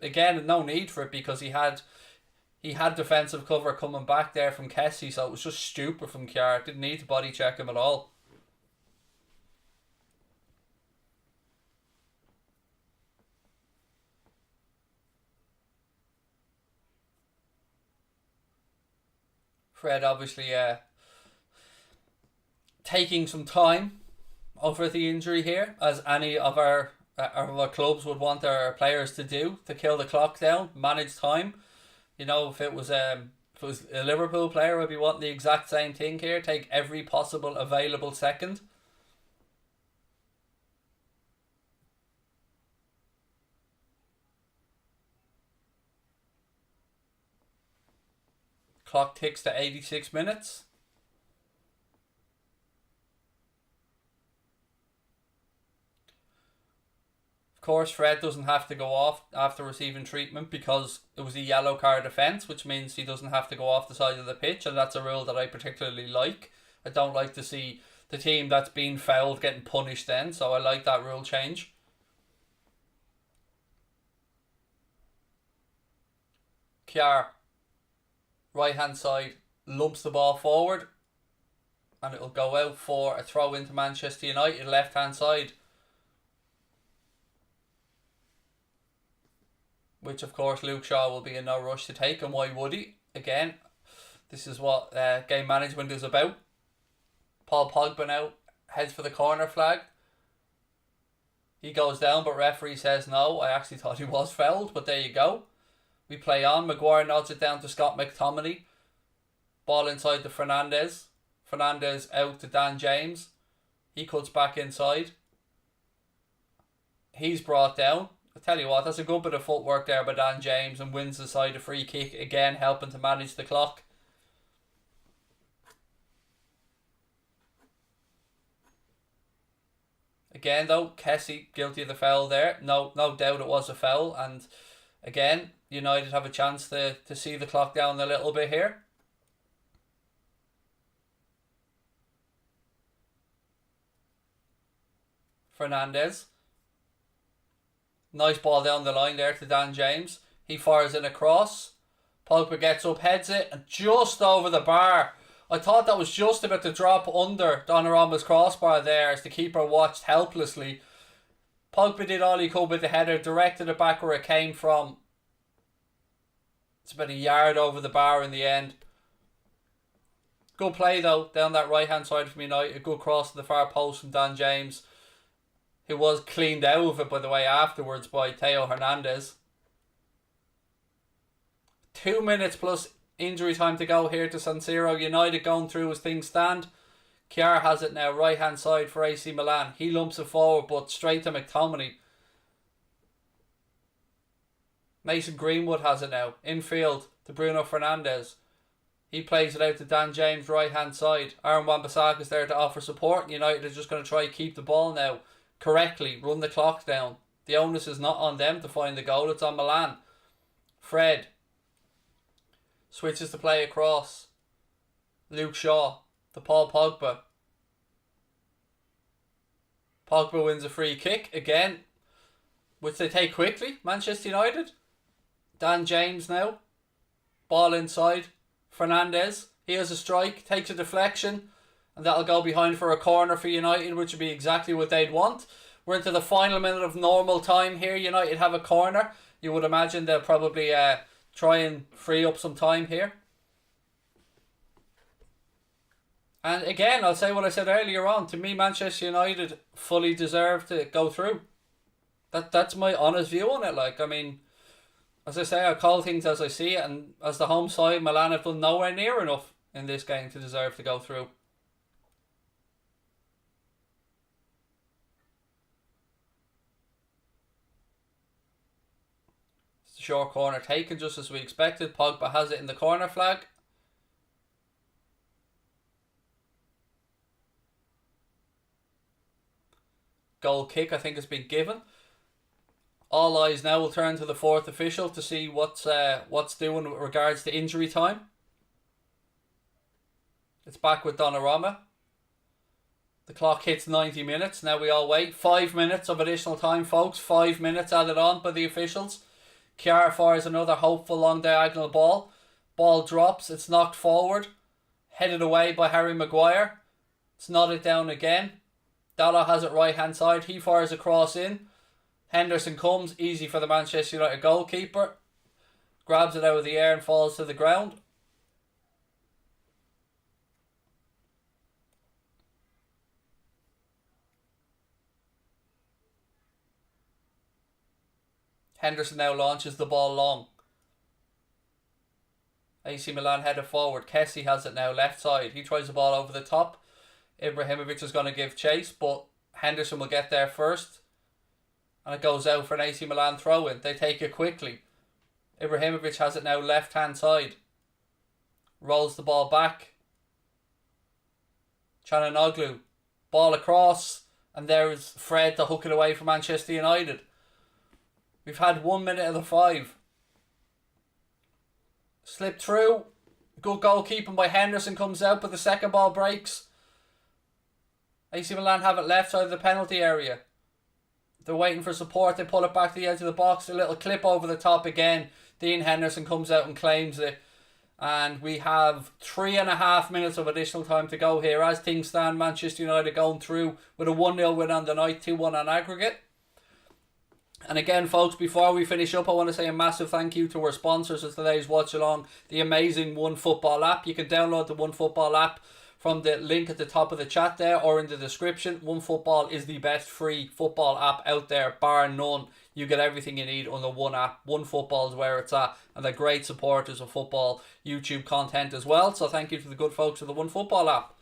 Speaker 1: again, no need for it because he had defensive cover coming back there from Kessie, so it was just stupid from Kjaer. Didn't need to body check him at all. Fred obviously taking some time over the injury here, as any of our clubs would want their players to do, to kill the clock down, manage time. If it was a Liverpool player, I'd be wanting the exact same thing here. Take every possible available second. Clock ticks to 86 minutes. Of course, Fred doesn't have to go off after receiving treatment because it was a yellow card offence, which means he doesn't have to go off the side of the pitch, and that's a rule that I particularly like. I don't like to see the team that's been fouled getting punished then, so I like that rule change. Kjaer, right hand side, lumps the ball forward, and it'll go out for a throw into Manchester United, left hand side. Which of course Luke Shaw will be in no rush to take, and why would he? Again, this is what game management is about. Paul Pogba now heads for the corner flag. He goes down, but referee says no. I actually thought he was fouled, but there you go. We play on. Maguire nods it down to Scott McTominay. Ball inside to Fernandes. Fernandes out to Dan James. He cuts back inside. He's brought down. I tell you what, that's a good bit of footwork there by Dan James, and wins the side a free kick, again helping to manage the clock. Again though, Kessie guilty of the foul there. No doubt it was a foul, and Again, United have a chance to see the clock down a little bit here. Fernandes. Nice ball down the line there to Dan James. He fires in a cross. Pogba gets up, heads it, and just over the bar. I thought that was just about to drop under Donnarumma's crossbar there as the keeper watched helplessly. Pogba did all he could with the header, directed it back where it came from. It's about a yard over the bar in the end. Good play though, down that right hand side from United. A good cross to the far post from Dan James, who was cleaned out of it, by the way, afterwards by Theo Hernandez. 2 minutes plus injury time to go here to San Siro. United going through as things stand. Kjaer has it now, right hand side for AC Milan. He lumps it forward, but straight to McTominay. Mason Greenwood has it now, infield to Bruno Fernandes. He plays it out to Dan James, right hand side. Aaron Wan-Bissaka's there to offer support. United are just going to try to keep the ball now correctly, run the clock down. The onus is not on them to find the goal, it's on Milan. Fred switches to play across. Luke Shaw to Paul Pogba. Pogba wins a free kick again, which they take quickly, Manchester United. Dan James now. Ball inside. Fernandes. He has a strike, takes a deflection, and that'll go behind for a corner for United, which would be exactly what they'd want. We're into the final minute of normal time here. United have a corner. You would imagine they'll probably try and free up some time here. And again, I'll say what I said earlier on. To me, Manchester United fully deserve to go through. That's my honest view on it. Like, I mean, as I say, I call things as I see it, and as the home side, Milan have done nowhere near enough in this game to deserve to go through. It's a short corner taken just as we expected. Pogba has it in the corner flag. Goal kick, I think, has been given. All eyes now will turn to the fourth official to see what's doing with regards to injury time. It's back with Donnarumma. The clock hits 90 minutes. Now we all wait. 5 minutes of additional time, folks. 5 minutes added on by the officials. Kjaer fires another hopeful long diagonal ball. Ball drops. It's knocked forward. Headed away by Harry Maguire. It's nodded down again. Dalot has it right hand side. He fires a cross in. Henderson comes, easy for the Manchester United goalkeeper. Grabs it out of the air and falls to the ground. Henderson now launches the ball long. AC Milan headed forward. Kessie has it now, left side. He tries the ball over the top. Ibrahimovic is going to give chase, but Henderson will get there first. And it goes out for an AC Milan throw-in. They take it quickly. Ibrahimovic has it now left hand side. Rolls the ball back. Çalhanoğlu. Ball across. And there's Fred to hook it away for Manchester United. We've had 1 minute of the 5. Slip through. Good goalkeeping by Henderson comes out, but the second ball breaks. AC Milan have it left side of the penalty area. They're waiting for support. They pull it back to the edge of the box. A little clip over the top again. Dean Henderson comes out and claims it. And we have 3.5 minutes of additional time to go here. As things stand, Manchester United going through with a 1-0 win on the night, 2-1 on aggregate. And again, folks, before we finish up, I want to say a massive thank you to our sponsors of today's Watch Along, the amazing OneFootball app. You can download the OneFootball app from the link at the top of the chat there or in the description. OneFootball is the best free football app out there, bar none. You get everything you need on the one app. OneFootball is where it's at, and they're great supporters of football YouTube content as well. So thank you to the good folks of the OneFootball app.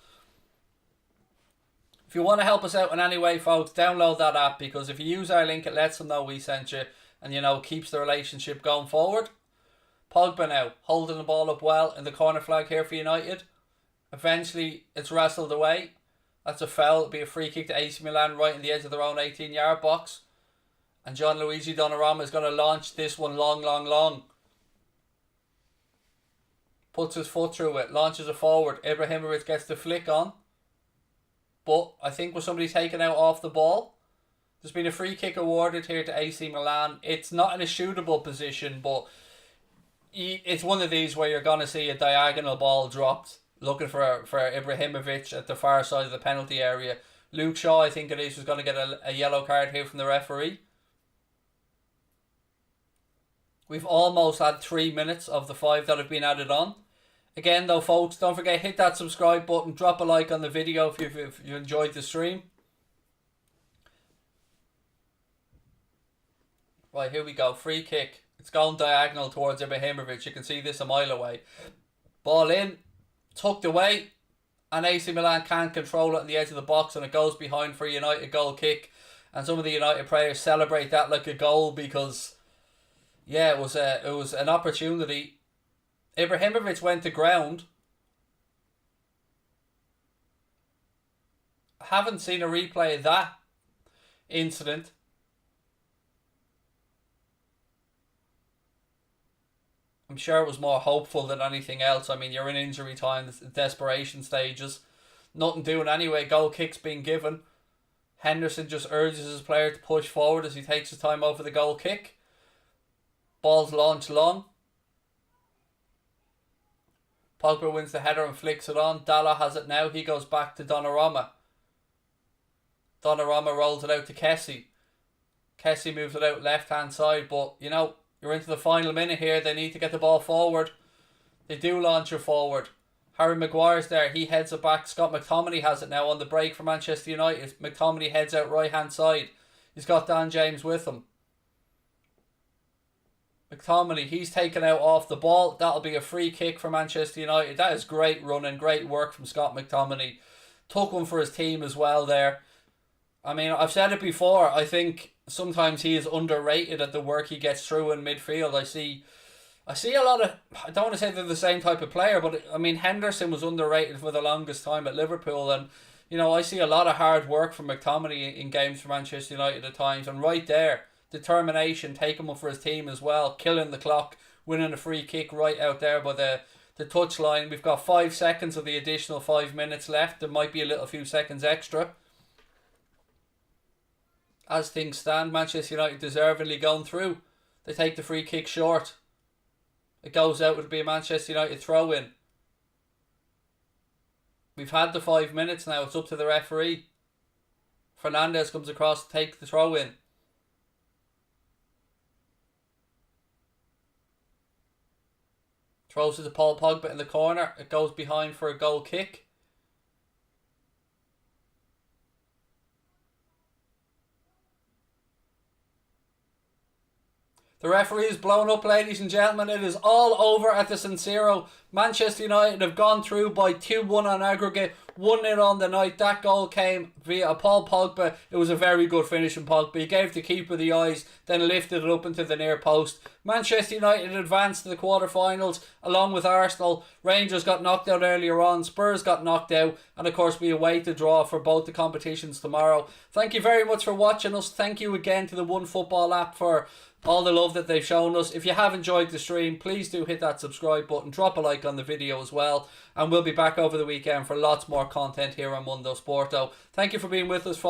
Speaker 1: If you want to help us out in any way, folks, download that app, because if you use our link, it lets them know we sent you and, you know, keeps the relationship going forward. Pogba now, holding the ball up well in the corner flag here for United. Eventually, it's wrestled away. That's a foul. It'll be a free kick to AC Milan right in the edge of their own 18-yard box. And Gianluigi Donnarumma is going to launch this one long. Puts his foot through it, launches it forward. Ibrahimovic gets the flick on. But I think with somebody taken out off the ball, there's been a free kick awarded here to AC Milan. It's not in a shootable position, but it's one of these where you're going to see a diagonal ball dropped, looking for Ibrahimovic at the far side of the penalty area. Luke Shaw, I think it is, was going to get a yellow card here from the referee. We've almost had 3 minutes of the 5 that have been added on. Again though, folks, don't forget, hit that subscribe button, drop a like on the video if you enjoyed the stream. Right, here we go. Free kick. It's going diagonal towards Ibrahimovic. You can see this a mile away. Ball in, tucked away, and AC Milan can't control it on the edge of the box, and it goes behind for a United goal kick. And some of the United players celebrate that like a goal because, yeah, it was an opportunity. Ibrahimovic went to ground. I haven't seen a replay of that incident. I'm sure it was more hopeful than anything else. I mean, you're in injury time, desperation stages. Nothing doing anyway. Goal kick's being given. Henderson just urges his player to push forward as he takes his time over the goal kick. Ball's launched long. Pogba wins the header and flicks it on. Dalla has it now. He goes back to Donnarumma. Donnarumma rolls it out to Kessie. Kessie moves it out left-hand side, but, you know, you're into the final minute here. They need to get the ball forward. They do launch it forward. Harry Maguire's there. He heads it back. Scott McTominay has it now on the break for Manchester United. McTominay heads out right-hand side. He's got Dan James with him. McTominay, he's taken out off the ball. That'll be a free kick for Manchester United. That is great running, great work from Scott McTominay. Took one for his team as well there. I mean, I've said it before. I think sometimes he is underrated at the work he gets through in midfield. I see a lot of, I don't want to say they're the same type of player, but I mean, Henderson was underrated for the longest time at Liverpool, and you know, I see a lot of hard work from McTominay in games for Manchester United at times, and right there, determination, taking one for his team as well, killing the clock, winning a free kick right out there by the touchline. We've got 5 seconds of the additional 5 minutes left. There might be a few seconds extra. As things stand, Manchester United deservedly going through. They take the free kick short. It goes out. It'll be a Manchester United throw-in. We've had the 5 minutes now. It's up to the referee. Fernandes comes across to take the throw-in. Throws it to Paul Pogba in the corner. It goes behind for a goal kick. The referee is blown up, ladies and gentlemen. It is all over at the San Siro. Manchester United have gone through by 2-1 on aggregate, 1-0 on the night. That goal came via Paul Pogba. It was a very good finish from Pogba. He gave the keeper the eyes, then lifted it up into the near post. Manchester United advanced to the quarterfinals along with Arsenal. Rangers got knocked out earlier on. Spurs got knocked out. And of course we await the draw for both the competitions tomorrow. Thank you very much for watching us. Thank you again to the OneFootball app for all the love that they've shown us. If you have enjoyed the stream, please do hit that subscribe button, drop a like on the video as well, and we'll be back over the weekend for lots more content here on Mundo Sporto. Thank you for being with us, folks.